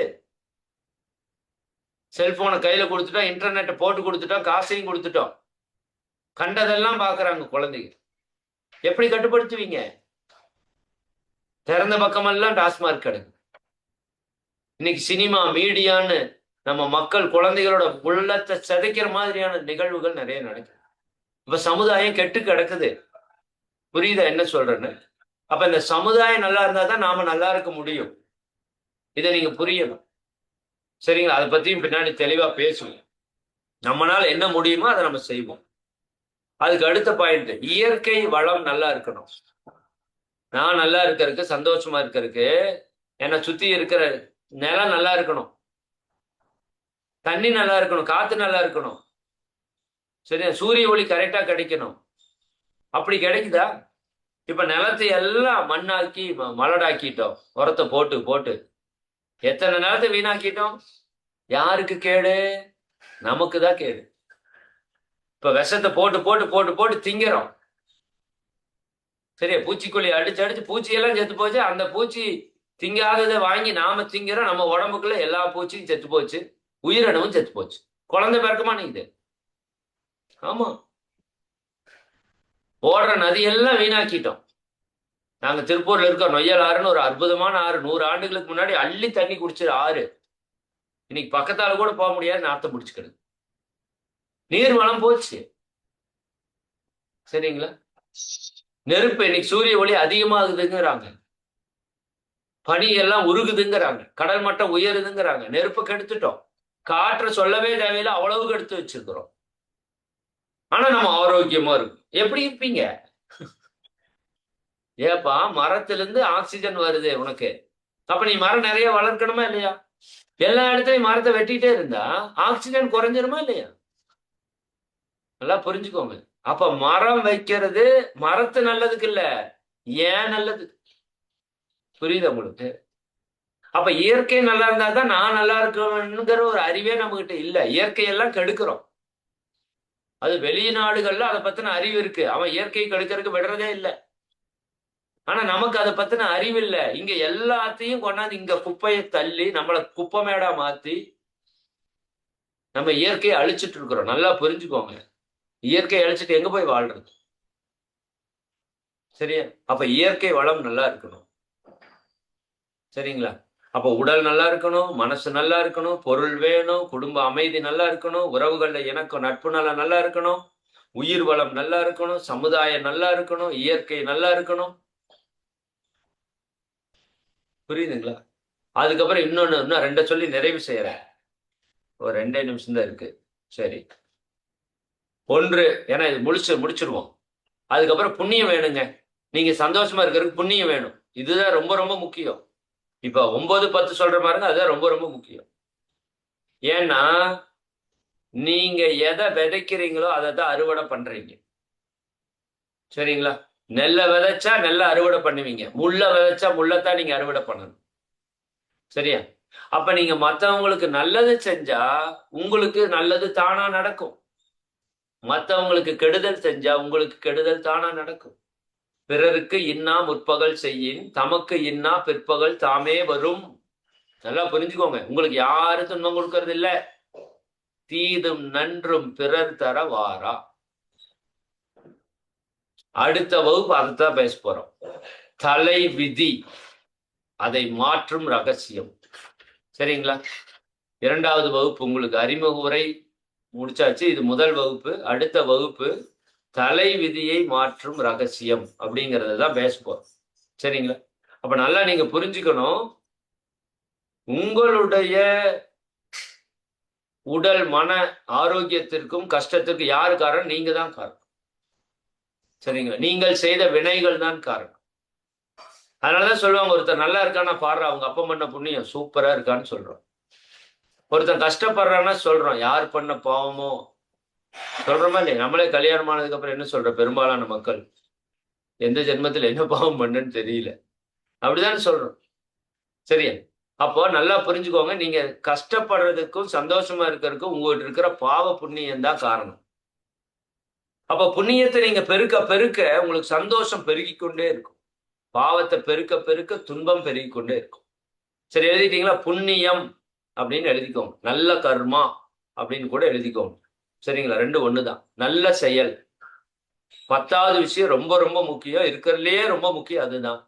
செல்போனை கையில கொடுத்துட்டோம், இன்டர்நெட்டை போட்டு கொடுத்துட்டோம், காசையும் கொடுத்துட்டோம், கண்டதெல்லாம் பாக்குறாங்க குழந்தைங்க. எப்படி கட்டுப்படுத்துவீங்க? திறந்த பக்கமெல்லாம் டாஸ்மார்க் கிடக்கு. இன்னைக்கு சினிமா மீடியான்னு நம்ம மக்கள் குழந்தைகளோட உள்ளத்தை சிதைக்கிற மாதிரியான நிகழ்வுகள் நிறைய நடக்குது. இப்ப சமுதாயம் கெட்டு கிடக்குது. புரியுதா என்ன சொல்றேன்னு? அப்ப இந்த சமுதாயம் நல்லா இருந்தா தான் நாம நல்லா இருக்க முடியும். இதை நீங்க புரியணும். சரிங்களா? அதை பத்தியும் பின்னாடி தெளிவா பேசுவோம். நம்மளால என்ன முடியுமோ அதை நம்ம செய்வோம். அதுக்கு அடுத்த பாயிண்ட், இயற்கை வளம் நல்லா இருக்கணும். நான் நல்லா இருக்கிறதுக்கு, சந்தோஷமா இருக்கிறதுக்கு, என்னை சுத்தி இருக்கிற நிலம் நல்லா இருக்கணும், தண்ணி நல்லா இருக்கணும், காத்து நல்லா இருக்கணும். சரியா? சூரிய ஒளி கரெக்டா கிடைக்கணும். அப்படி கிடைக்குதா? இப்ப நிலத்தை எல்லாம் மண்ணாக்கி மலடாக்கிட்டோம், உரத்தை போட்டு போட்டு எத்தனை நிலத்தை வீணாக்கிட்டோம். யாருக்கு கேடு? நமக்கு தான் கேடு. இப்ப விஷத்தை போட்டு போட்டு போட்டு போட்டு திங்கிறோம். சரியா? பூச்சிக்கொல்லி அடிச்சு அடிச்சு பூச்சியெல்லாம் செத்து போச்சு. அந்த பூச்சி திங்காததை வாங்கி நாம திங்கிறோம். நம்ம உடம்புக்குள்ள எல்லா பூச்சியும் செத்து போச்சு, உயிரினமும் செத்து போச்சு. குழந்தை பிறக்குமா நீங்க? ஆமா. ஓடுற நதியெல்லாம் வீணாக்கிட்டோம். நாங்க திருப்பூர்ல இருக்கோம், நொய்யல் ஆறுன்னு ஒரு அற்புதமான ஆறு. 100 ஆண்டுகளுக்கு முன்னாடி அள்ளி தண்ணி குடிச்சிரு ஆறு. இன்னைக்கு பக்கத்தால கூட போக முடியாது, நாத்தம் பிடிச்சுக்கிறது. நீர் வளம் போச்சு. சரிங்களா? நெருப்பு இன்னைக்கு சூரிய ஒளி அதிகமாகுதுங்கிறாங்க, பனி எல்லாம் உருகுதுங்கிறாங்க, கடல் மட்டம் உயருதுங்கிறாங்க. நெருப்பு கெடுத்துட்டோம். காற்றை சொல்லவே தேவையில்லை, அவ்வளவு கெடுத்து வச்சிருக்கிறோம். ஆனா நம்ம ஆரோக்கியமா இருக்கும். எப்படி இருப்பீங்க? ஏப்பா, மரத்துல இருந்து ஆக்சிஜன் வருது உனக்கு, அப்ப நீ மரம் நிறைய வளர்க்கணுமா இல்லையா? எல்லா இடத்துலயும் மரத்தை வெட்டிட்டே இருந்தா ஆக்சிஜன் குறைஞ்சிருமா இல்லையா? நல்லா புரிஞ்சுக்கோங்க. அப்ப மரம் வைக்கிறது மரத்து நல்லதுக்கு இல்ல, ஏன் நல்லது. புரியுதா உங்களுக்கு? அப்ப இயற்கை நல்லா இருந்தா தான் நான் நல்லா இருக்கணுங்கிற ஒரு அறிவே நம்ம கிட்ட இல்ல. இயற்கையெல்லாம் கெடுக்கிறோம். அது வெளிநாடுகள்ல அதை பத்தின அறிவு இருக்கு, அவன் இயற்கையை கெடுக்கிறதுக்கு விடுறதே இல்லை. ஆனா நமக்கு அதை பத்தின அறிவு இல்லை. இங்க எல்லாத்தையும் கொண்டாந்து இங்க குப்பையை தள்ளி நம்மளை குப்பை மேடா மாத்தி நம்ம இயற்கையை அழிச்சிட்டு இருக்கிறோம். நல்லா புரிஞ்சுக்கோங்க. இயற்கையை அழிச்சிட்டு எங்க போய் வாழ்றது? சரியா? அப்ப இயற்கை வளம் நல்லா இருக்கணும். சரிங்களா? அப்ப உடல் நல்லா இருக்கணும், மனசு நல்லா இருக்கணும், பொருள் வேணும், குடும்ப அமைதி நல்லா இருக்கணும், உறவுகள்ல எனக்கும் நட்பு நல்லா இருக்கணும், உயிர் வளம் நல்லா இருக்கணும், சமுதாயம் நல்லா இருக்கணும், இயற்கை நல்லா இருக்கணும். புரியுதுங்களா? அதுக்கப்புறம் இன்னும் 2 சொல்லி நிறைவு செய்யறேன். ஒரு 2 நிமிஷம் தான் இருக்கு. சரி. 1, ஏன்னா இது முடிச்சிருவோம். அதுக்கப்புறம் புண்ணியம் வேணுங்க. நீங்க சந்தோஷமா இருக்கிறதுக்கு புண்ணியம் வேணும். இதுதான் ரொம்ப ரொம்ப முக்கியம். இப்ப 9, 10 சொல்ற பாருங்க, அதுதான் ரொம்ப ரொம்ப முக்கியம். ஏன்னா நீங்க எதை விதைக்கிறீங்களோ அதை தான் அறுவடை பண்றீங்க. சரிங்களா? நெல்லை விதைச்சா நெல்லை அறுவடை பண்ணுவீங்க, முள்ள விதைச்சா முள்ளத்தான் நீங்க அறுவடை பண்ணணும். சரியா? அப்ப நீங்க மத்தவங்களுக்கு நல்லது செஞ்சா உங்களுக்கு நல்லது தானா நடக்கும். மத்தவங்களுக்கு கெடுதல் செஞ்சா உங்களுக்கு கெடுதல் தானா நடக்கும். பிறருக்கு இன்னா முற்பகல் செய்யின் தமக்கு இன்னா பிற்பகல் தாமே வரும். நல்லா புரிஞ்சுக்கோங்க. உங்களுக்கு யாரும் துன்பம் கொடுக்கறது இல்ல. தீதும் நன்றும் பிறர் தர வாரா. அடுத்த வகுப்பு அதைத்தான் பேச போறோம். தலை விதி, அதை மாற்றும் ரகசியம். சரிங்களா? 2வது வகுப்பு உங்களுக்கு அறிமுக உரை முடிச்சாச்சு. இது முதல் வகுப்பு. அடுத்த வகுப்பு தலை விதியை மாற்றும் ரகசியம் அப்படிங்கறத தான் பேச போறோம். சரிங்களா? அப்ப நல்லா நீங்க புரிஞ்சுக்கணும். உங்களுடைய உடல் மன ஆரோக்கியத்திற்கும் கஷ்டத்திற்கும் யாரு காரணம்? நீங்க தான் காரணம். சரிங்களா? நீங்கள் செய்த வினைகள் தான் காரணம். அதனாலதான் சொல்லுவாங்க, ஒருத்தர் நல்லா இருக்கான்னா பாடுற அவங்க அப்பா பண்ண புண்ணியம் சூப்பரா இருக்கான்னு சொல்றோம். ஒருத்தன் கஷ்டப்படுறான்னா சொல்றோம் யார் பண்ண பாவமோ. சொல்றோமா இல்லையா? நம்மளே கல்யாணம் ஆனதுக்கு அப்புறம் என்ன சொல்ற பெரும்பாலான மக்கள், எந்த ஜென்மத்தில் என்ன பாவம் பண்ணுன்னு தெரியல, அப்படிதானே சொல்றோம். சரியா? அப்போ நல்லா புரிஞ்சுக்கோங்க. நீங்க கஷ்டப்படுறதுக்கும் சந்தோஷமா இருக்கிறதுக்கும் உங்ககிட்ட இருக்கிற பாவ புண்ணியம் தான் காரணம். அப்ப புண்ணியத்தை நீங்க பெருக்க பெருக்க உங்களுக்கு சந்தோஷம் பெருகி கொண்டே இருக்கும். பாவத்தை பெருக்க பெருக்க துன்பம் பெருகி கொண்டே இருக்கும். சரி, எழுதிட்டீங்களா? புண்ணியம் அப்படின்னு எழுதிக்கோங்க. நல்ல கர்மா அப்படின்னு கூட எழுதிக்கோங்க. சரிங்களா? 2 ஒண்ணுதான். நல்ல செயல். 10வது விஷயம் ரொம்ப ரொம்ப முக்கியம், இருக்கிறதுலயே ரொம்ப முக்கியம், அதுதான்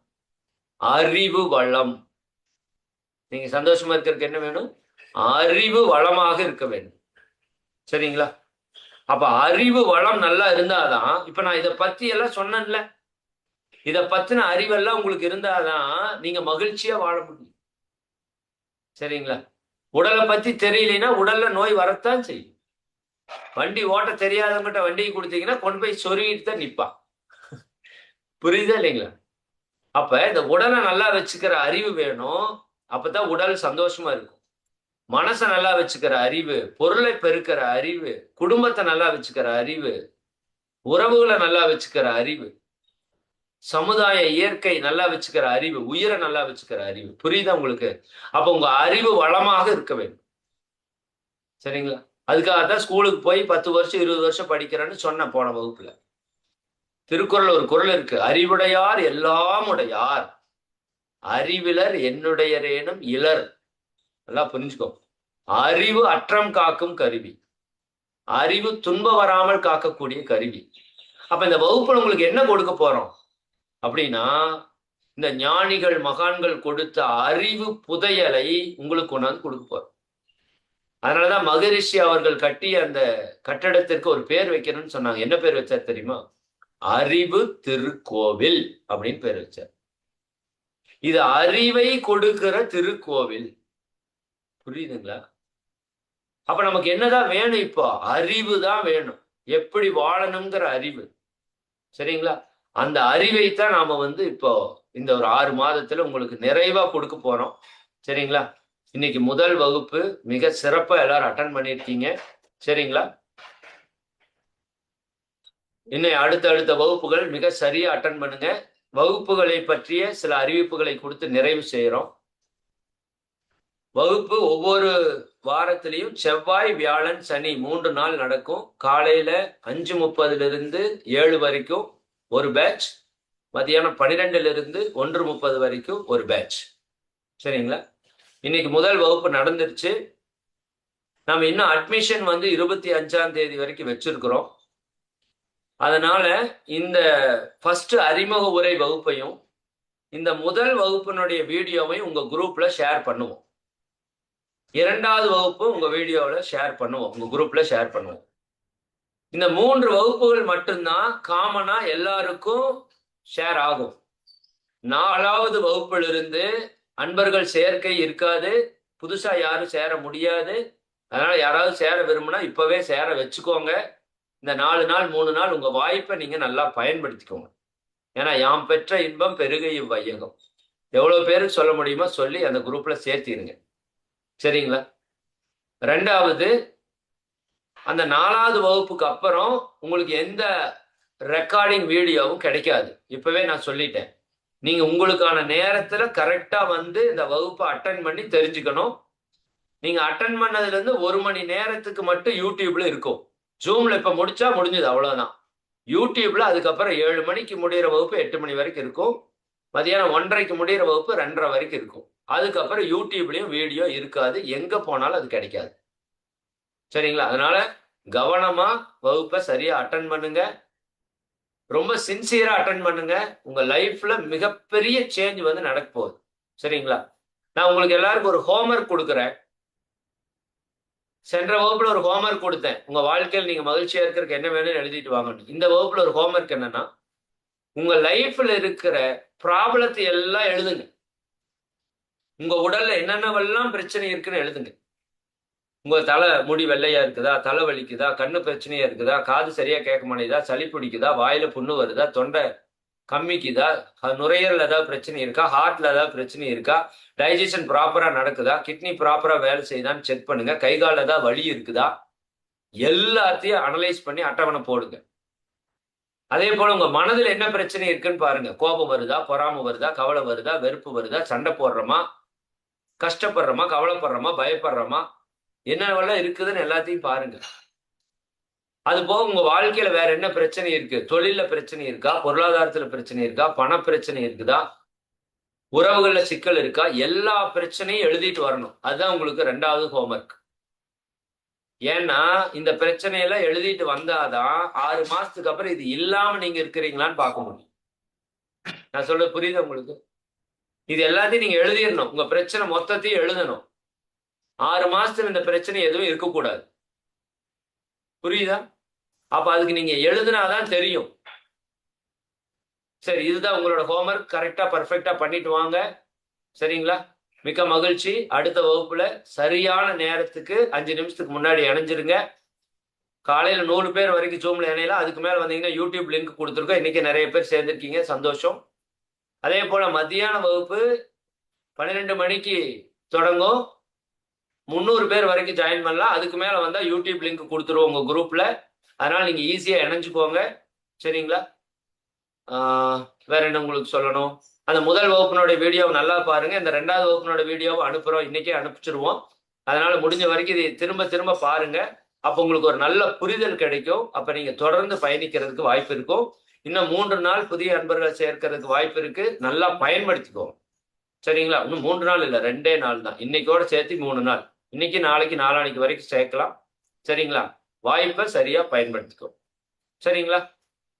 அறிவு வளம். நீங்க சந்தோஷமா இருக்கிறதுக்கு என்ன வேணும்? அறிவு வளமாக இருக்க வேண்டும். சரிங்களா? அப்ப அறிவு வளம் நல்லா இருந்தாதான், இப்ப நான் இதை பத்தி எல்லாம் சொன்னேன்ல, இதை பத்தின அறிவெல்லாம் உங்களுக்கு இருந்தாதான் நீங்க மகிழ்ச்சியா வாழ முடியும். சரிங்களா? உடலை பத்தி தெரியலைன்னா உடல்ல நோய் வரத்தான் செய்யும். வண்டி ஓட்ட தெரியாதவங்கிட்ட வண்டியை கொடுத்தீங்கன்னா கொண்டு போய் சொருகிட்டு தான் நிற்பான். புரியுதா இல்லைங்களா? அப்ப இந்த உடலை நல்லா வச்சுக்கிற அறிவு வேணும். அப்பதான் உடல் சந்தோஷமா இருக்கும். மனசை நல்லா வச்சுக்கிற அறிவு, பொருளை பெருக்கிற அறிவு, குடும்பத்தை நல்லா வச்சுக்கிற அறிவு, உறவுகளை நல்லா வச்சுக்கிற அறிவு, சமுதாய இயற்கை நல்லா வச்சுக்கிற அறிவு, உயிரை நல்லா வச்சுக்கிற அறிவு. புரியுதா உங்களுக்கு? அப்ப உங்க அறிவு வளமாக இருக்க வேண்டும். சரிங்களா? அதுக்காகத்தான் ஸ்கூலுக்கு போய் 10 வருஷம் 20 வருஷம் படிக்கிறேன்னு சொன்னேன் போன வகுப்புல. திருக்குறள் ஒரு குறள் இருக்கு, அறிவுடையார் எல்லாம் உடையார், அறிவிலர் என்னுடையரேனும் இலர். நல்லா புரிஞ்சுக்கோ. அறிவு அற்றம் காக்கும் கருவி, அறிவு துன்பம் வராமல் காக்கக்கூடிய கருவி. அப்ப இந்த வகுப்புல உங்களுக்கு என்ன கொடுக்க போறோம் அப்படின்னா, இந்த ஞானிகள் மகான்கள் கொடுத்த அறிவு புதையலை உங்களுக்கு கொண்டாந்து கொடுக்க போறோம். அதனாலதான் மகரிஷி அவர்கள் கட்டிய அந்த கட்டடத்திற்கு ஒரு பேர் வைக்கணும்னு சொன்னாங்க. என்ன பேர் வச்சார் தெரியுமா? அறிவு திருக்கோவில் அப்படின்னு பேர் வச்சார். இது அறிவை கொடுக்கிற திருக்கோவில். புரியுதுங்களா? அப்ப நமக்கு என்னதான் வேணும்? இப்போ அறிவு தான் வேணும். எப்படி வாழணுங்கிற அறிவு. சரிங்களா? அந்த அறிவைத்தான் நாம இப்போ இந்த ஒரு 6 மாதத்துல உங்களுக்கு நிறைவா கொடுக்க போறோம். சரிங்களா? இன்னைக்கு முதல் வகுப்பு மிக சிறப்பா எல்லாரும் அட்டன் பண்ணிருக்கீங்க. சரிங்களா? இன்னும் அடுத்த வகுப்புகள் மிக சரியா அட்டன் பண்ணுங்க. வகுப்புகளை பற்றிய சில அறிவிப்புகளை கொடுத்து நிறைவு செய்யறோம். வகுப்பு ஒவ்வொரு வாரத்திலையும் செவ்வாய், வியாழன், சனி 3 நாள் நடக்கும். காலையில 5:30 7 வரைக்கும் ஒரு பேட்ச், மதியானம் 12 1:30 வரைக்கும் ஒரு பேட்ச். சரிங்களா? இன்னைக்கு முதல் வகுப்பு நடந்துருச்சு. நம்ம இன்னும் அட்மிஷன் 25ஆம் தேதி வரைக்கும் வச்சிருக்கிறோம். அதனால இந்த ஃபர்ஸ்ட் அறிமுக உரை வகுப்பையும் இந்த முதல் வகுப்பினுடைய வீடியோவையும் உங்க குரூப்ல ஷேர் பண்ணுவோம். 2வது வகுப்பு உங்க வீடியோவில் ஷேர் பண்ணுவோம், உங்க குரூப்ல ஷேர் பண்ணுவோம். இந்த 3 வகுப்புகள் மட்டும்தான் காமனா எல்லாருக்கும் ஷேர் ஆகும். 4வது வகுப்பிலிருந்து அன்பர்கள் சேர்க்கை இருக்காது, புதுசா யாரும் சேர முடியாது. அதனால யாராவது சேர விரும்பினா இப்பவே சேர வச்சுக்கோங்க. இந்த 4 நாள் 3 நாள் உங்க வாய்ப்பை நீங்க நல்லா பயன்படுத்திக்கோங்க. ஏன்னா யாம் பெற்ற இன்பம் பெருக இவ்வையகம். எவ்வளவு பேருக்கு சொல்ல முடியுமோ சொல்லி அந்த குரூப்ல சேர்த்திருங்க. சரிங்களா? 2வது, அந்த 4வது வகுப்புக்கு அப்புறம் உங்களுக்கு எந்த ரெக்கார்டிங் வீடியோவும் கிடைக்காது. இப்பவே நான் சொல்லிட்டேன். நீங்க உங்களுக்கான நேரத்துல கரெக்டா வந்து இந்த வகுப்பை அட்டன் பண்ணி தெரிஞ்சுக்கணும். நீங்க அட்டன் பண்ணதுல இருந்து 1 மணி நேரத்துக்கு மட்டும் யூடியூப்ல இருக்கும். ஜூம்ல இப்ப முடிச்சா முடிஞ்சது, அவ்வளவுதான். யூடியூப்ல அதுக்கப்புறம் 7 மணிக்கு முடிகிற வகுப்பு 8 மணி வரைக்கும் இருக்கும். மதியானம் 1:30க்கு முடிகிற வகுப்பு 2:30 வரைக்கும் இருக்கும். அதுக்கப்புறம் யூடியூப்லயும் வீடியோ இருக்காது. எங்க போனாலும் அது கிடைக்காது. சரிங்களா? அதனால கவனமா வகுப்பை சரியா அட்டன் பண்ணுங்க. ரொம்ப சின்சியரா அட்டன் பண்ணுங்க. உங்க லைஃப்ல மிகப்பெரிய சேஞ்ச் வந்து நடக்க போகுது. சரிங்களா? நான் உங்களுக்கு எல்லாருக்கும் ஒரு ஹோம்ஒர்க் கொடுக்குறேன். சென்ற வகுப்புல ஒரு ஹோம்ஒர்க் கொடுத்தேன். உங்க வாழ்க்கையில் நீங்க மகிழ்ச்சியா இருக்கிறதுக்கு என்ன வேணும்னு எழுதிட்டு வாங்கணும். இந்த வகுப்புல ஒரு ஹோம்ஒர்க் என்னன்னா, உங்க லைஃப்ல இருக்கிற ப்ராப்ளத்தை எல்லாம் எழுதுங்க. உங்க உடல்ல என்னென்னவெல்லாம் பிரச்சனை இருக்குன்னு எழுதுங்க. உங்க தலை முடி வெள்ளையா இருக்குதா, தலை வலிக்குதா, கண்ணு பிரச்சனையா இருக்குதா, காது சரியா கேட்க மாட்டேங்குதா, சளி பிடிக்குதா, வாயில புண்ணு வருதா, தொண்டை கம்மிக்குதா, நுரையீரல் ஏதாவது பிரச்சனை இருக்கா, ஹார்ட்ல ஏதாவது பிரச்சனை இருக்கா, டைஜஷன் ப்ராப்பரா நடக்குதா, கிட்னி ப்ராப்பரா வேலை செய்யுதான்னு செக் பண்ணுங்க. கை கால் ஏதாவது வலி இருக்குதா, எல்லாத்தையும் அனலைஸ் பண்ணி அட்டவணை போடுங்க. அதே போல உங்க மனதில் என்ன பிரச்சனை இருக்குன்னு பாருங்க. கோபம் வருதா, பொறாமை வருதா, கவலை வருதா, வெறுப்பு வருதா, சண்டை போடுறோமா, கஷ்டப்படுறோமா, கவலைப்படுறோமா, பயப்படுறோமா, என்னவெல்லாம் இருக்குதுன்னு எல்லாத்தையும் பாருங்க. அது போக உங்க வாழ்க்கையில வேற என்ன பிரச்சனை இருக்கு? தொழில பிரச்சனை இருக்கா, பொருளாதாரத்துல பிரச்சனை இருக்கா, பண பிரச்சனை இருக்குதா, உறவுகள்ல சிக்கல் இருக்கா, எல்லா பிரச்சனையும் எழுதிட்டு வரணும். அதுதான் உங்களுக்கு 2வது ஹோம்ஒர்க். ஏன்னா இந்த பிரச்சனையெல்லாம் எழுதிட்டு வந்தாதான் 6 மாசத்துக்கு அப்புறம் இது இல்லாம நீங்க இருக்கிறீங்களான்னு பார்க்க முடியும். நான் சொல்றது புரியுது உங்களுக்கு? இது எல்லாத்தையும் நீங்க எழுதிடணும். உங்க பிரச்சனை மொத்தத்தையும் எழுதணும். 6 மாசத்துல இந்த பிரச்சனை எதுவும் இருக்கக்கூடாது. புரியுதா? அப்ப அதுக்கு நீங்க எழுதுனாதான் தெரியும். சரி, இதுதான் உங்களோட ஹோம்ஒர்க். கரெக்டா பர்ஃபெக்டா பண்ணிட்டு வாங்க. சரிங்களா? மிக்க மகிழ்ச்சி. அடுத்த வகுப்புல சரியான நேரத்துக்கு 5 நிமிஷத்துக்கு முன்னாடி இணைஞ்சிருங்க. காலையில 100 பேர் வரைக்கும் ஜூம்ல இணையலாம். அதுக்கு மேல வந்தீங்கன்னா யூடியூப் லிங்க் கொடுத்துருக்கோம். இன்னைக்கு நிறைய பேர் சேர்ந்திருக்கீங்க, சந்தோஷம். அதே போல மத்தியான வகுப்பு 12 மணிக்கு தொடங்கும். 300 பேர் வரைக்கும் ஜாயின் பண்ணலாம். அதுக்கு மேல வந்தா யூடியூப் லிங்க் கொடுத்துருவோம் உங்க குரூப்ல. அதனால நீங்க ஈஸியா இணைஞ்சுக்கோங்க. சரிங்களா? வேற என்ன உங்களுக்கு சொல்லணும்? அந்த முதல் வகுப்பினோட வீடியோவை நல்லா பாருங்க. இந்த 2வது வகுப்பினோட வீடியோவை அனுப்புறோம், இன்னைக்கே அனுப்பிச்சிருவோம். அதனால முடிஞ்ச வரைக்கும் இதை திரும்ப திரும்ப பாருங்க. அப்ப உங்களுக்கு ஒரு நல்ல புரிதல் கிடைக்கும். அப்ப நீங்க தொடர்ந்து பயணிக்கிறதுக்கு வாய்ப்பு இருக்கும். இன்னும் 3 நாள் புதிய அன்பர்கள் சேர்க்கறதுக்கு வாய்ப்பு இருக்கு. நல்லா பயன்படுத்திக்கோங்க. சரிங்களா? இன்னும் 3 நாள் இல்ல, 2 நாள் தான். இன்னைக்கோட சேர்த்து 3 நாள். இன்னைக்கு, நாளைக்கு, நாளானைக்கு வரைக்கும் சேர்க்கலாம். சரிங்களா? வாய்ப்பை சரியா பயன்படுத்திக்கோ. சரிங்களா?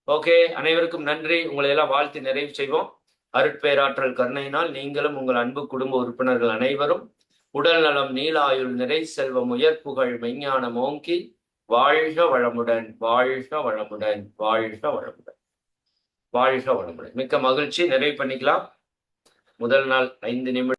ஓகே, அனைவருக்கும் நன்றி. உங்களை எல்லாம் வாழ்த்து நிறைவு செய்வோம். அருட்பேராற்றல் கருணையினால் நீங்களும் உங்கள் அன்பு குடும்ப உறுப்பினர்கள் அனைவரும் உடல் நலம், நீலாயுள், நிறை செல்வம், உயர்ப்புகள், மெஞ்ஞானம் ஓங்கி வாழ்க வளமுடன், வாழ்க வளமுடன், வாழ்க வளமுடன், வாழ்க வளமுடன். மிக்க மகிழ்ச்சி. நிறைவு பண்ணிக்கலாம். முதல் நாள் 5 நிமிடம்.